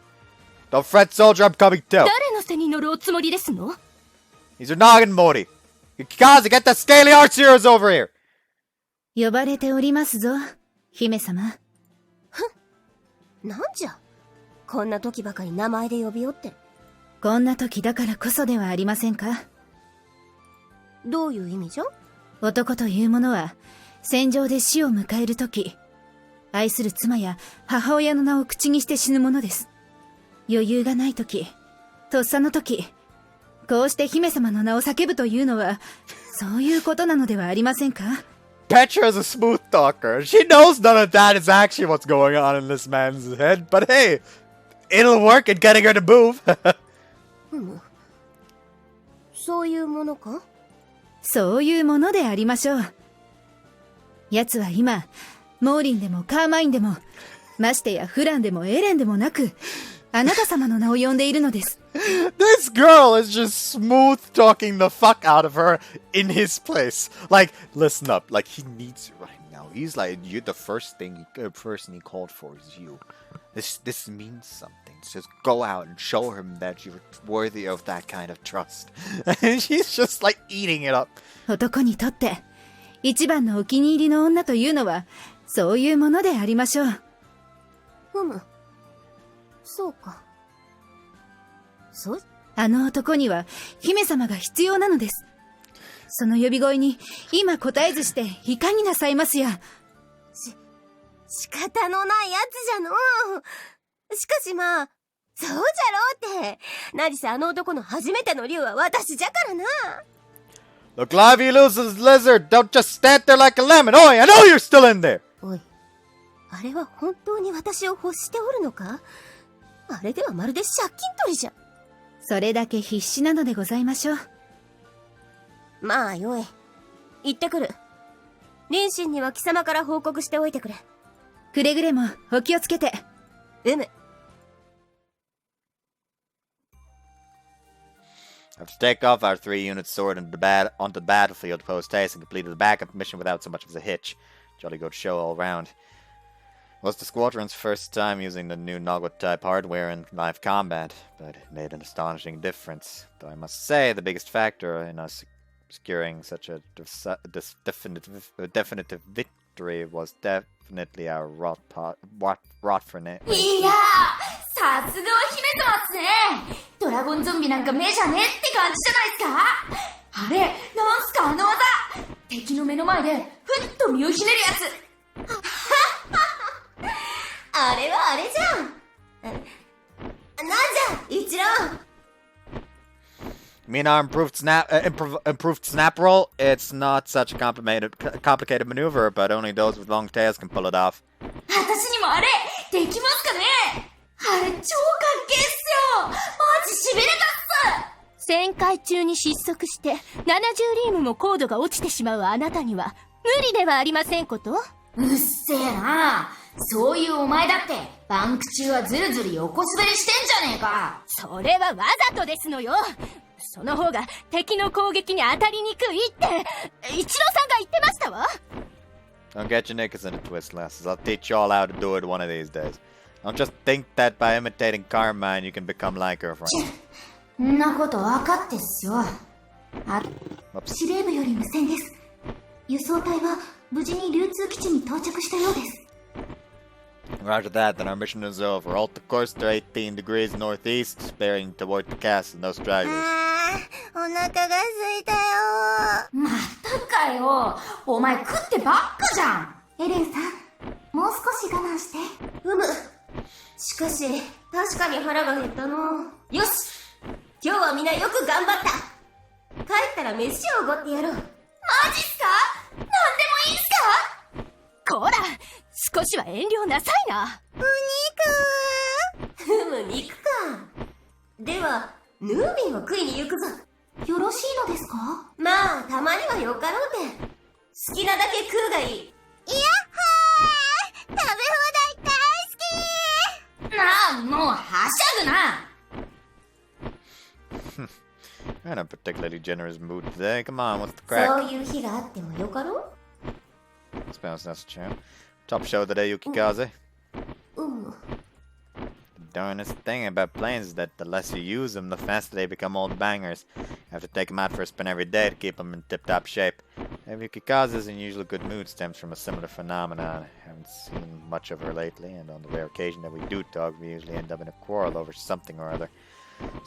Don't fret, soldier. I'm coming too.
誰の背に乗るおつもりですの？
He's your noggin, Mori. Kamikaze, get that scaly arch heroes over here.
呼ばれておりますぞ、姫様。
なんじゃ、こんな時ばかり名前で呼びよって。
こんな時だからこそではありませんか。
どういう意味じゃ？
男というものは戦場で死を迎える時、愛する妻や母親の名を口にして死ぬものです。余裕がない時、とっさの時、こうして姫様の名を叫ぶというのはそういうことなのではありませんか。
Petra's a smooth talker. She knows none of that is actually what's going on in this man's head, but hey, it'll work at getting her to move.
そういうものか？
そういうものでありましょう。奴は今、モーリンでもカーマインでも、ましてやフランでもエレンでもなく、あなた様の名を呼んでいるのです。
This girl is just smooth talking the fuck out of her in his place. Like, listen up. Like, he needs you right now. He's like, you. The first person he called for is you. This means something. Just go out and show him that you're worthy of that kind of trust. And she's just like eating it up.
男にとって一番のお気に入りの女というのはそういうものでありましょう。
そうか。そう？
あの男には姫様が必要なのです。その呼び声に今答えずしていかになさいますや。
仕方のないやつじゃのう。しかしまあ、そうじゃろうって。何せあの男の初めての竜は私じゃからな。
Look, live you lose this lizard. Don't just stand there like a lemon. Oi, I know you're still in there.
おい、あれは本当に私を欲しておるのか？あれではまるで借金取りじゃ。
それだけ必死なのでございましょう。
まあよい。行ってくる。臨心には貴様から報告しておいてくれ。
くれぐれもお気をつけて。
After takeoff, our 3 units soared onto the battlefield post-haste and completed the backup mission without so much as a hitch. Jolly good show all round. It was the Squadron's first time using the new Naga-type hardware in live combat, but it made an astonishing difference. Though I must say, the biggest factor in us securing such a definitive victory was definitely our rot for net.
いやー、さすがは姫様っすね。ドラゴンゾンビなんか目じゃねえって感じじゃないですか。あれ、なんすかあの技。敵の目の前でふっと身をひねるやつ。あれはあれじゃん。なんじゃ、一郎。
You mean our improved snap roll? It's not such a complicated maneuver, but only those with long tails can pull it off.
私にもあれ、できますかね。あれ超かっけえっすよ。マジしびれたっす。
旋回中に失速して70リームも高度が落ちてしまうあなたには無理ではありませんこと。
うっせえな。そういうお前だってバンク中はずるずる横滑りしてんじゃねえか。
それはわざとですのよ。その方が敵の攻撃に当たりにくいって一郎さんが言ってましたわ。
Don't get your knickers in a twist, lasses. I'll teach you all how to do it one of these days. Don't just think that by imitating Carmine you can become like her friend.
そんなこと分かってっすよ。
Oops.
司令部より無線です。輸送隊は無事に流通基地に到着したようです。
Roger that, then our mission is over. Alt the course to 18 degrees northeast, bearing toward the castle, no stragglers.
お腹が空いたよ。
またかよ。お前食ってばっかじゃん。
エレンさん、もう少し我慢して。
しかし、確かに腹が減ったの。よし、今日はみんなよく頑張った。帰ったら飯をおごってやろう。マジっすか？なんでもいいっすか？
こら、少しは遠慮なさいな。
肉か。では、ヌービンを食いに行くぞ。
よろしいのですか？
まあ、たまにはよかろうて。好きなだけ食うがいい。いやっはー、食べ放題大好き。
なあ、もうはしゃぐな。
You're in a particularly generous mood today. Come on, what's the crack?
そういう日があってもよかろう。
Let's be honest, that's true. Top show today, Yukikaze. The darnest thing about planes is that the less you use them, the faster they become old bangers. You have to take them out for a spin every day to keep them in tip-top shape. If Yukikaze is in usual good mood stems from a similar phenomenon. I haven't seen much of her lately, and on the rare occasion that we do talk, we usually end up in a quarrel over something or other.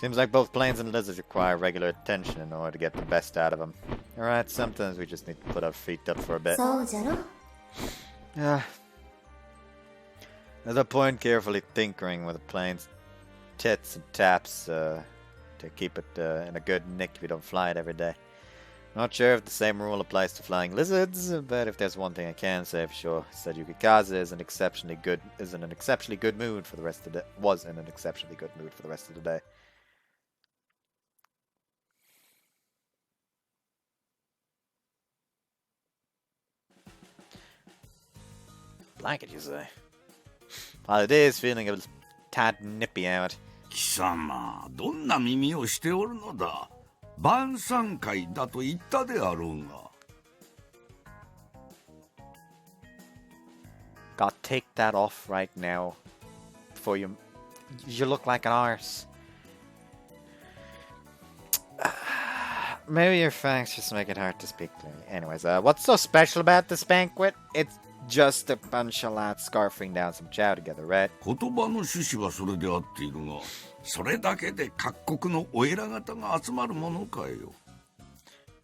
Seems like both planes and lizards require regular attention in order to get the best out of them. Alright, sometimes we just need to put our feet up for a bit.
そうじゃろ。
Yeah. There's no point carefully tinkering with a plane's tits and taps to keep it in a good nick if you don't fly it every day. Not sure if the same rule applies to flying lizards, but if there's one thing I can say for sure, it's that Yukikaze is in an exceptionally good mood for the rest of the was in an exceptionally good mood for the rest of the day. Blanket, you say? While it is feeling a tad nippy out.
貴様、どんな耳をしておるのだ。晩餐会だと言ったであろうが。
God, take that off right now. Before you look like an arse. Maybe your fangs just make it hard to speak clearly. Anyways, what's so special about this banquet? It's just a bunch of lads scarfing down some chow together, right?
言葉の趣旨はそれであっているが、それだけで各国のお偉方が集まるものかよ。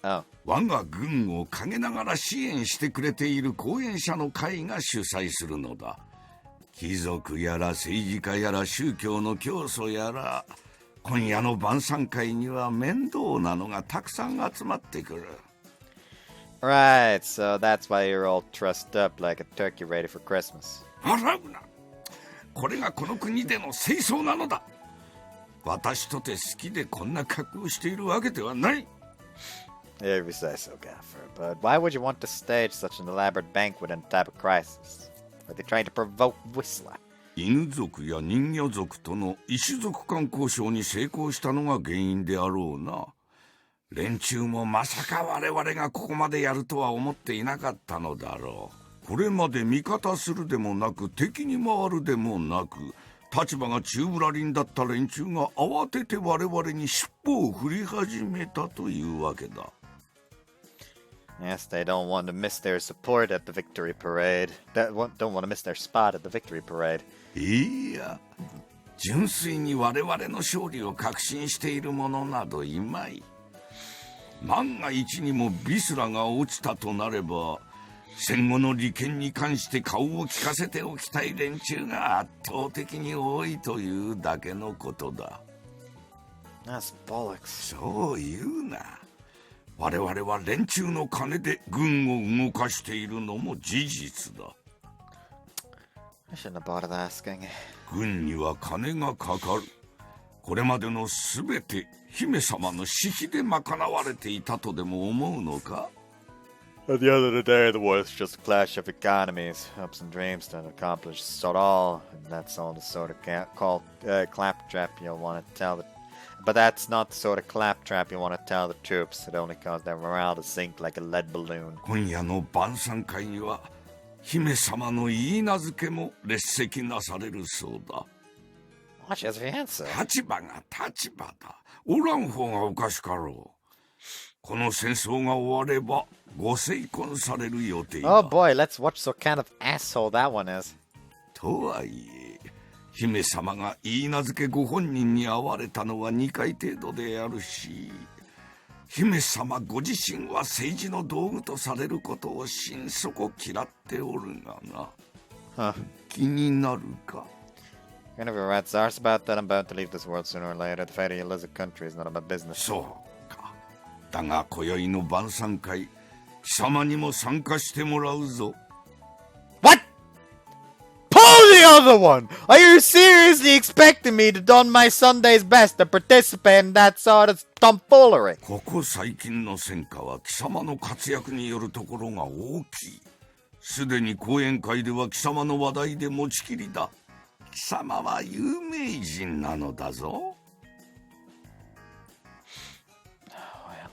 Oh.
我が軍を陰ながら支援してくれている後援者の会が主催するのだ。貴族やら政治家やら宗教の教祖やら、今夜の晩餐会には面倒なのがたくさん集まってくる。
Right, so that's why you're all trussed up like a turkey ready for Christmas.
笑うな。これがこの国での清掃なのだ。私とて好きでこんな格好をしているわけではない。
If you say so, Gaffer. But why would you want to stage such an elaborate banquet in a type of crisis? Are they trying to provoke Whistler?
犬族や人魚族との異種族間交渉に成功したのが原因であろうな。連中もまさか我々がここまでやるとは思っていなかったのだろう。これまで味方するでもなく敵に回るでもなく、立場が宙ぶらりんだった連中が慌てて我々に尻尾を振り始めたというわけだ。
Yes, they don't want to miss their support at the victory parade. Don't want to miss their spot at the victory parade.
いや、純粋に我々の勝利を確信している者などいまい。万が一にもビスラが落ちたとなれば、戦後の利権に関して顔を利かせておきたい連中が圧倒的に多いというだけのことだ。
That's bollocks.
そう言うな。我々は連中の金で軍を動かしているのも事実だ。
I shouldn't have bothered asking.
軍には金がかかる。これまでのすべて姫様の私費で賄われていたとでも思うのか？
At the end of the day, the war is just a clash of economies, hopes and dreams to accomplish sod all, and that's all the sort of claptrap you'll want to tell the... But that's not the sort of claptrap you want to tell the troops. It only caused their morale to sink like a lead balloon.
今夜の晩餐会には姫様の言い名付けも列席なされるそうだ。
Watch his fiance.
立場が立場だ。おらん方がおかしかろう。この戦争が終わればご成婚される予定だ。
Oh boy, let's watch what kind of asshole that one is.
とはいえ、姫様が言い名付けご本人に会われたのは2回程度であるし、姫様ご自身は政治の道具とされることを心底嫌っておるがな。気になるか？
Kind of a rat's arse about that. I'm bound to leave this world sooner or later. The fate of your lizard country is none of my business.
そうか。だが今宵の晩餐会、貴様にも参加してもらうぞ。
What? Pull the other one! Are you seriously expecting me to don my Sunday's best to participate in that sort of tomfoolery?
ここ最近の戦果は貴様の活躍によるところが大きい。すでに講演会では貴様の話題で持ちきりだ。貴様は有名人なのだぞ。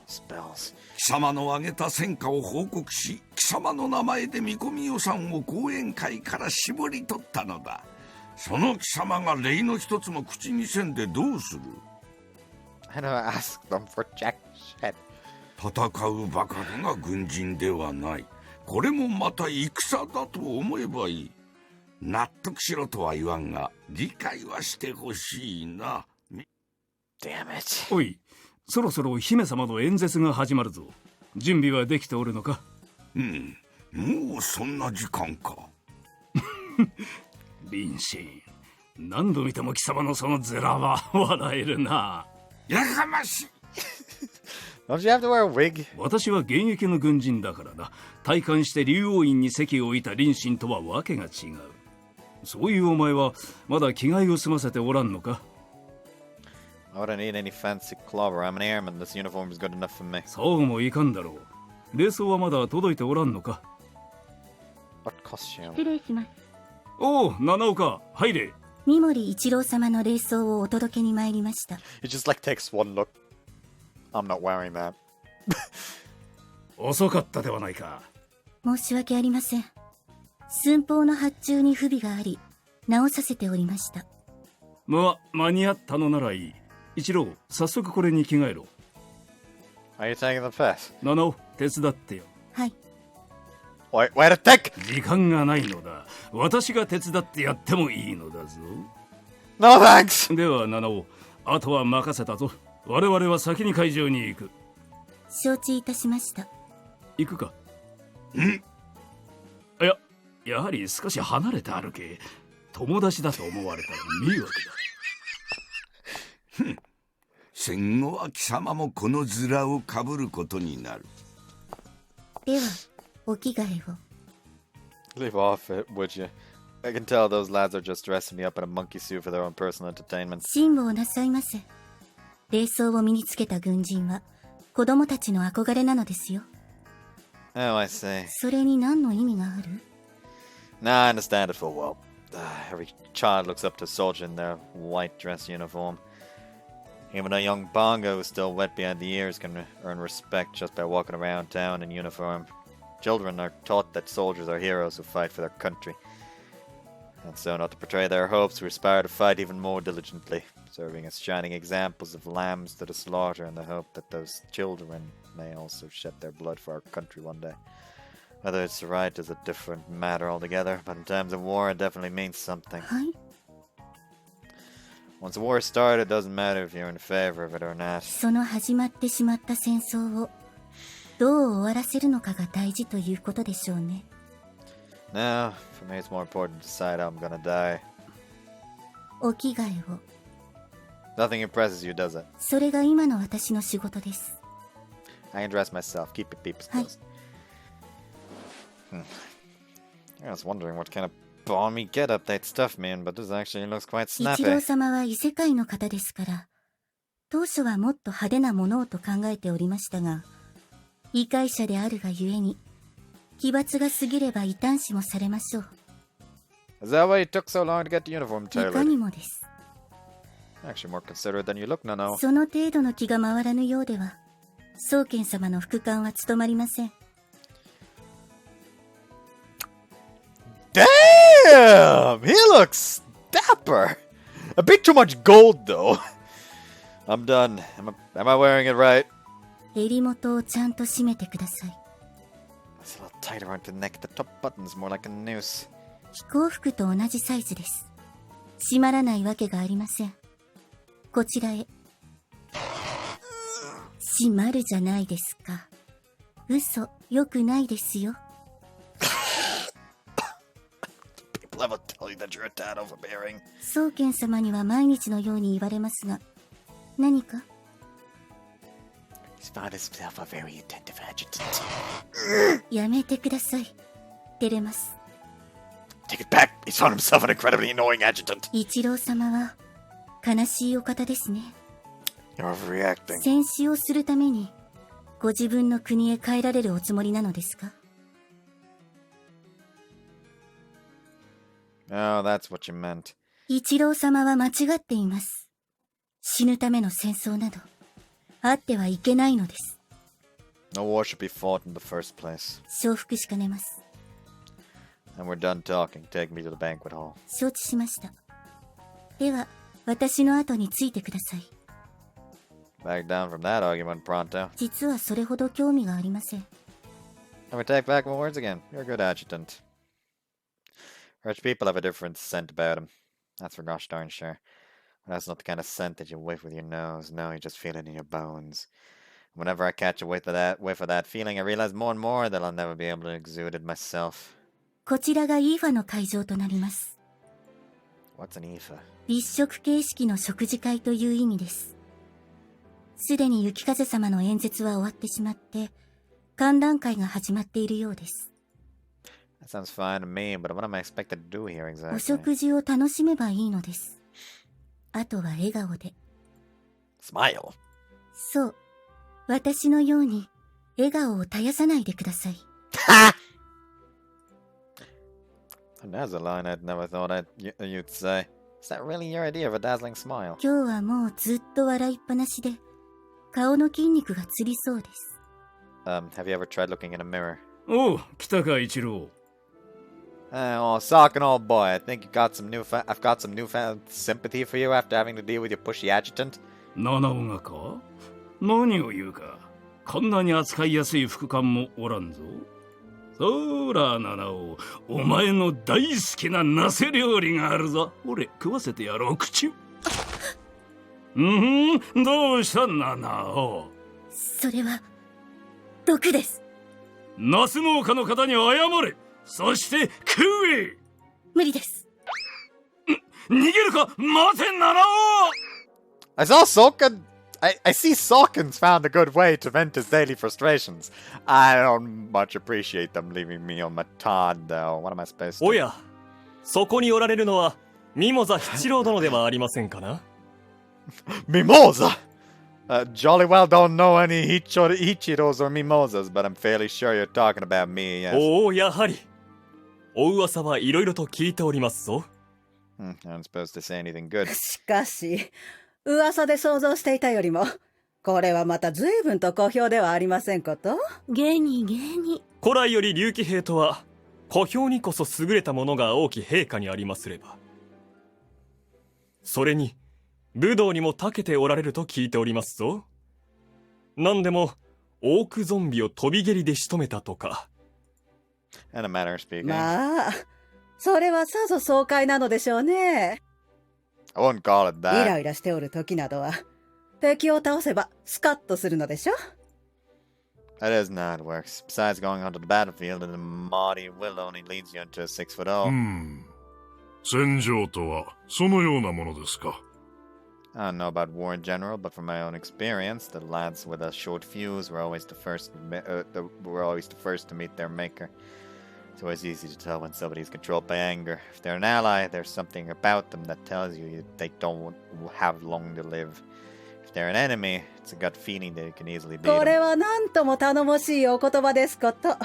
Spells.
貴様の挙げた戦果を報告し、貴様の名前で見込み予算を講演会から絞り取ったのだ。その貴様が礼の一つも口にせんでどうする？
I don't ask them for jack shit.
戦うばかりが軍人ではない。これもまた戦だと思えばいい。納得しろとは言わんが、理解はしてほしいな。
Damn it.
おい、そろそろ姫様の演説が始まるぞ。準備はできておるのか？
うん、もうそんな時間か。
リンシン、何度見ても貴様のその面は笑えるな。
やかましい。
Don't you have to wear a wig?
私は現役の軍人だからな。退官して竜王院に籍を置いたリンシンとはわけが違う。そういうお前はまだ着替えを済ませておらんのか？
I wouldn't need any fancy clover. I'm an airman. This uniform is good enough for me.
そうもいかんだろう。礼装はまだ届いておらんのか？
What costume?
失礼します。
おお、七岡、入れ。
三森一郎様の礼装をお届けに参りました。
He just like takes one look. I'm not wearing that.
遅かったではないか。
申し訳ありません。寸法の発注に不備があり、直させておりました。
間に合ったのならいい。一郎、早速これに着替えろ。
Are you taking the piss?
七尾、手伝ってよ。
はい。
Wait a tick!
時間がないのだ。私が手伝ってやってもいいのだぞ。
No thanks!
では七尾、あとは任せたぞ。我々は先に会場に行く。
承知いたしました。
行くか？やはり少し離れて歩け。友達だと思われたら迷惑だ。
戦後は貴様もこの面をかぶることになる。
では、お着替えを。
Leave off it, would you? I can tell those lads are just dressing me up in a monkey suit for their own personal entertainment.
辛抱なさいませ。礼装を身につけた軍人は子供たちの憧れなのですよ。
Oh, I see.
それに何の意味がある？
Nah, I understand it full well. Every child looks up to a soldier in their white dress uniform. Even a young bongo who's still wet behind the ears can earn respect just by walking around town in uniform. Children are taught that soldiers are heroes who fight for their country. And so not to betray their hopes, we aspire to fight even more diligently, serving as shining examples of lambs to the slaughter in the hope that those children may also shed their blood for our country one day. Whether it's right is a different matter altogether, but in times of war it definitely means something.
はい。
Once the war started, it doesn't matter if you're in favor of it or not.
その始まってしまった戦争をどう終わらせるのかが大事ということでしょうね。
No, for me it's more important to decide how I'm gonna die.
お着替えを。
Nothing impresses you, does it?
それが今の私の仕事です。
I can dress myself. Keep your peeps closed. I was wondering what kind of balmy getup they'd stuff me in, but this actually looks quite
一郎
snappy.
様は異世界の方ですから、当初はもっと派手なものをと考えておりましたが、異界者であるがゆえに奇抜が過ぎれば異端視もされましょう。
Is that why it took so long to get the uniform
いか
tailored?
にもです。
Actually more considerate than you look, no.
その程度の気が回らぬようでは、宗賢様の副官は務まりません。
Damn! He looks dapper! A bit too much gold, though. I'm done. Am I wearing it right?
襟元をちゃんと締めてください。
It's a little tight around the neck. The top button's more like a noose.
飛行服と同じサイズです。閉まらないわけがありません。こちらへ。閉まるじゃないですか。嘘、よくないですよ。
People ever tell you that you're a tad overbearing?
宗賢様には毎日のように言われますが、何か？
He's found himself a very attentive adjutant.
やめてください。照れます。
Take it back! He's found himself an incredibly annoying adjutant.
一郎様は悲しいお方ですね。
You're overreacting.
戦死をするためにご自分の国へ帰られるおつもりなのですか？
Oh, that's what you meant.
一郎様は間違っています。死ぬための戦争などあってはいけないのです。
No war should be fought in the first place.
承服しかねます。
And we're done talking. Take me to the banquet hall.
承知しました。では私の後についてください。
Back down from that argument, pronto.
実はそれほど興味がありません。
Let me take back my words again. You're a good adjutant. Rich people have a different scent about them. That's for gosh darn sure. But that's not the kind of scent that you whiff with your nose. No, you just feel it in your bones. Whenever I catch a whiff of that feeling, I realize more and more that I'll never be able to exude it myself.
こちらがイーファの会場となります。
What's an IFA?
立食形式の食事会という意味です。すでに雪風様の演説は終わってしまって、歓談会が始まっているようです。
That sounds fine to me, but what am I expected to do here
お
exactly?
食事を楽しめばいいのです。あとは笑顔で。
Smile?
そう。私のように笑顔を絶やさないでください。
That's a line I'd never thought you'd say. Is that really your idea of a dazzling smile?
今日はもうずっと笑いっぱなしで、顔の筋肉がつりそうです。
Have you ever tried looking in a mirror?
おう、来たか一郎。
Oh, Sockin' old boy, I think I've got some newfound sympathy for you after having to deal with your pushy adjutant.
七尾がか？何を言うか。こんなに扱いやすい副官もおらんぞ。そら、七尾、お前の大好きなナセ料理があるぞ。俺、食わせてやろう、口。どうした七尾。
それは、毒です。
ナス農家の方に謝れ。そして食え。
無理です。
逃げるか。待て、七尾。
I saw Sokkin. I see Sokkin's found a good way to vent his daily frustrations. I don't much appreciate them leaving me on my Todd, though. What am I supposed to?
おや、そこにおられるのはミモザ七郎殿ではありませんかな。
Mimosa! Jolly well don't know any Ichiros or Mimosas, but I'm fairly sure you're talking about me, yes.
おお、やはり。お噂はいろいろと聞いておりますぞ。
I aren't supposed to say anything good.
しかし、噂で想像していたよりも、これはまた随分と好評ではありませんこと。
芸に。
古来より竜騎兵とは、小兵にこそ優れたものが多き陛下にありますれば。それに、武道にも長けておられると聞いておりますぞ。なんでも、オークゾンビを飛び蹴りで仕留めたとか。
In a manner of speaking.
まあ、それはさぞ爽快なのでしょうね。
I wouldn't call it
イ
that.
ライラしておる時などは、敵を倒せばスカッとするのでしょ。
That is not how it works. Besides going onto the battlefield, and the mighty will only leads you into a 6'0".
戦場とはそのようなものですか。
I don't know about war in general, but from my own experience, the lads with a short fuse were always the first to meet their maker. It's always easy to tell when somebody's controlled by anger. If they're an ally, there's something about them that tells you they don't have long to live. If they're an enemy, it's a gut feeling that you can easily beat
これ
them.
はなんとも頼もしいお言葉ですこと。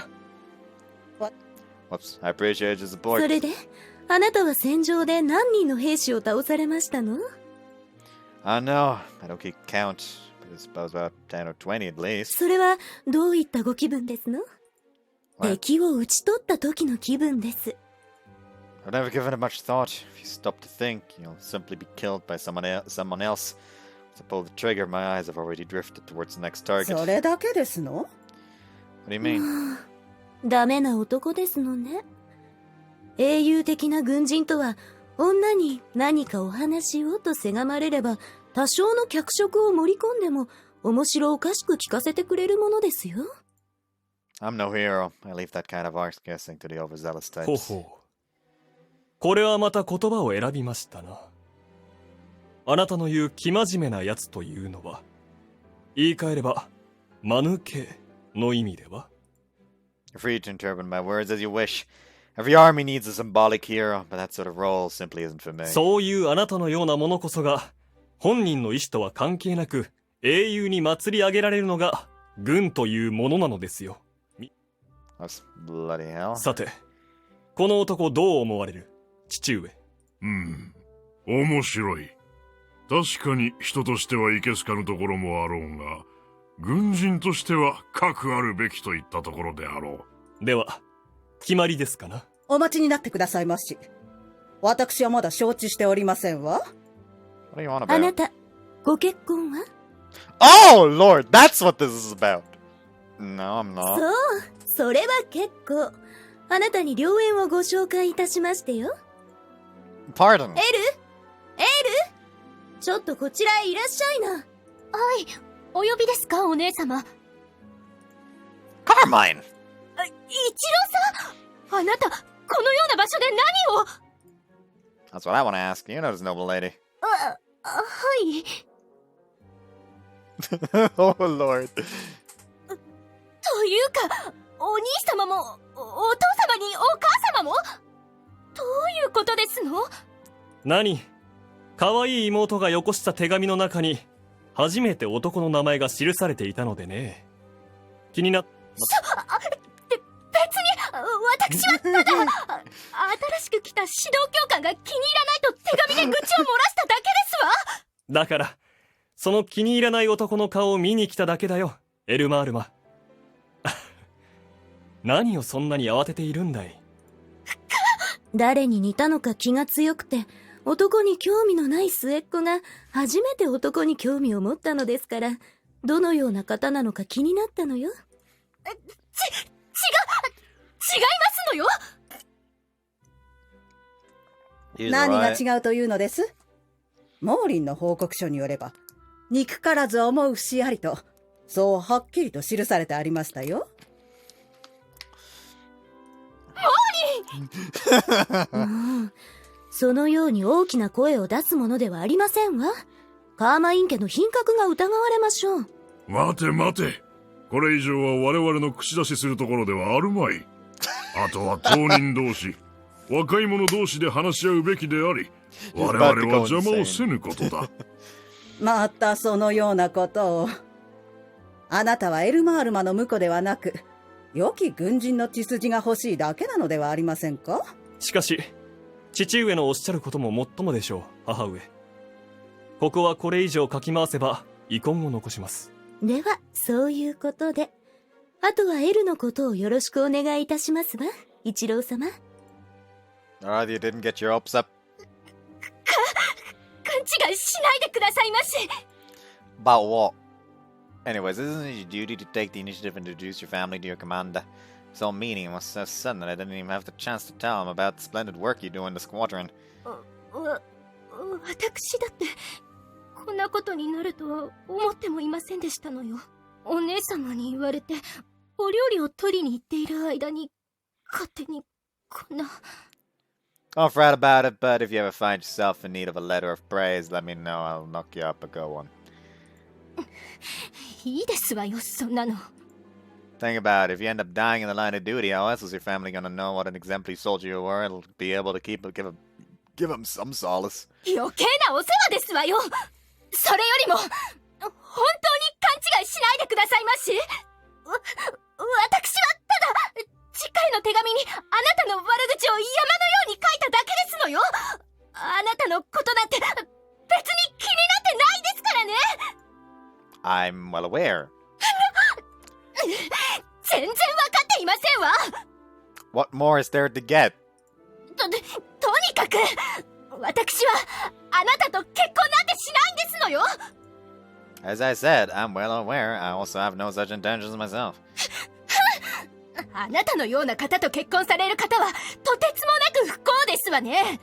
Whoops. I appreciate your
そ
support.
れであなたは戦場で何人の兵士を倒されましたの？
No, I don't keep count. But I suppose about 10 or 20 at least.
それはどういったご気分ですの？
What?
敵を討ち取った時の気分です。
I've never given it much thought. If you stop to think, you'll simply be killed by someone else. To pull the trigger, my eyes have already drifted towards the next target.
それだけですの？
What do you mean?
ダメな男ですのね。英雄的な軍人とは女に何かお話をとせがまれれば多少の脚色を盛り込んでも面白おかしく聞かせてくれるものですよ。
I'm no hero. I leave that kind of art guessing to the overzealous
ほ
types.
ほう。これはまた言葉を選びましたな。あなたの言う生真面目なやつというのは、言い換えれば、間抜けの意味では？
You're free to interpret my words as you wish. Every army needs a symbolic hero, but that sort of role simply isn't for me.
そういうあなたのようなものこそが、本人の意思とは関係なく、英雄に祭り上げられるのが、軍というものなのですよ。
That's bloody hell.
さて、この男どう思われる？父上。
面白い。確かに人としてはいけすかぬところもあろうが、軍人としては格あるべきといったところであろ
う。では、決まりですかな？
お待ちになってくださいまし。私はまだ承知しておりませんわ。
What do you want
あな
about?
た、ご結婚は？
Oh, Lord, that's what this is about. No, I'm
そう
not.
それは結構。あなたに良縁をご紹介いたしましてよ。
Pardon.
エルちょっとこちらへいらっしゃいな。
はい、お呼びですか、お姉様。
Carmine!
一郎さん、あなた、このような場所で何を？
That's what I want to ask. You notice, noble lady.
はい。
Oh, Lord.
というか、お兄様も、お父様にお母様も？どういうことですの？
何？可愛い妹がよこした手紙の中に、初めて男の名前が記されていたのでね。気になっ、
別に、私はただ、新しく来た指導教官が気に入らないと手紙で愚痴を漏らしただけですわ。
だから、その気に入らない男の顔を見に来ただけだよ、エルマールマ。何をそんなに慌てているんだい？
誰に似たのか気が強くて、男に興味のない末っ子が初めて男に興味を持ったのですから、どのような方なのか気になったのよ。
違いますのよ。
何が違うというのです？モーリンの報告書によれば、憎からず思う節ありと、そうはっきりと記されてありましたよ。
そのように大きな声を出すものではありませんわ。カーマイン家の品格が疑われましょう。
待て待て。これ以上は我々の口出しするところではあるまい。あとは当人同士、若い者同士で話し合うべきであり、我々は邪魔をせぬことだ。
またそのようなことを。あなたはエルマールマの婿ではなく、良き軍人の血筋が欲しいだけなのではありませんか？
しかし、父上のおっしゃることももっともでしょう、母上。ここはこれ以上かき回せば遺恨を残します。
では、そういうことで。あとはエルのことをよろしくお願いいたしますわ、一郎様。
Alright, you didn't get your hopes up.
勘違いしないでくださいまし。
About what? Anyways, isn't it your duty to take the initiative and introduce your family to your commander? So meaning was so sudden that I didn't even have the chance to tell him about the splendid work you do in the Squadron.
私だって、こんなことになるとは思ってもいませんでしたのよ。お姉様に言われて、お料理を取りに行っている間に、勝手に、こんな。
Don't fret about it, but if you ever find yourself in need of a letter of praise, let me know. I'll knock you up a good one.
いいですわよ、そんなの。
Think about it. If you end up dying in the line of duty, how else is your family gonna know what an exemplary soldier you were? It'll be able to give them some solace.
余計なお世話ですわよ。それよりも、本当に勘違いしないでくださいまし。私はただ、次回の手紙かっていませんわ。
What more is there to get?
とにかく私はあなたと結婚なんてしないんですのよ。
As I said, I'm well aware. I also have no such intentions myself.
あなたのような方と結婚される方はとてつもなく不幸ですわね。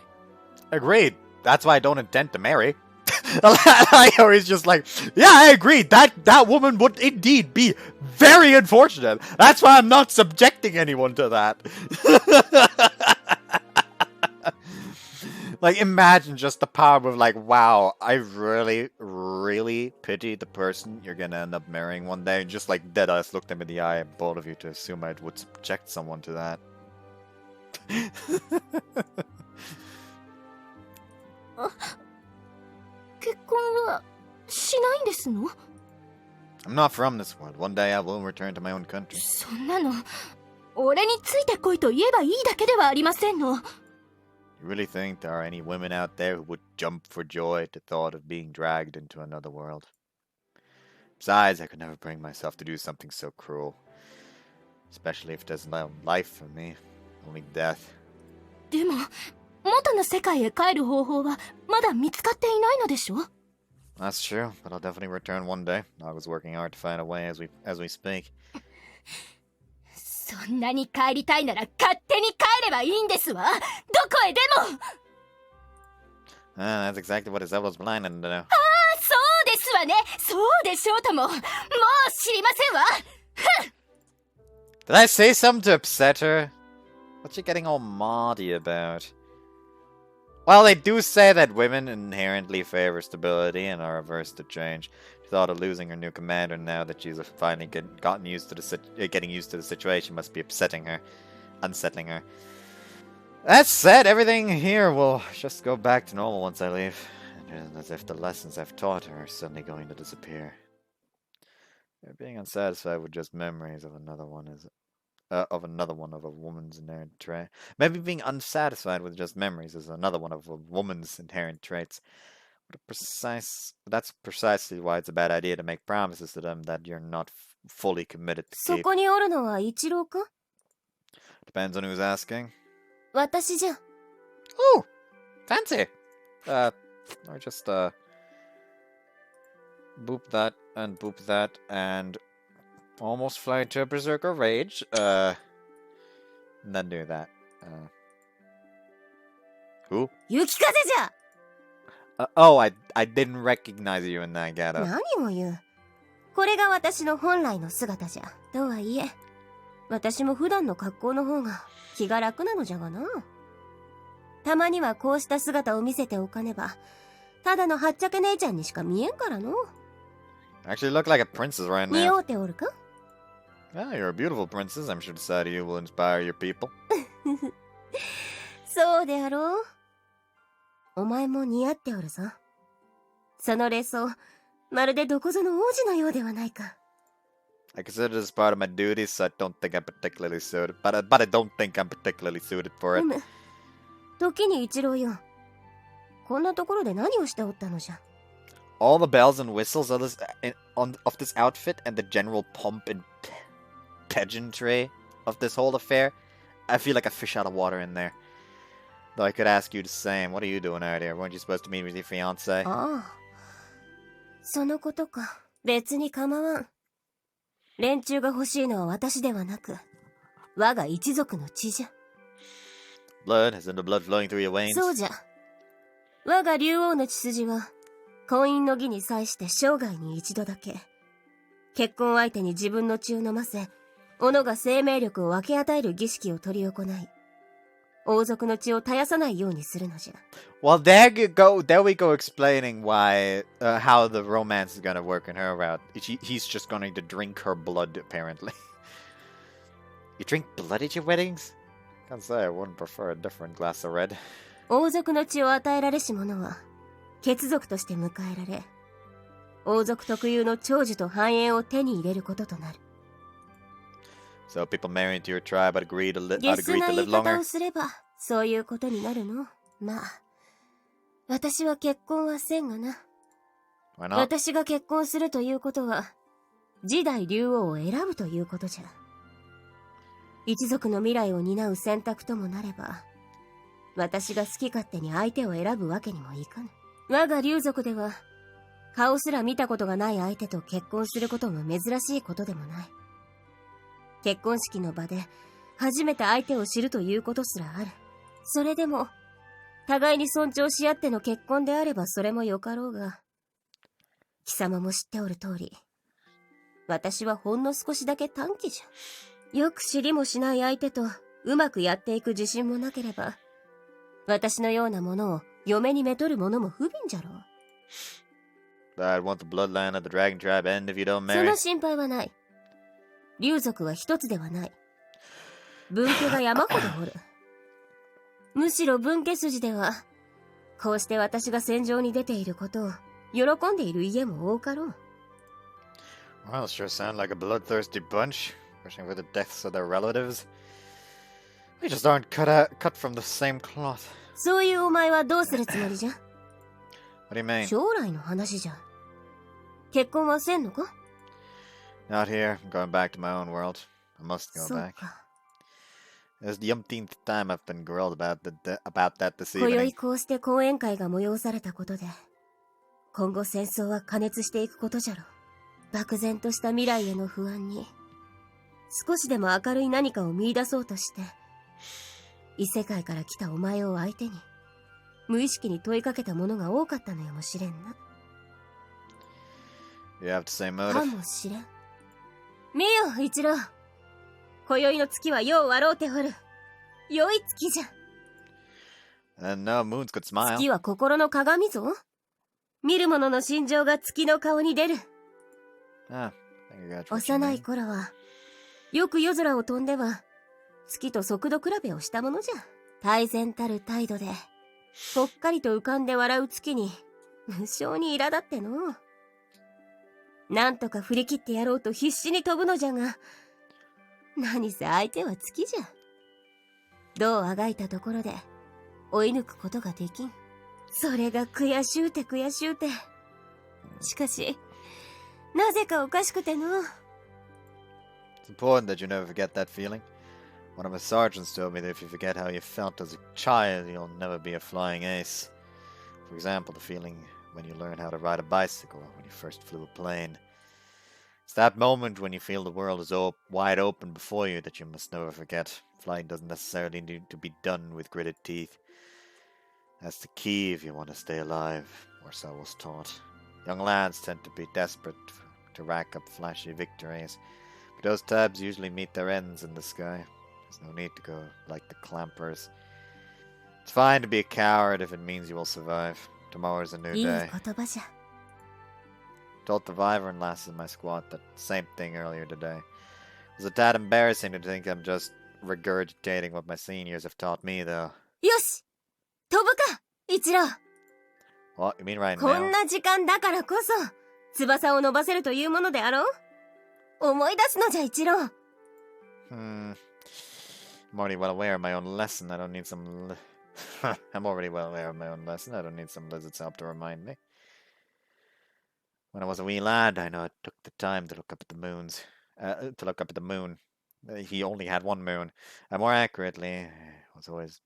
Agreed. That's why I don't intend to marry. He's just like, yeah, I agree. That woman would indeed be very unfortunate. That's why I'm not subjecting anyone to that. Like, imagine just the power of like, wow, I really, really pity the person you're gonna end up marrying one day. Just like Deadass looked him in the eye, and both of you to assume I would subject someone to that.
結婚はしないんですの？
I'm not from this world. One day I will return to my own country.
そんなの俺についてこいと言えばいいだけではありませんの。
You really think there are any women out there who would jump for joy at the thought of being dragged into another world? Besides, I could never bring myself to do something so cruel. Especially if there's no life for me. Only death.
でも元の世界へ帰る方法はまだ見つかっていないのでしょ？
That's true, but I'll definitely return one day. Naga's working hard to find a way as we speak.
そんなに帰りたいなら勝手に帰ればいいんですわ。どこへでも。
That's exactly what Isabella's planning to do.
ああ、そうですわね。そうでしょうとも。もう知りませんわ。
Did I say something to upset her? What's she getting all maudie about? Well, they do say that women inherently favor stability and are averse to change. She thought of losing her new commander now that she's finally getting used to the situation must be unsettling her. That said, everything here will just go back to normal once I leave. And as if the lessons I've taught her are suddenly going to disappear. Being unsatisfied with just memories of another one of a woman's inherent trait. Maybe being unsatisfied with just memories is another one of a woman's inherent traits. That's precisely why it's a bad idea to make promises to them that you're not fully committed to keep.
そこにおるのは一郎か？
Depends on who's asking.
私じゃ。
Oh! Fancy! Or just, boop that and almost fly to a Berserker Rage. And then do that. Who?
雪風じゃ。
Oh, I didn't recognize you in that getup.
何を言う。これが私の本来の姿じゃ。とはいえ、私も普段の格好の方が気が楽なのじゃがな。たまにはこうした姿を見せておかねば、ただのはっちゃけ姉ちゃんにしか見えんからの。
Actually look like a princess right now.
似合うておるか？
Yeah, you're a beautiful princess. I'm sure the sight of you will inspire your people.
そうであろう。お前も似合っておるぞ。その礼装、まるでどこぞの王子のようではないか。
I consider this part of my duties, so I don't think I'm particularly suited. But I don't think I'm particularly suited for it.
時に一郎よ。こんなところで何をしておったのじゃ。
All the bells and whistles of this outfit and the general pomp and pageantry of this whole affair, I feel like a fish out of water in there. Though I could ask you the same. What are you doing out here? Weren't you supposed to meet with your fiancé?
ああ。そのことか。別に構わん。連中が欲しいのは私ではなく、我が一族の血じゃ。
Blood? Isn't the blood flowing through your veins?
そうじゃ。我が竜王の血筋は、婚姻の儀に際して生涯に一度だけ、結婚相手に自分の血を飲ませ、己が生命力を分け与える儀式を執り行い、王族の血を絶やさないようにするのじゃ。
Well, there we go explaining why, how the romance is gonna work in her route. He's just going to drink her blood, apparently. You drink blood at your weddings? Can't say I wouldn't prefer a different glass of red.
王族の血を与えられし者は、血族として迎えられ、王族特有の長寿と繁栄を手に入れることとなる。
So people married to your tribe would agree to live
ゲスな言い
longer?
方をすれば、そういうことになるの。まあ、私は結婚はせんがな。
Why not?
私が結婚するということは、次代竜王を選ぶということじゃ。一族の未来を担う選択ともなれば、私が好き勝手に相手を選ぶわけにもいかぬ。我が竜族では、顔すら見たことがない相手と結婚することも珍しいことでもない。結婚式の場で初めて相手を知るということすらある。それでも、互いに尊重し合っての結婚であればそれもよかろうが、貴様も知っておる通り、私はほんの少しだけ短気じゃ。よく知りもしない相手とうまくやっていく自信もなければ、私のようなものを嫁にめとる者も不憫じゃろう。
But won't the bloodline of the dragon tribe end if you don't
そ
marry?
の心配はない。竜族は一つではない。分家が山ほどおる。むしろ分家筋では、こうして私が戦場に出ていることを喜んでいる家も多かろう。
Well, sure sound like a bloodthirsty bunch, wishing for the deaths of their relatives. We just aren't cut from the same cloth.
そういうお前はどうするつもりじゃ？
What do you mean?
将来の話じゃ。結婚はせんのか？
Not here. I'm going back to my own world. I must go
そう
back.
か。
It's the umpteenth time I've been grilled about that this
今宵
evening.
こうして講演会が催されたことで、今後戦争は過熱していくことじゃろう。漠然とした未来への不安に、少しでも明るい何かを見出そうとして、異世界から来たお前を相手に、無意識に問いかけたものが多かったのやもしれんな。
You have the same
か
motive?
もしれん。見よ、一郎。今宵の月はよう笑うておる。良い月じゃ。
And no, moons could smile.
月は心の鏡ぞ。見る者の心情が月の顔に出る。
Ah, I think I got what you
幼い
mean.
頃は、よく夜空を飛んでは、月と速度比べをしたものじゃ。大然たる態度で、ぽっかりと浮かんで笑う月に、無性に苛立っての。なんとか振り切ってやろうと必死に飛ぶのじゃが、何せ相手は月じゃ。どうあがいたところで、追い抜くことができん。それが悔しゅうて悔しゅうて。しかし、なぜかおかしくての。
It's important that you never forget that feeling. One of my sergeants told me that if you forget how you felt as a child, you'll never be a flying ace. For example, the feeling when you learn how to ride a bicycle or when you first flew a plane. It's that moment when you feel the world is wide open before you that you must never forget. Flying doesn't necessarily need to be done with gritted teeth. That's the key if you want to stay alive, or so I was taught. Young lads tend to be desperate to rack up flashy victories, but those types usually meet their ends in the sky. There's no need to go like the clampers. It's fine to be a coward if it means you will survive. Tomorrow's a new
いい
day.
言葉じゃ。
Told the Wyvern lass in my squad that same thing earlier today. It was a tad embarrassing to think I'm just regurgitating what my seniors have taught me, though.
よし飛ぶか一郎
What, you mean right
こ
now?
んな時間だからこそ、翼を伸ばせるというものであろう思い出すのじゃ一郎
I'm already well aware of my own lesson. I don't need some... I'm already well aware of my own lesson. I don't need some lizard's help to remind me. When I was a wee lad, I know I took the time to look up at the moons. To look up at the moon. He only had one moon. More accurately, I was always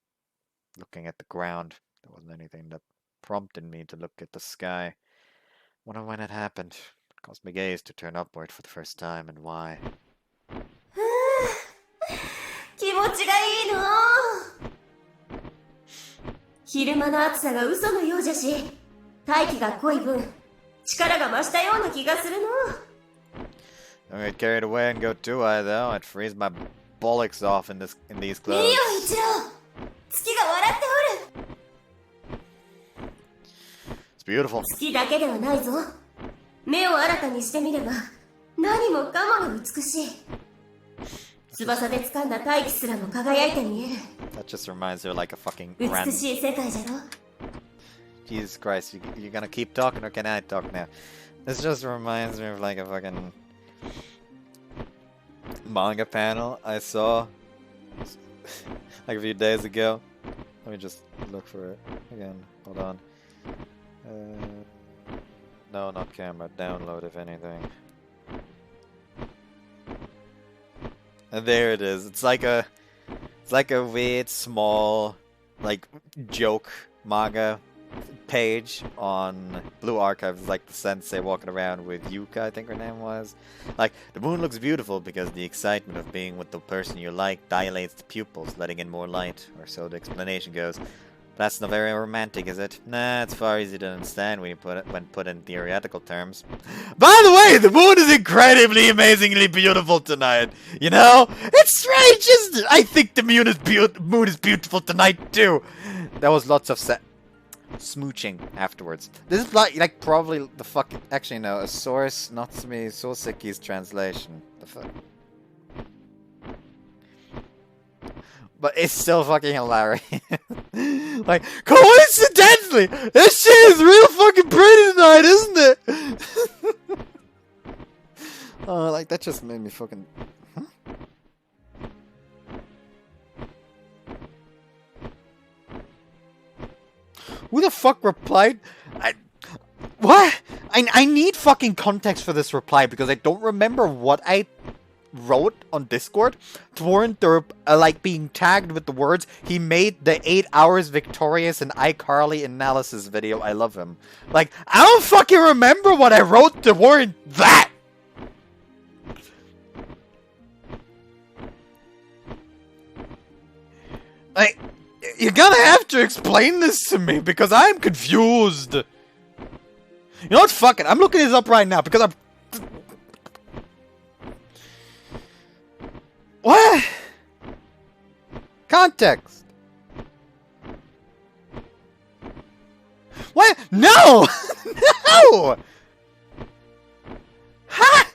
looking at the ground. There wasn't anything that prompted me to look at the sky. Wonder when it happened. It caused my gaze to turn upward for the first time, and why.
気持ちがいいの昼間の暑さが嘘のようじゃし、大気が濃い分、力が増したような気がするの。
Don't get carried away and go too high, though. I'd freeze my bollocks off in these
いい
clothes.
よ一郎月が笑っておる
It's beautiful.
月だけではないぞ目を新たにしてみれば何もかもが美しい翼で掴んだ大気すらも輝いて見える
That just reminds her like a fucking
美
grand...
しい世界じゃろ
Jesus Christ, you're gonna keep talking or can I talk now? This just reminds me of like a fucking manga panel I saw like a few days ago. Let me just look for it again. Hold on. No, not camera. Download if anything. And there it is. It's like a weird small like joke manga page on Blue Archive, like the sensei walking around with Yuka, I think her name was. Like, the moon looks beautiful because the excitement of being with the person you like dilates the pupils, letting in more light, or so the explanation goes. That's not very romantic, is it? Nah, it's far easier to understand when put in theoretical terms. By the way, the moon is incredibly, amazingly beautiful tonight. You know? It's strange, isn't it? I think the moon is beautiful tonight, too. There was lots of smooching afterwards. This is like probably the fucking... Actually, no. A source, Natsumi Soseki's translation. The fuck? But it's still fucking hilarious. Like, coincidentally, this shit is real fucking pretty tonight, isn't it? Oh, like, that just made me fucking... Huh? Who the fuck replied? What? I need fucking context for this reply because I don't remember what I wrote on Discord to warrant their like being tagged with the words he made the 8 hours victorious in iCarly analysis video. I love him. Like, I don't fucking remember what I wrote to warrant that. Like, you're gonna have to explain this to me because I'm confused. You know what? Fuck it. I'm looking this up right now because I'm... What? Context. What? No! No! Ha!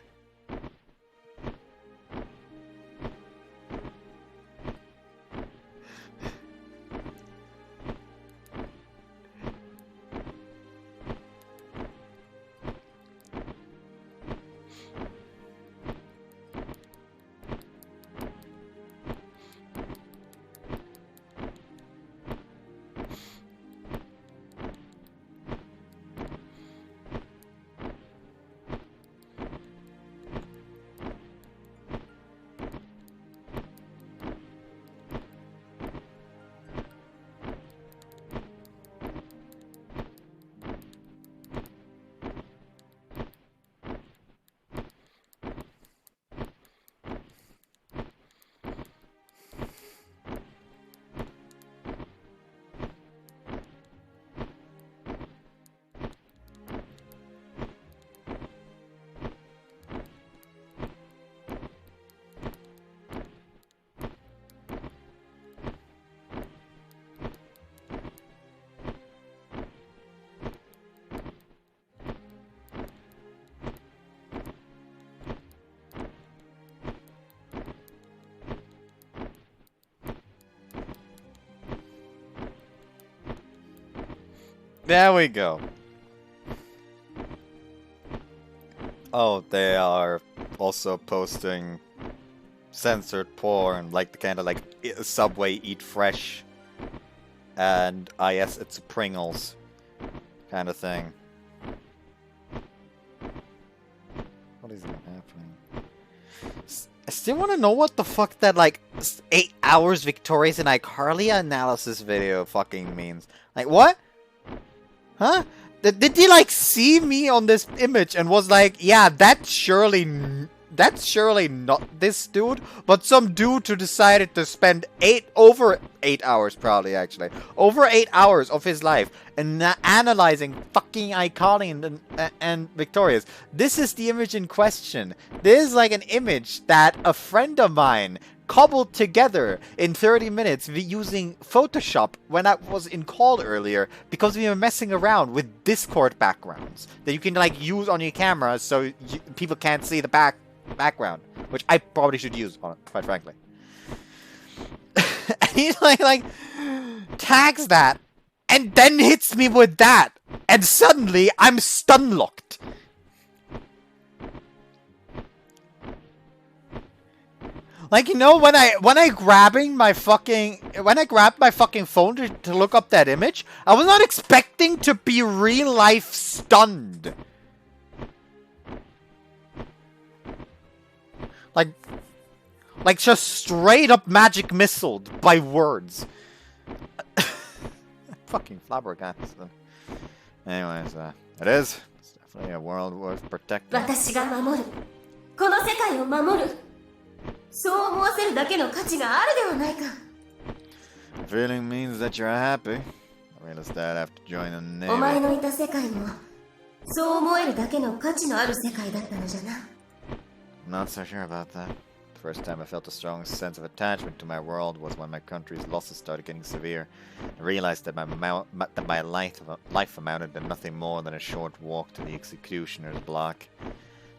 There we go. Oh, they are also posting censored porn, like the kind of like Subway Eat Fresh and yes, it's Pringles kind of thing. What is happening? I still want to know what the fuck that like 8 hours victorious in iCarly analysis video fucking means. Like what? Huh? Did he like see me on this image and was like, yeah, that's surely not this dude, but some dude who decided to spend over 8 hours, probably actually, over 8 hours of his life and analyzing fucking iCarly and Victorious. This is the image in question. This is like an image that a friend of mine cobbled together in 30 minutes using Photoshop when I was in call earlier because we were messing around with Discord backgrounds that you can like use on your camera so people can't see the background, which I probably should use on it, quite frankly. And he like tags that and then hits me with that and suddenly I'm stun locked. Like, you know, when I grabbed my fucking phone to look up that image, I was not expecting to be real life stunned. Like, Like, just straight up magic missiled by words. Fucking flabbergasted. Anyways, it is. It's definitely a world worth protecting.
私が守る。この世界を守る。そう思わせるだけの価値があるではないか。
Feeling means that you're happy. I realized that after joining the Navy.
お前のいた世界も、そう思えるだけの価値のある世界だったのじゃな。
I'm not so sure about that. The first time I felt a strong sense of attachment to my world was when my country's losses started getting severe. I realized that my life amounted to nothing more than a short walk to the executioner's block.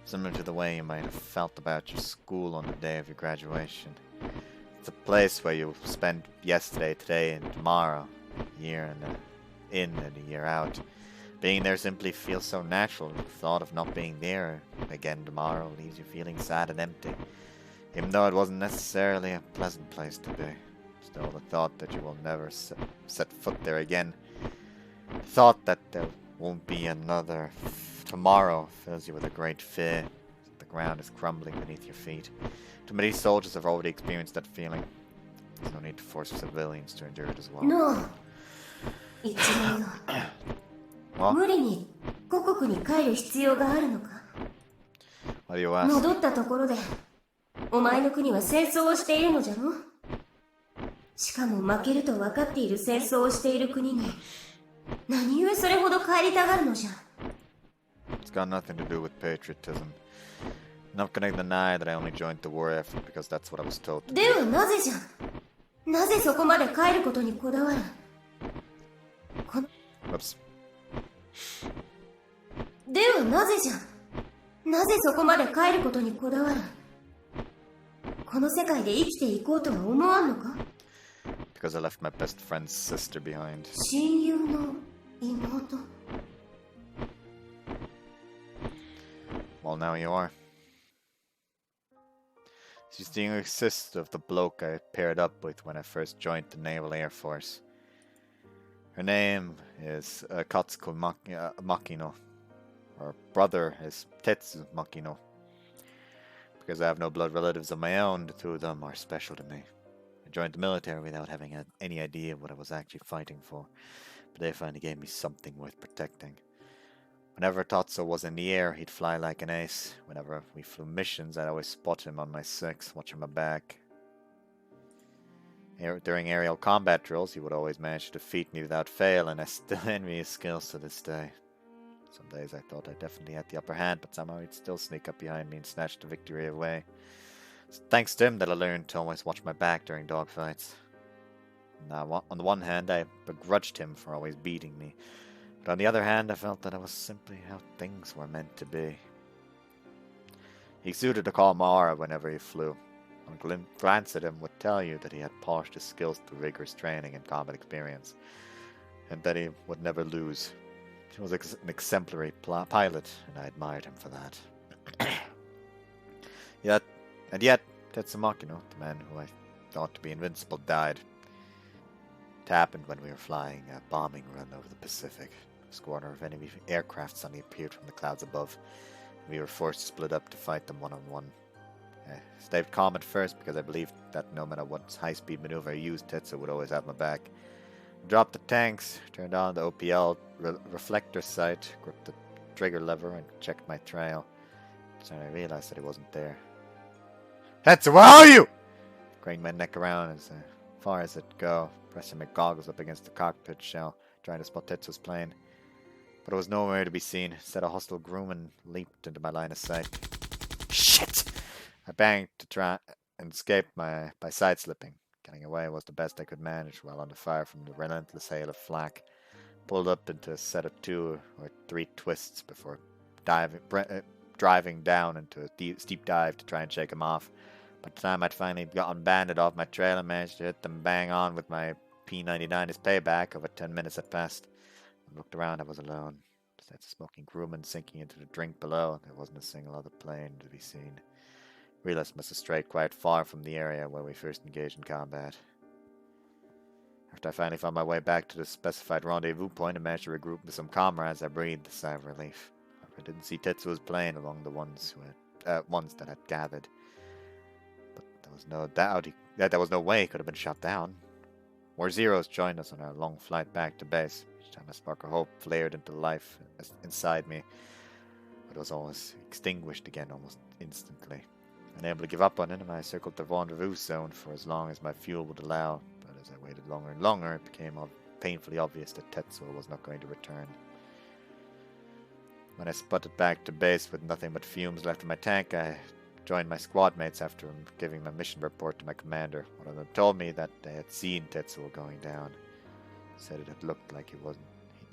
Similar to the way you might have felt about your school on the day of your graduation. It's a place where you spend yesterday, today, and tomorrow, a year in and a year out. Being there simply feels so natural. The thought of not being there again tomorrow leaves you feeling sad and empty. Even though it wasn't necessarily a pleasant place to be. Still, the thought that you will never set foot there again. The thought that there won't be another tomorrow fills you with a great fear. The ground is crumbling beneath your feet. Too many soldiers have already experienced that feeling. There's no need to force civilians to endure it as well.
No. 一年よ。無理に故国に帰る必要があるのか。
What do you ask?
戻ったところで、お前の国は戦争をしているのじゃろ。しかも負けると分かっている戦争をしている国に、何故それほど帰りたがるのじゃ。
It's got nothing to do with patriotism. I'm not gonna deny that I only joined the war effort because that's what I was told to do.
ではなぜじゃ。なぜそこまで帰ることにこだわる。
Whoops.
ではなぜじゃ。なぜそこまで帰ることにこだわる。この世界で生きていこうとは思わんのか。
Because I left my best friend's sister behind.
親友の妹。
Well, now you are. She's the younger sister of the bloke I paired up with when I first joined the Naval Air Force. Her name is Katsuko Makino. Her brother is Tetsuo Makino. Because I have no blood relatives of my own, the two of them are special to me. I joined the military without having any idea what I was actually fighting for, but they finally gave me something worth protecting. Whenever Tetsuo was in the air, he'd fly like an ace. Whenever we flew missions, I'd always spot him on my six, watching my back. During aerial combat drills, he would always manage to defeat me without fail, and I still envy his skills to this day. Some days I thought I definitely had the upper hand, but somehow he'd still sneak up behind me and snatch the victory away. It's thanks to him that I learned to always watch my back during dogfights. Now, on the one hand, I begrudged him for always beating me, but on the other hand, I felt that it was simply how things were meant to be. He exuded a calm aura whenever he flew. A glance at him would tell you that he had polished his skills through rigorous training and combat experience, and that he would never lose. He was an exemplary pilot, and I admired him for that. Yet, Tetsuo Makino, the man who I thought to be invincible, died. It happened when we were flying a bombing run over the Pacific. A squadron of enemy aircraft suddenly appeared from the clouds above. We were forced to split up to fight them one-on-one. I stayed calm at first because I believed that no matter what high-speed maneuver I used, Tetsuo would always have my back. I dropped the tanks, turned on the OPL reflector sight, gripped the trigger lever, and checked my trail. So I realized that he wasn't there. Tetsuo, where are you? Craned my neck around as far as it go, pressing my goggles up against the cockpit shell, trying to spot Tetsuo's plane. But it was nowhere to be seen. Instead, a hostile grumman leaped into my line of sight. Shit! I banged to try and escape by side-slipping. Getting away was the best I could manage while under fire from the relentless hail of flak. Pulled up into a set of 2 or 3 twists before driving down into a steep dive to try and shake him off. By the time I'd finally gotten banded off my trail, I managed to hit them bang on with my P-99 as payback. Over 10 minutes had passed. I looked around, I was alone. Besides the smoking crewman sinking into the drink below, there wasn't a single other plane to be seen. Realized must have strayed quite far from the area where we first engaged in combat. After I finally found my way back to the specified rendezvous point and managed to regroup with some comrades, I breathed a sigh of relief. I didn't see Tetsuo's plane along the ones that had gathered. But the There was no doubt that there was no way he could have been shot down. More Zeros joined us on our long flight back to base. Each time a spark of hope flared into life inside me, but it was always extinguished again almost instantly. Unable to give up on it, I circled the rendezvous zone for as long as my fuel would allow, but as I waited longer and longer, it became painfully obvious that Tetsuo was not going to return. When I sputtered back to base with nothing but fumes left in my tank, I joined my squad mates after giving my mission report to my commander. One of them told me that they had seen Tetsuo going down. Said it had looked like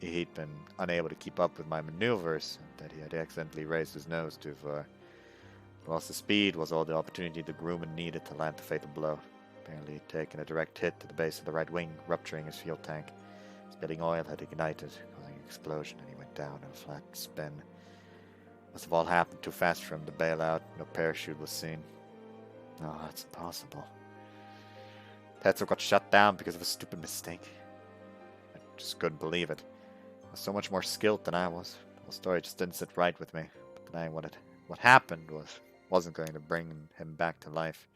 he'd been unable to keep up with my maneuvers, and that he had accidentally raised his nose too far. Loss of speed was all the opportunity the Grumman needed to land the fatal blow. Apparently he'd taken a direct hit to the base of the right wing, rupturing his fuel tank. Spilling oil had ignited, causing an explosion, and he went down in a flat spin. Must have all happened too fast for him to bail out. No parachute was seen. No, that's impossible. Tetsuo got shut down because of a stupid mistake. I just couldn't believe it. He was so much more skilled than I was. The whole story just didn't sit right with me. But denying what happened wasn't going to bring him back to life.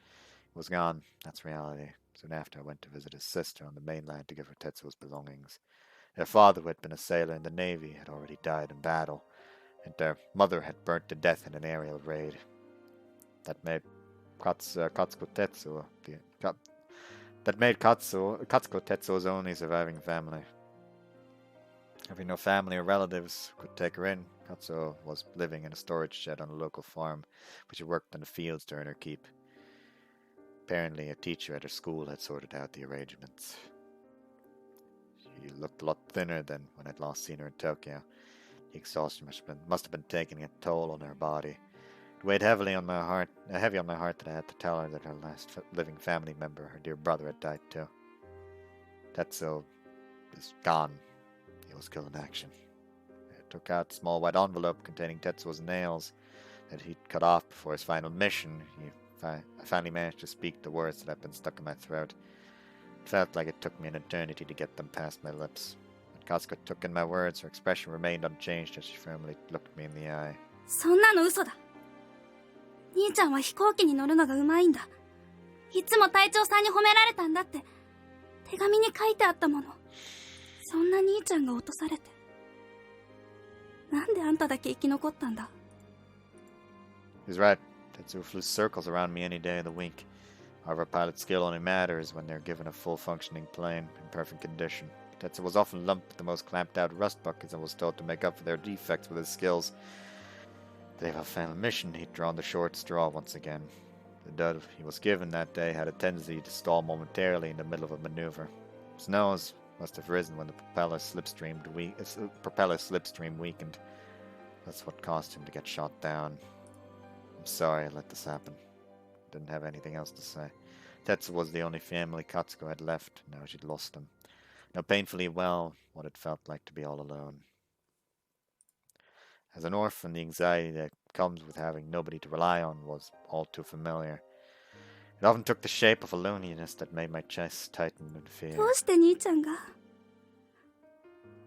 He was gone. That's reality. Soon after, I went to visit his sister on the mainland to give her Tetsuo's belongings. Their father, who had been a sailor in the Navy, had already died in battle, and their mother had burnt to death in an aerial raid. That made Katsuo Tetsuo's only surviving family. Having no family or relatives who could take her in, Katsuo was living in a storage shed on a local farm, which she worked in the fields to earn her keep. Apparently, a teacher at her school had sorted out the arrangements. She looked a lot thinner than when I'd last seen her in Tokyo. The exhaustion must have been taking a toll on her body. It weighed heavy on my heart that I had to tell her that her last living family member, her dear brother, had died too. Tetsuo is gone. He was killed in action. I took out a small white envelope containing Tetsuo's nails that he'd cut off before his final mission. I finally managed to speak the words that had been stuck in my throat. It felt like it took me an eternity to get them past my lips. When Katsuko took in my words, her expression remained unchanged as she firmly looked me in the eye.
そんなの嘘だ。兄ちゃんは飛行機に乗るのがうまいんだ。いつも隊長さんに褒められたんだって手紙に書いてあったもの。そんな兄ちゃんが落とされて。なんであんただけ生き残ったんだ。
He's right. Tetsuo flew circles around me any day of the week. However, pilot skill only matters when they're given a full-functioning plane in perfect condition. Tetsuo was often lumped with the most clamped-out rust buckets and was told to make up for their defects with his skills. The day of our final mission, he'd drawn the short straw once again. The dud he was given that day had a tendency to stall momentarily in the middle of a maneuver. His nose must have risen when the propeller slipstream weakened. That's what caused him to get shot down. I'm sorry I let this happen. Didn't have anything else to say. Tetsuo was the only family Katsuko had left. Now she'd lost him. Know painfully well what it felt like to be all alone. As an orphan, the anxiety that comes with having nobody to rely on was all too familiar. It often took the shape of a loneliness that made my chest tighten in fear.
どうして兄ちゃんが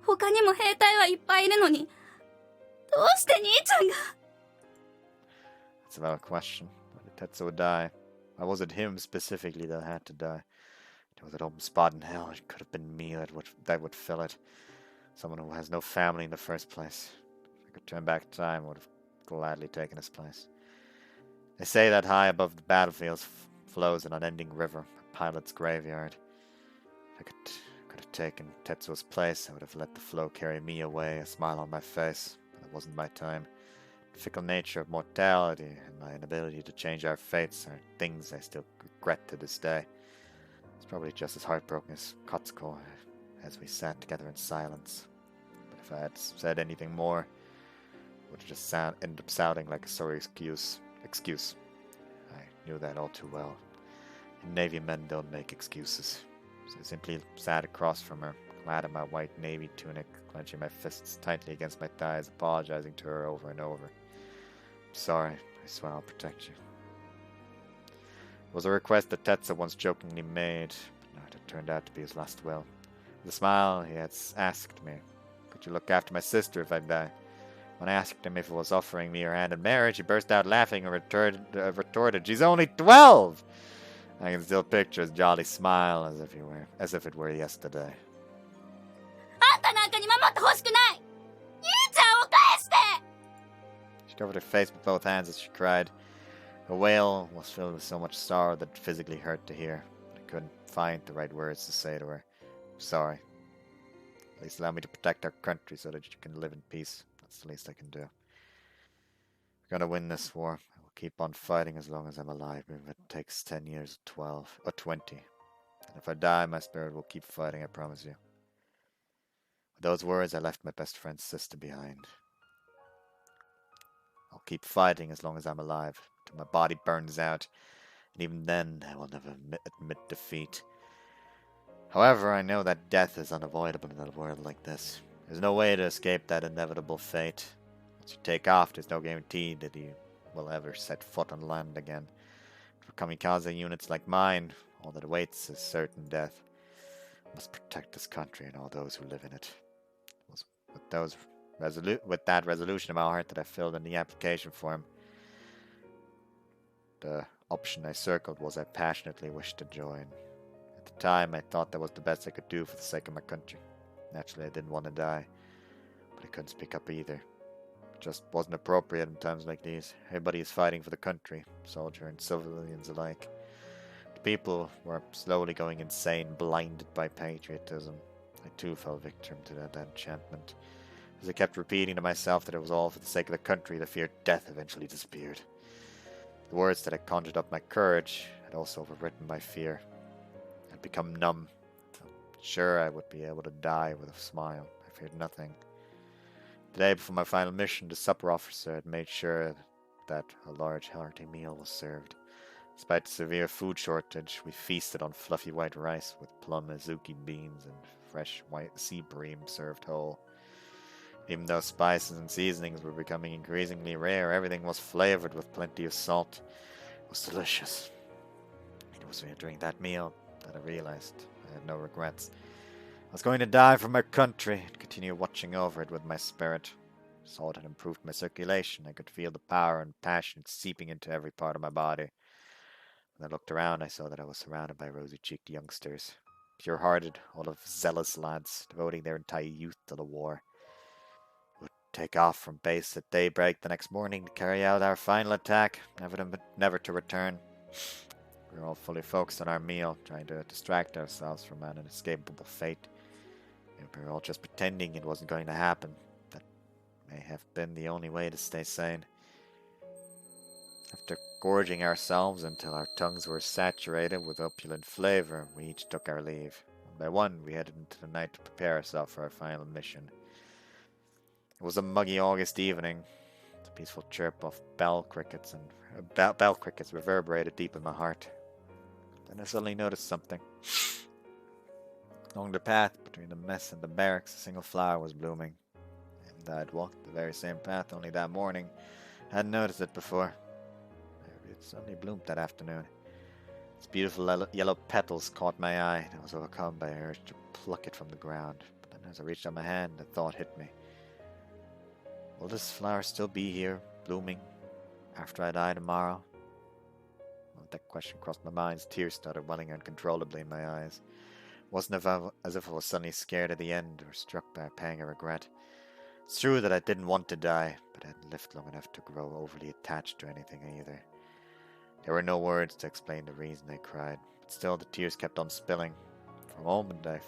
他にも兵隊はいっぱいいるのにどうして兄ちゃんが
That's a valid question. Why did Tetsuo die? Why was it him specifically that had to die? There was that open spot in hell. It could have been me that would fill it. Someone who has no family in the first place. If I could turn back time, I would have gladly taken his place. They say that high above the battlefields flows an unending river, a pilot's graveyard. If I could have taken Tetsuo's place, I would have let the flow carry me away, a smile on my face. But it wasn't my time. The fickle nature of mortality and my inability to change our fates are things I still regret to this day. It's probably just as heartbroken as Katsuko as we sat together in silence. But if I had said anything more, it would have just ended up sounding like a sorry excuse. I knew that all too well. Navy men don't make excuses. So I simply sat across from her, clad in my white navy tunic, clenching my fists tightly against my thighs, apologizing to her over and over. I'm sorry, I swear I'll protect you. It was a request that Tetsuo once jokingly made, but now it had turned out to be his last will. With a smile, he had asked me, could you look after my sister if I die? When I asked him if he was offering me her hand in marriage, he burst out laughing and retorted, she's only 12! I can still picture his jolly smile as if it were yesterday.
あんたなんかに守ってほしくない。兄ちゃんを返して。
She covered her face with both hands as she cried. Her wail was filled with so much sorrow that it physically hurt to hear. I couldn't find the right words to say to her. I'm sorry. At least allow me to protect our country so that you can live in peace. That's the least I can do. We're gonna win this war. I will keep on fighting as long as I'm alive, even if it takes 10 years, 12, or 20. And if I die, my spirit will keep fighting, I promise you. With those words, I left my best friend's sister behind. I'll keep fighting as long as I'm alive, till my body burns out, and even then I will never admit defeat. However, I know that death is unavoidable in a world like this. There's no way to escape that inevitable fate. Once you take off, there's no guarantee that you will ever set foot on land again. For Kamikaze units like mine, all that awaits is certain death. I must protect this country and all those who live in it. It was with that resolution in my heart that I filled in the application form. The option I circled was I passionately wished to join. At the time, I thought that was the best I could do for the sake of my country. Naturally, I didn't want to die, but I couldn't speak up either. It just wasn't appropriate in times like these. Everybody is fighting for the country, soldier and civilians alike. The people were slowly going insane, blinded by patriotism. I too fell victim to that enchantment. As I kept repeating to myself that it was all for the sake of the country, the fear of death eventually disappeared. The words that had conjured up my courage had also overwritten my fear. I'd become numb. Sure, I would be able to die with a smile. I feared nothing. The day before my final mission, the supper officer had made sure that a large hearty meal was served. Despite the severe food shortage, we feasted on fluffy white rice with plum azuki beans and fresh white sea bream served whole. Even though spices and seasonings were becoming increasingly rare, everything was flavored with plenty of salt. It was delicious. It was during that meal that I realized I had no regrets. I was going to die for my country and continue watching over it with my spirit. Salt had improved my circulation. I could feel the power and passion seeping into every part of my body. When I looked around, I saw that I was surrounded by rosy-cheeked youngsters. Pure-hearted, all of zealous lads, devoting their entire youth to the war. We would take off from base at daybreak the next morning to carry out our final attack, never to return. We were all fully focused on our meal, trying to distract ourselves from an inescapable fate. We were all just pretending it wasn't going to happen. That may have been the only way to stay sane. After gorging ourselves until our tongues were saturated with opulent flavor, we each took our leave. One by one, we headed into the night to prepare ourselves for our final mission. It was a muggy August evening. The peaceful chirp of bell crickets reverberated deep in my heart. Then I suddenly noticed something. Along the path between the mess and the barracks, a single flower was blooming. And I had walked the very same path only that morning. I hadn't noticed it before. It suddenly bloomed that afternoon. Its beautiful yellow petals caught my eye, and I was overcome by an urge to pluck it from the ground. But then as I reached out my hand, a thought hit me. Will this flower still be here, blooming, after I die tomorrow? Well, that question crossed my mind as tears started welling uncontrollably in my eyes. It wasn't as if I was suddenly scared at the end or struck by a pang of regret. It's true that I didn't want to die, but I hadn't lived long enough to grow overly attached to anything either. There were no words to explain the reason I cried, but still the tears kept on spilling. For a moment I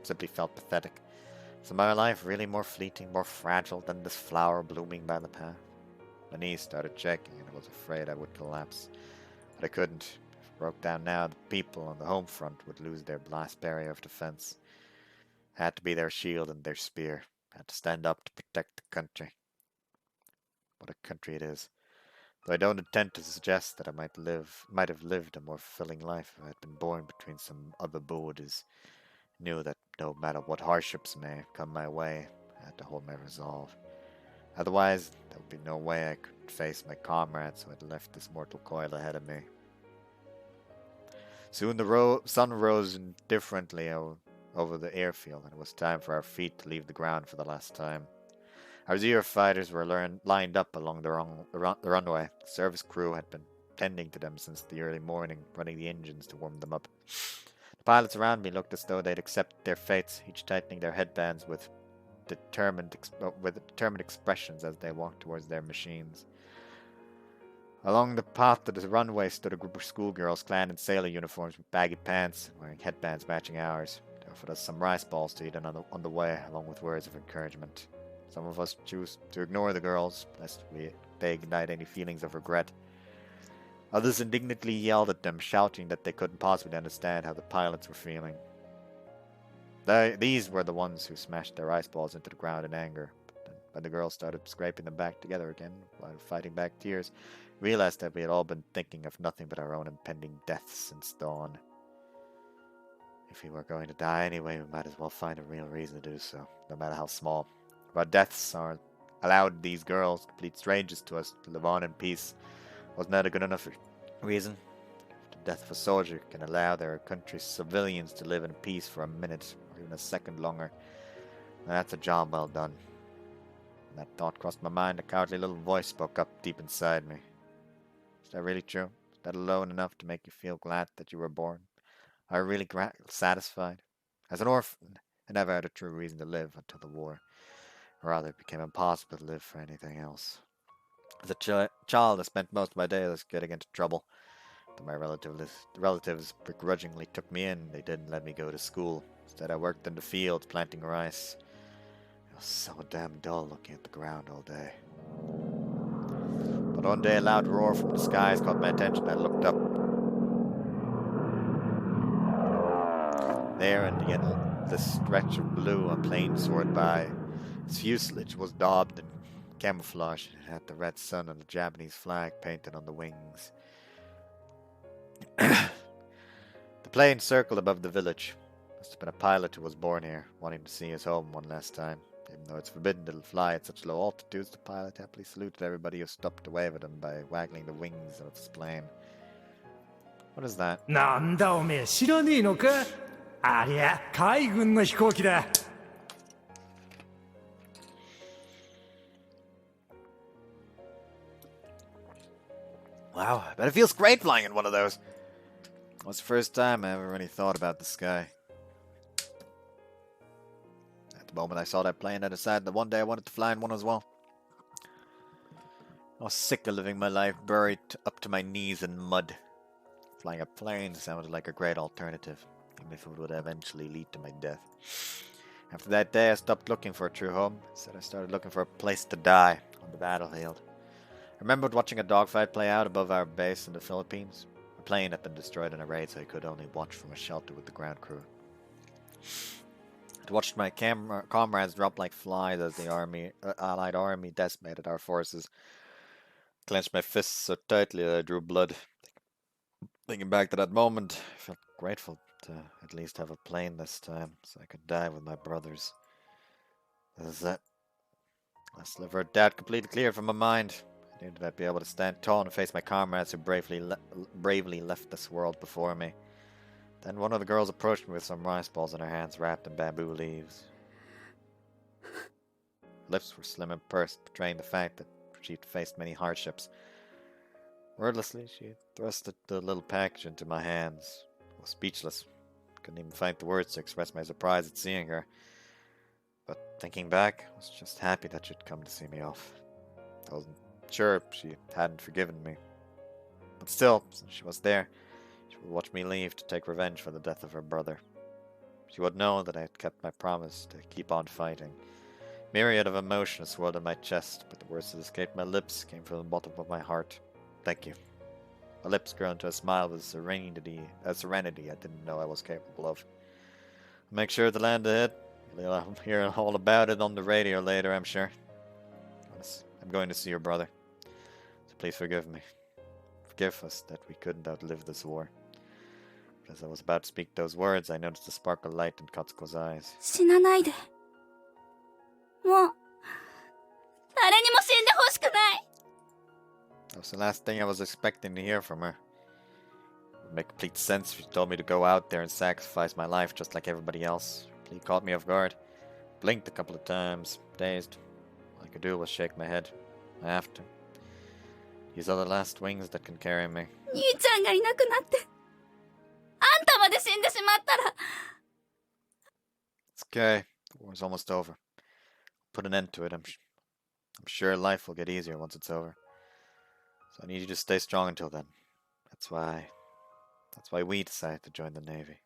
simply felt pathetic. Was my life really more fleeting, more fragile than this flower blooming by the path? My knees started shaking and I was afraid I would collapse. But I couldn't. If I broke down now, the people on the home front would lose their last barrier of defense. I had to be their shield and their spear. I had to stand up to protect the country. What a country it is. Though I don't intend to suggest that I might have lived a more fulfilling life if I had been born between some other borders. I knew that no matter what hardships may come my way, I had to hold my resolve. Otherwise, there would be no way I could face my comrades who had left this mortal coil ahead of me. Soon the sun rose indifferently over the airfield, and it was time for our feet to leave the ground for the last time. Our Zero fighters were lined up along the runway. The service crew had been tending to them since the early morning, running the engines to warm them up. The pilots around me looked as though they'd accept their fates, each tightening their headbands with determined expressions as they walked towards their machines. Along the path to the runway stood a group of schoolgirls clad in sailor uniforms with baggy pants, wearing headbands matching ours. They offered us some rice balls to eat on the way, along with words of encouragement. Some of us chose to ignore the girls, lest they ignite any feelings of regret. Others indignantly yelled at them, shouting that they couldn't possibly understand how the pilots were feeling. These were the ones who smashed their ice balls into the ground in anger. But then, when the girls started scraping them back together again, while fighting back tears, realized that we had all been thinking of nothing but our own impending deaths since dawn. If we were going to die anyway, we might as well find a real reason to do so, no matter how small. If our deaths are allowed these girls, complete strangers to us, to live on in peace, wasn't that a good enough reason? If the death of a soldier can allow their country's civilians to live in peace for a minute, or even a second longer, then that's a job well done. When that thought crossed my mind, a cowardly little voice spoke up deep inside me. Is that really true? Is that alone enough to make you feel glad that you were born? Are you really satisfied? As an orphan, I never had a true reason to live until the war. Or rather, it became impossible to live for anything else. As a child, I spent most of my days getting into trouble. Though my relatives begrudgingly took me in, they didn't let me go to school. Instead, I worked in the fields planting rice. It was so damn dull looking at the ground all day. But one day, a loud roar from the skies caught my attention. I looked up. There, in the endless stretch of blue, a plane soared by. Its fuselage was daubed in camouflage. It had the red sun and the Japanese flag painted on the wings. The plane circled above the village. Must have been a pilot who was born here, wanting to see his home one last time. Even though it's forbidden to fly at such low altitudes, the pilot happily saluted everybody who stopped to wave at him by waggling the wings of his plane. What is that?
なんだおめえ知らねえのかありゃ海軍の飛行機だ
Wow, I bet it feels great flying in one of those. It was the first time I ever really thought about the sky. At the moment I saw that plane, I decided that one day I wanted to fly in one as well. I was sick of living my life buried up to my knees in mud. Flying a plane sounded like a great alternative, even if it would eventually lead to my death. After that day, I stopped looking for a true home. Instead, I started looking for a place to die on the battlefield. I remembered watching a dogfight play out above our base in the Philippines. A plane had been destroyed in a raid, so I could only watch from a shelter with the ground crew. I watched my comrades drop like flies as the Allied army decimated our forces. I clenched my fists so tightly that I drew blood. Thinking back to that moment, I felt grateful to at least have a plane this time, so I could die with my brothers. This is it. Last sliver of doubt completely cleared from my mind. I knew that I'd be able to stand tall and face my comrades who bravely left this world before me. Then one of the girls approached me with some rice balls in her hands wrapped in bamboo leaves. Lips were slim and pursed, betraying the fact that she'd faced many hardships. Wordlessly, she thrust the little package into my hands. I was speechless. Couldn't even find the words to express my surprise at seeing her. But thinking back, I was just happy that she'd come to see me off. I wasn't sure she hadn't forgiven me. But still, since she was there, she would watch me leave to take revenge for the death of her brother. She would know that I had kept my promise to keep on fighting. Myriad of emotions swirled in my chest, but the words that escaped my lips came from the bottom of my heart. Thank you. My lips grew into a smile with serenity I didn't know I was capable of. I'll make sure to land ahead. You'll hear all about it on the radio later, I'm sure. I'm going to see your brother. So please forgive me. Forgive us that we couldn't outlive this war. But as I was about to speak those words, I noticed a spark of light in Katsuko's eyes.
死なないで。もう、誰にも死んでほしくない。
That was the last thing I was expecting to hear from her. It would make complete sense if she told me to go out there and sacrifice my life just like everybody else. She caught me off guard. Blinked a couple of times, dazed. All I could do was shake my head. I have to. These are the last wings that can carry me.
兄ちゃんがいなくなって、あんたまで死んでしまったら。
It's okay. The war's almost over. Put an end to it. I'm sure life will get easier once it's over. So I need you to stay strong until then. That's why we decided to join the Navy.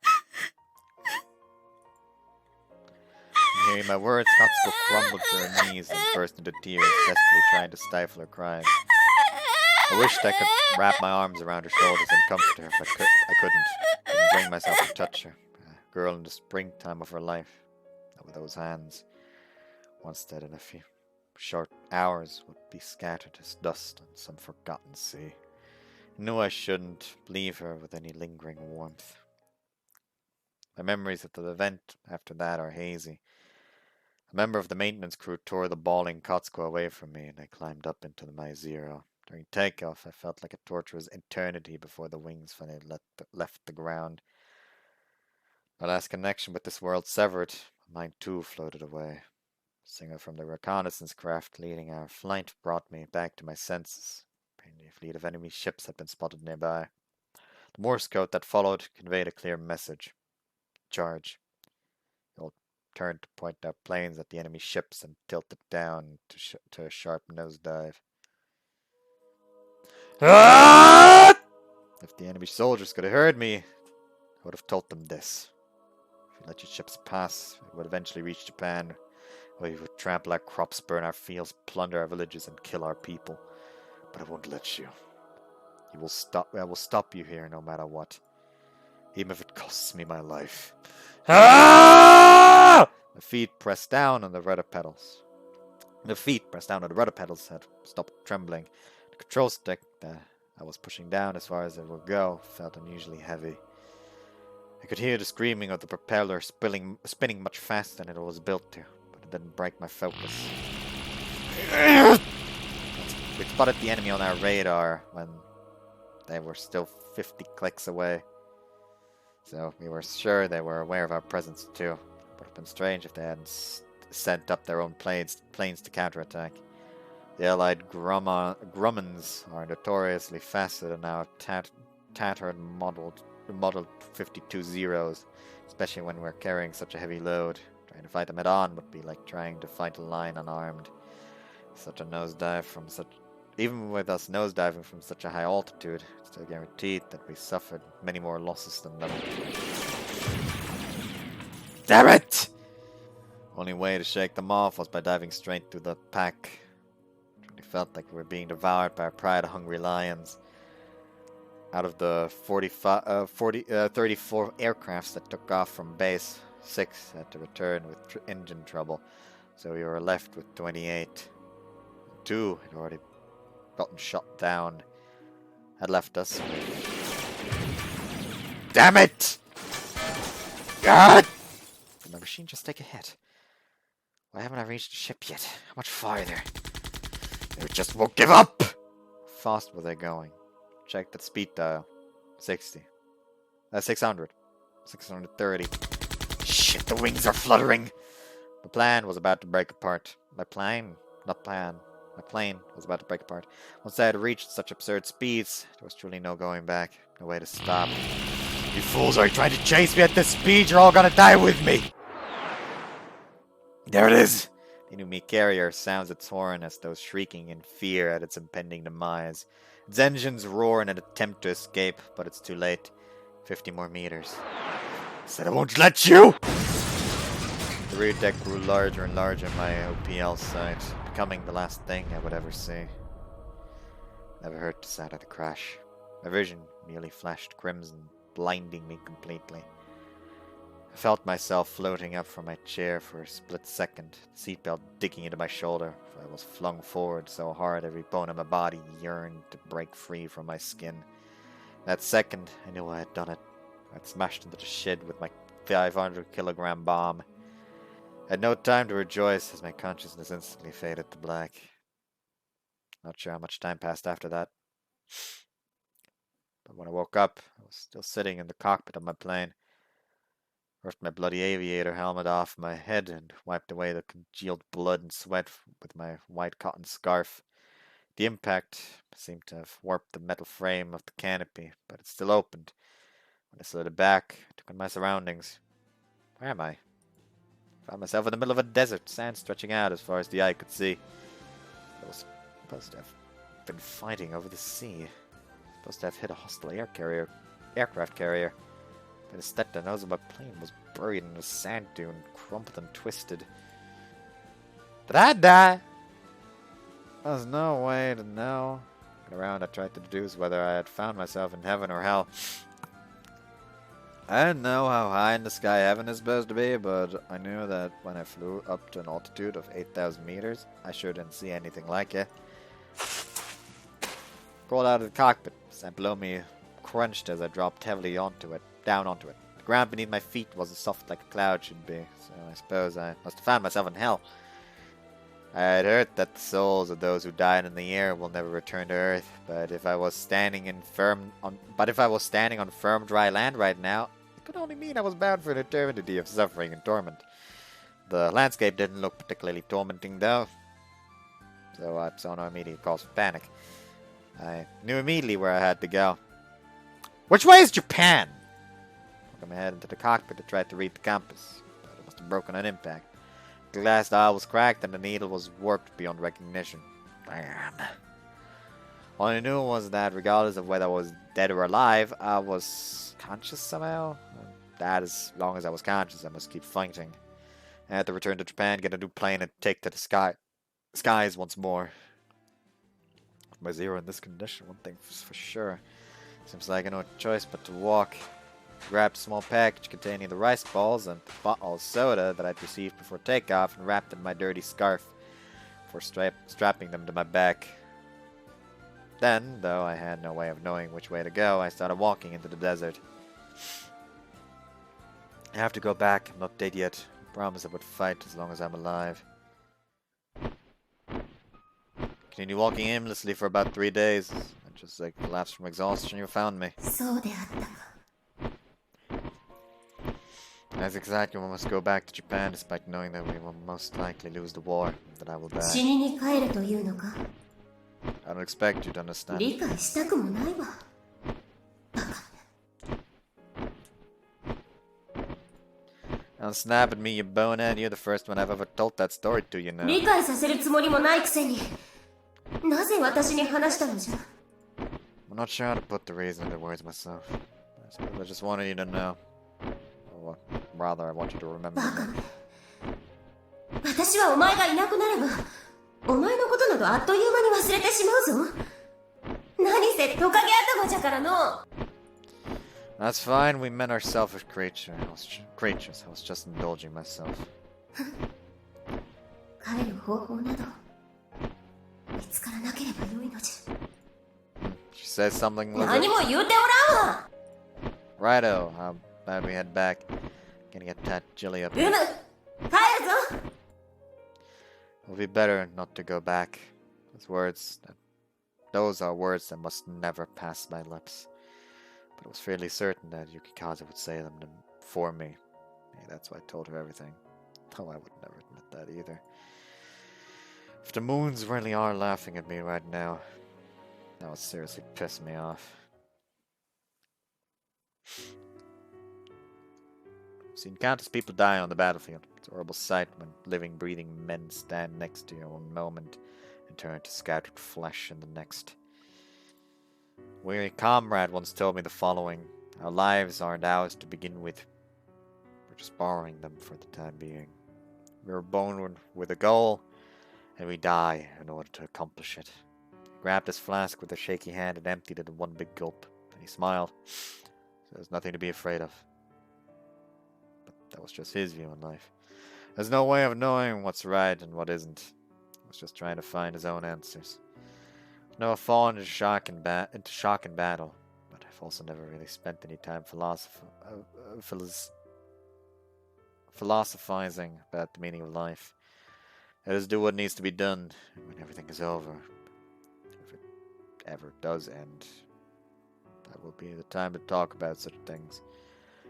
Hearing my words, Katsuko crumbled to her knees and burst into tears, desperately trying to stifle her crying. I wished I could wrap my arms around her shoulders and comfort her, but I couldn't bring myself to touch her. A girl in the springtime of her life, with those hands, once dead in a few short hours, would be scattered as dust on some forgotten sea. I knew I shouldn't leave her with any lingering warmth. My memories of the event after that are hazy. A member of the maintenance crew tore the bawling Katsuko away from me, and I climbed up into my zero. During takeoff, I felt like a torturous eternity before the wings finally left the ground. My last connection with this world severed, mine too floated away. A signal from the reconnaissance craft leading our flight brought me back to my senses. A fleet of enemy ships had been spotted nearby. The Morse code that followed conveyed a clear message. Charge. You'll turn to point our planes at the enemy ships and tilt it down to a sharp nosedive. If the enemy soldiers could have heard me, I would have told them this. If you let your ships pass, we would eventually reach Japan, where we would trample our crops, burn our fields, plunder our villages, and kill our people. But I won't let you. I will stop you here no matter what. Even if it costs me my life. My feet pressed down on the rudder pedals. Had stopped trembling. The control stick that I was pushing down as far as it would go felt unusually heavy. I could hear the screaming of the propeller spinning much faster than it was built to, but it didn't break my focus. We spotted the enemy on our radar when they were still 50 clicks away. So we were sure they were aware of our presence too. It would have been strange if they hadn't sent up their own planes to counterattack. The allied Grummans are notoriously faster than our tattered modeled 52 Zeros, especially when we're carrying such a heavy load. Trying to fight them head on would be like trying to fight a lion unarmed. Even with us nosediving from such a high altitude, it's still guaranteed that we suffered many more losses than them. Damn it! Only way to shake them off was by diving straight through the pack. It really felt like we were being devoured by a pride of hungry lions. Out of the 34 aircrafts that took off from base, 6 had to return with engine trouble, so we were left with 28. 2 had already gotten shot down, had left us. Damn it! God! Did my machine just take a hit? Why haven't I reached the ship yet? How much farther? They just won't give up! How fast were they going? Check that speed dial. 60. 600. 630. Shit, the wings are fluttering! My plane was about to break apart. My plane was about to break apart. Once I had reached such absurd speeds, there was truly no going back. No way to stop. You fools, are you trying to chase me at this speed? You're all gonna die with me! There it is! The enemy carrier sounds its horn as though shrieking in fear at its impending demise. Its engines roar in an attempt to escape, but it's too late. 50 more meters. I said I won't let you! The rear deck grew larger and larger in my OPL sight, becoming the last thing I would ever see. Never heard the sound of the crash. My vision merely flashed crimson, blinding me completely. I felt myself floating up from my chair for a split second, the seatbelt digging into my shoulder, for I was flung forward so hard every bone in my body yearned to break free from my skin. That second, I knew I had done it. I'd smashed into the shed with my 500-kilogram bomb. I had no time to rejoice as my consciousness instantly faded to black. Not sure how much time passed after that. But when I woke up, I was still sitting in the cockpit of my plane. Ripped my bloody aviator helmet off my head and wiped away the congealed blood and sweat with my white cotton scarf. The impact seemed to have warped the metal frame of the canopy, but it still opened. When I slid it back, I took in my surroundings. Where am I? I found myself in the middle of a desert, sand stretching out as far as the eye could see. I was supposed to have been fighting over the sea. Supposed to have hit a hostile aircraft carrier. But instead, the nose of my plane was buried in a sand dune, crumpled and twisted. Did I die? There's no way to know. Looking around, I tried to deduce whether I had found myself in heaven or hell. I didn't know how high in the sky heaven is supposed to be, but I knew that when I flew up to an altitude of 8,000 meters, I sure didn't see anything like it. Crawled out of the cockpit. Sand below me crunched as I dropped heavily down onto it. The ground beneath my feet wasn't soft like a cloud should be, so I suppose I must have found myself in hell. I had heard that the souls of those who died in the air will never return to Earth, but if I was standing on firm dry land right now, it could only mean I was bound for an eternity of suffering and torment. The landscape didn't look particularly tormenting though, so I saw no immediate cause for panic. I knew immediately where I had to go. Which way is Japan? I put my head into the cockpit to try to read the compass, but it must have broken on impact. The glass dial was cracked and the needle was warped beyond recognition. Damn. All I knew was that regardless of whether I was dead or alive, I was conscious somehow. That as long as I was conscious, I must keep fighting. I had to return to Japan, get a new plane, and take to the skies once more. With my Zero in this condition, one thing for sure. Seems like I no choice but to walk. Grabbed a small package containing the rice balls and the bottle of soda that I'd received before takeoff and wrapped in my dirty scarf before strapping them to my back. Then, though I had no way of knowing which way to go, I started walking into the desert. I have to go back. I'm not dead yet. I promised I would fight as long as I'm alive. Continue walking aimlessly for about 3 days. I just collapsed from exhaustion. You found me. That's exactly when I must go back to Japan, despite knowing that we will most likely lose the war, that I will die. I don't expect you to understand. Don't snap at me, you bonehead. You're the first one I've ever told that story to, you know. I'm not sure how to put the reason into words myself. I suppose I just wanted you to know. Or rather, I want you to remember me. That's fine, we men are selfish creatures. I was just indulging myself. She says something like Righto, how about we head back? Gonna get that jelly up here. It would be better not to go back. Those are words that must never pass my lips. But I was fairly certain that Yukikaze would say them for me. Yeah, that's why I told her everything. Though I would never admit that either. If the moons really are laughing at me right now, that would seriously piss me off. I've seen countless people die on the battlefield. It's a horrible sight when living, breathing men stand next to you one moment and turn to scattered flesh in the next. A weary comrade once told me the following: our lives aren't ours to begin with. We're just borrowing them for the time being. We were born with a goal, and we die in order to accomplish it. He grabbed his flask with a shaky hand and emptied it in one big gulp. Then he smiled. There's nothing to be afraid of. But that was just his view on life. There's no way of knowing what's right and what isn't. He was just trying to find his own answers. I've never fallen into shock in battle, but I've also never really spent any time philosophizing about the meaning of life. I just do what needs to be done, and when everything is over, if it ever does end, that will be the time to talk about such things.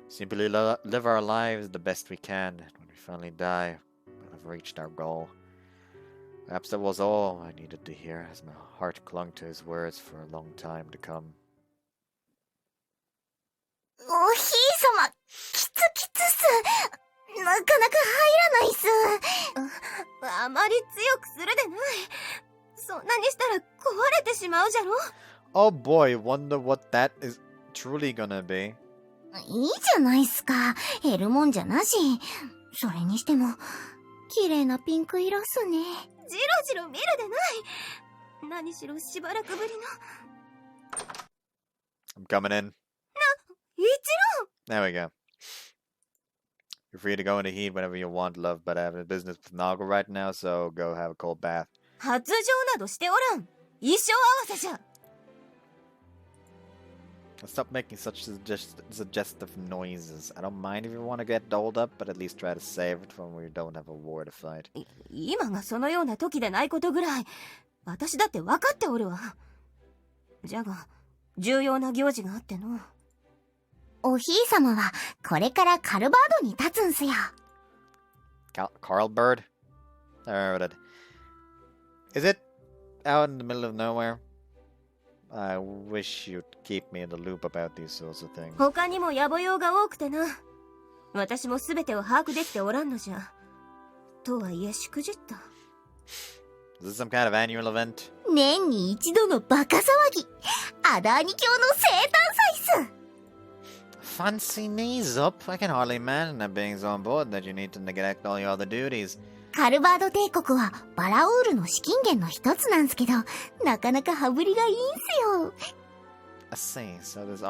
Simply live our lives the best we can, and when we finally die, we'll have reached our goal. Perhaps that was all I needed to hear, as my heart clung to his words for a long time to come.
おひいさま、きつきつっす。なかなか入らないっす。あまり強くするでない。そんなにしたら壊れてしまうじゃろ。
Oh boy, wonder what that is truly gonna be.
いいじゃないっすか。減るもんじゃなし。それにしても、綺麗なピンク色っすね。じろじろ見るでない。何しろしばらくぶりの。
I'm coming in.
一郎
There we go. You're free to go into heat whenever you want, love, but I have a business with Naga right now, so go have a cold bath.
発情などしておらん。一生合わせじゃ。
Stop making such suggestive noises. I don't mind if you want to get doled up, but at least try to save it when we don't have a war to fight.
今がそのような時でないことぐらい、私だって分かっておるわ。じゃが、重要な行事があっての。おひいさまは、これからカルバードに立つんすよ。
Carl Bird? I remember that. Is it out in the middle of nowhere? I wish you'd keep me in the loop about these sorts of things.
他にも野暮用が多くてな。私も全てを把握できておらんのじゃ。とはいえしくじった。
Is this some kind of annual event?
年に一度のバカ騒ぎ。アダーニ教の生誕祭っす。
Fancy knees up. I can hardly imagine that being so important that you need to neglect all your other duties.
カルバード帝国はバラウールの資金源の一つなんすけど、なかなか羽振りがいいんすよ。
I see. So this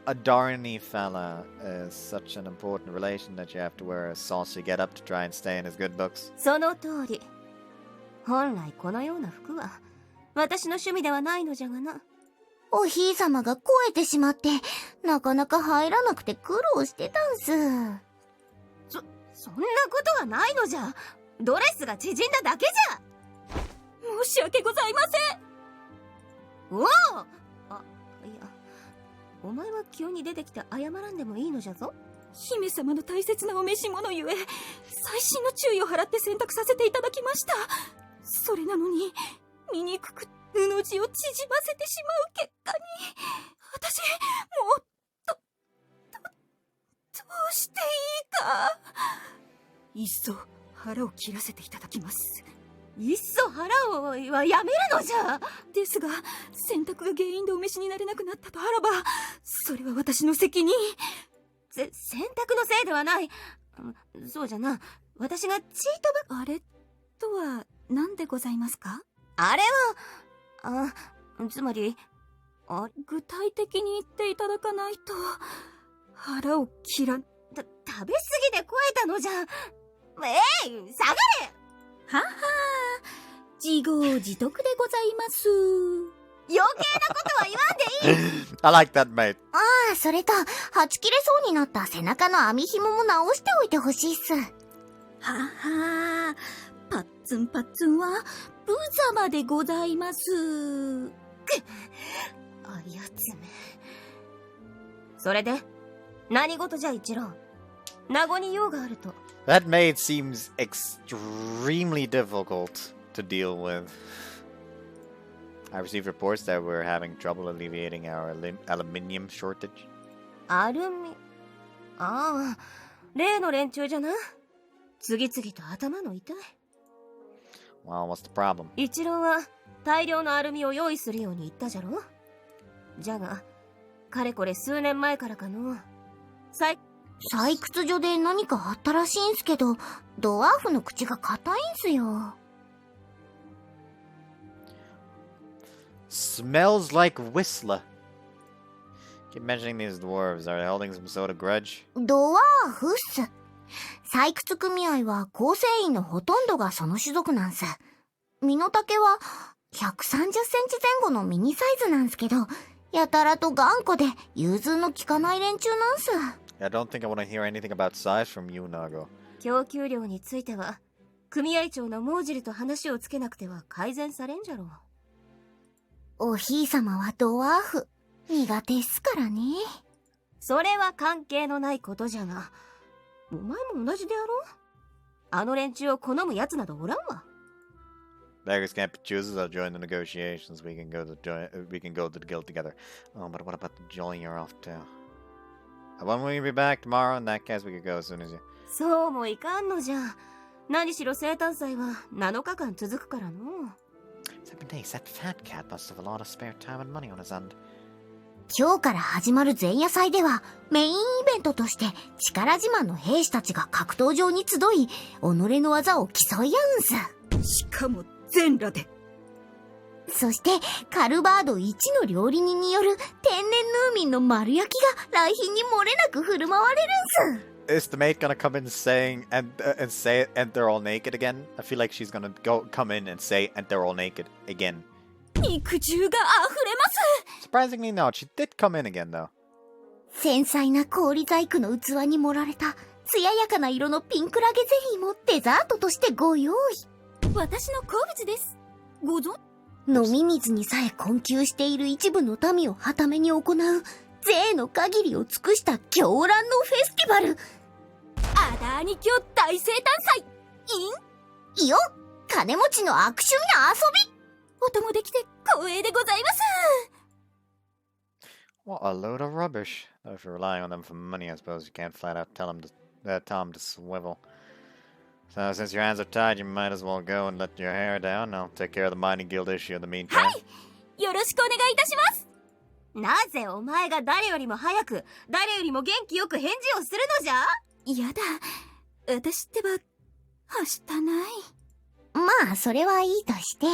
Adarni fella is such an important relation that you have to wear a saucy get up to try and stay in his good books.
その通り。本来このような服は私の趣味ではないのじゃがな。おひいさまが肥えてしまって、なかなか入らなくて苦労してたんす。そんなことはないのじゃ。ドレスが縮んだだけじゃ。申し訳ございません。おお、いや、お前は急に出てきて謝らんでもいいのじゃぞ。
姫様の大切なお召し物ゆえ、細心の注意を払って選択させていただきました。それなのに、醜く布地を縮ませてしまう結果に、私、もう、どうしていいか。いっそ腹を切らせていただきます。
いっそ腹をはやめるのじゃ。
ですが、選択が原因でお召しになれなくなったとあらば、それは私の責任。
選択のせいではない。そうじゃな。私がチート
あれとは何でございますか？
あれは、つまり、
具体的に言っていただかないと、腹を切らん。
食べ過ぎで超えたのじゃ。下がれ。
はは自業自得でございます。
余計なことは言わんでいい。
I like that, mate.
それと、はち切れそうになった背中の網紐も直しておいてほしいっす。
ははパッツンパッツンは、無様でございます。
あやつめ。それで、何事じゃ一郎。名護に用があると。
That maid seems extremely difficult to deal with. I received reports that we're having trouble alleviating our aluminium shortage.
例の連中じゃな。次々と頭の痛い。
Well, what's the problem?
一郎は大量のアルミを用意するように言ったじゃろ。じゃが、かれこれ数年前からかの。採掘所で何かあったらしいんすけど、ドワーフの口が硬いんすよ。
Smells like Whistler. Keep mentioning these dwarves. Are they holding some sort of grudge?
ドワーフっす。採掘組合は構成員のほとんどがその種族なんす。身の丈は130センチ前後のミニサイズなんすけど、やたらと頑固で融通の利かない連中なんす。
I don't think I want to hear anything about size from you, Naga.
供給量については、組合長のモージルと話をつけなくては改善されんじゃろう。おひいさまはドワーフ、苦手っすからね。それは関係のないことじゃが、お前も同じであろう。あの連中を好む奴などおらんわ。
Beggars can't be choosers. I'll join the negotiations. We can go to the guild together. Oh, but what about the duel you're off to? When will you be back tomorrow? In that case, we could go as soon as you.
そうもいかんのじゃ。何しろ生誕祭は7日間続くからの。
7 days. That fat cat must have a lot of spare time and money on his end.
今日から始まる前夜祭では、メインイベントとして力自慢の兵士たちが格闘場に集い、己の技を競い合うんす。
しかも全裸で。
そして、カルバード一の料理人による天然ヌーミンの丸焼きが来賓に漏れなく振る舞われるんす。
Is the mate gonna come in saying and say and they're all naked again? I feel like she's gonna come in and say and they're all naked again.
肉汁が溢れます。
Surprisingly, no, she did come in again though.
繊細な氷細工の器に盛られた艶やかな色のピンクラゲゼリーもデザートとしてご用意。
私の好物です。ご存？
飲み水にさえ困窮している一部の民をはために行う贅の限りを尽くした狂乱のフェスティバル。
アダーニ教大生誕祭
いよ、金持ちの悪趣味な遊び。
お供できて光栄でございます。
What a load of rubbish. Though if you're relying on them for money, I suppose you can't flat out tell them Tom to swivel. So since your hands are tied, you might as well go and let your hair down. I'll take care of the mining guild issue in the meantime.
はい、よろしくお願いいたします。
なぜお前が誰よりも早く、誰よりも元気よく返事をするのじゃ？
やだ、私ってば、はしたない。
まあ、それはいいとして、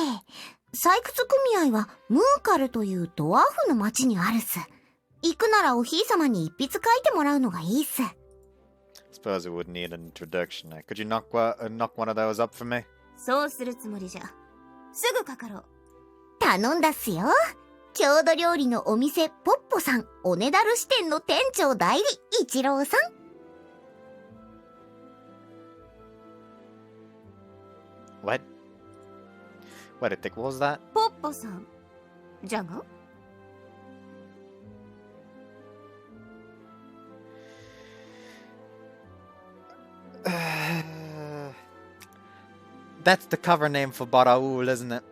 採掘組合はムーカルというドワーフの町にあるっす。行くならおひいさまに一筆書いてもらうのがいいっす。
Suppose it would need an introduction. Could you knock one of those up for me?
そうするつもりじゃ。すぐかかろう。
頼んだっすよ。郷土料理のお店ポッポさん、おねだる支店の店長代理一郎さん。
What? What was that?
ポッポさん。じゃが
That's the cover name for Baraul, isn't it?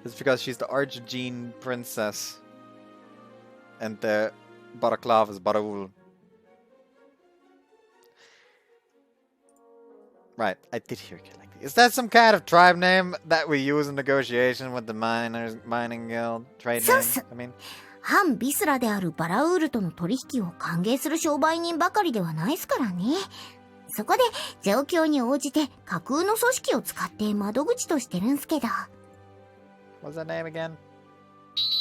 It's because she's the Argentine princess. And the Baraklav is Baraul. Right, I did hear it like that. Is that some kind of tribe name that we use in negotiation with the mining guild? Trade name? I mean...
反ビスラであるバラウールとの取引を歓迎する商売人ばかりではないっすからね。そこで状況に応じて架空の組織を使って窓口としてるんすけど。
What's that name again?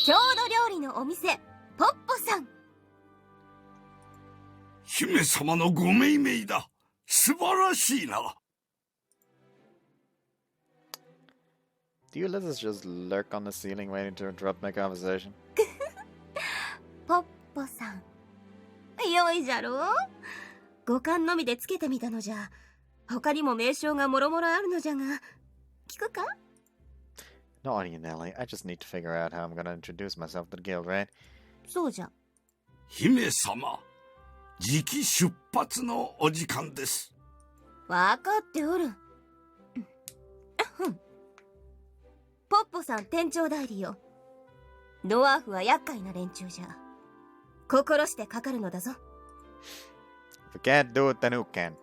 郷土料理のお店ポッポさん。
姫様のご命名だ。素晴らしいな。
Do you lizards just lurk on the ceiling waiting to interrupt my conversation?
ポッポさん。よいじゃろう？五感のみでつけてみたのじゃ。他にも名称がもろもろあるのじゃが。聞くか？
Not on you, Nelly. I just need to figure out how I'm gonna introduce myself to the guild, right?
そうじゃ。
姫様、次期出発のお時間です。
わかっておる。ポッポさん店長代理よ。ドワーフは厄介な連中じゃ。心してかかるのだぞ。
If you can't do it, then who can?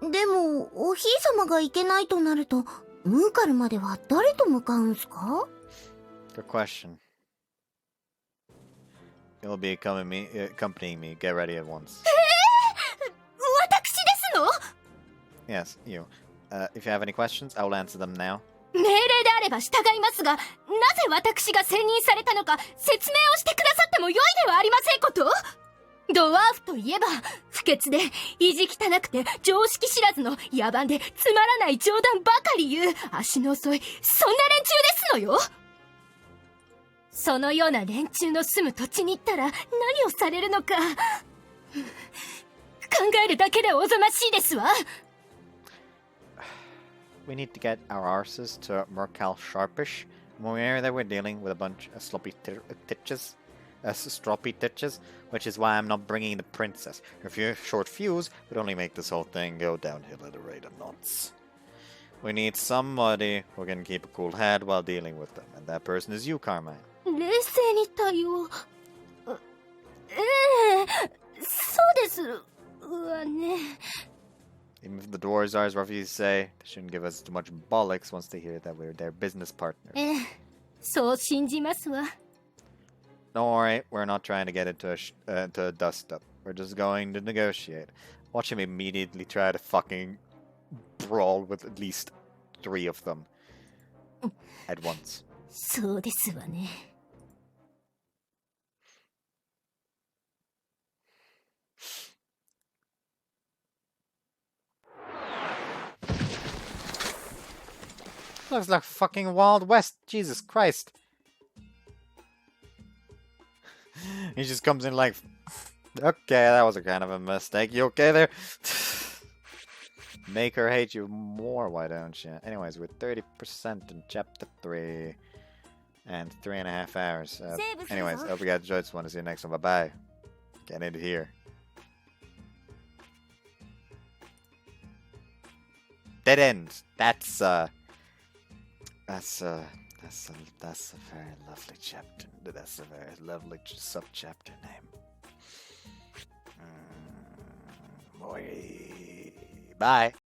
でも、おひいさまが行けないとなると、ムーカルまでは誰と向かうんすか？
Good question. You'll be accompanying me. Get ready at once.
私ですの？
Yes, you. If you have any questions, I will answer them now.
命令であれば従いますが、なぜ私が選任されたのか説明をしてくださってもよいではありませんこと？ドワーフといえば不潔で意地汚くて常識知らずの野蛮でつまらない冗談ばかり言う足の遅いそんな連中ですのよ。そのような連中の住む土地に行ったら何をされるのか考えるだけでおぞましいですわ。
We need to get our arses to Mercal Sharpish. When we are there, we're dealing with a bunch of sloppy titches. Stroppy titches, which is why I'm not bringing the princess. Her short fuse would only make this whole thing go downhill at a rate of knots. We need somebody who can keep a cool head while dealing with them, and that person is you, Carmine.
冷静に対応。そうですわね。
Even if the dwarves are as rough as you say, they shouldn't give us too much bollocks once they hear that we're their business partners.
そう信じますわ。
Don't worry, we're not trying to get into a dust-up. We're just going to negotiate. Watch him immediately try to fucking brawl with at least 3 of them at once.
そうですわね。
Looks like fucking Wild West, Jesus Christ. He just comes in like, okay, that was a kind of a mistake. You okay there? Make her hate you more, why don't you? Anyways, we're 30% in chapter 3 and 3.5 hours. Anyways, I hope you guys enjoyed this one. See you next one. Bye bye. Get into here. Dead end. That's a very lovely chapter. That's a very lovely sub-chapter name. Bye.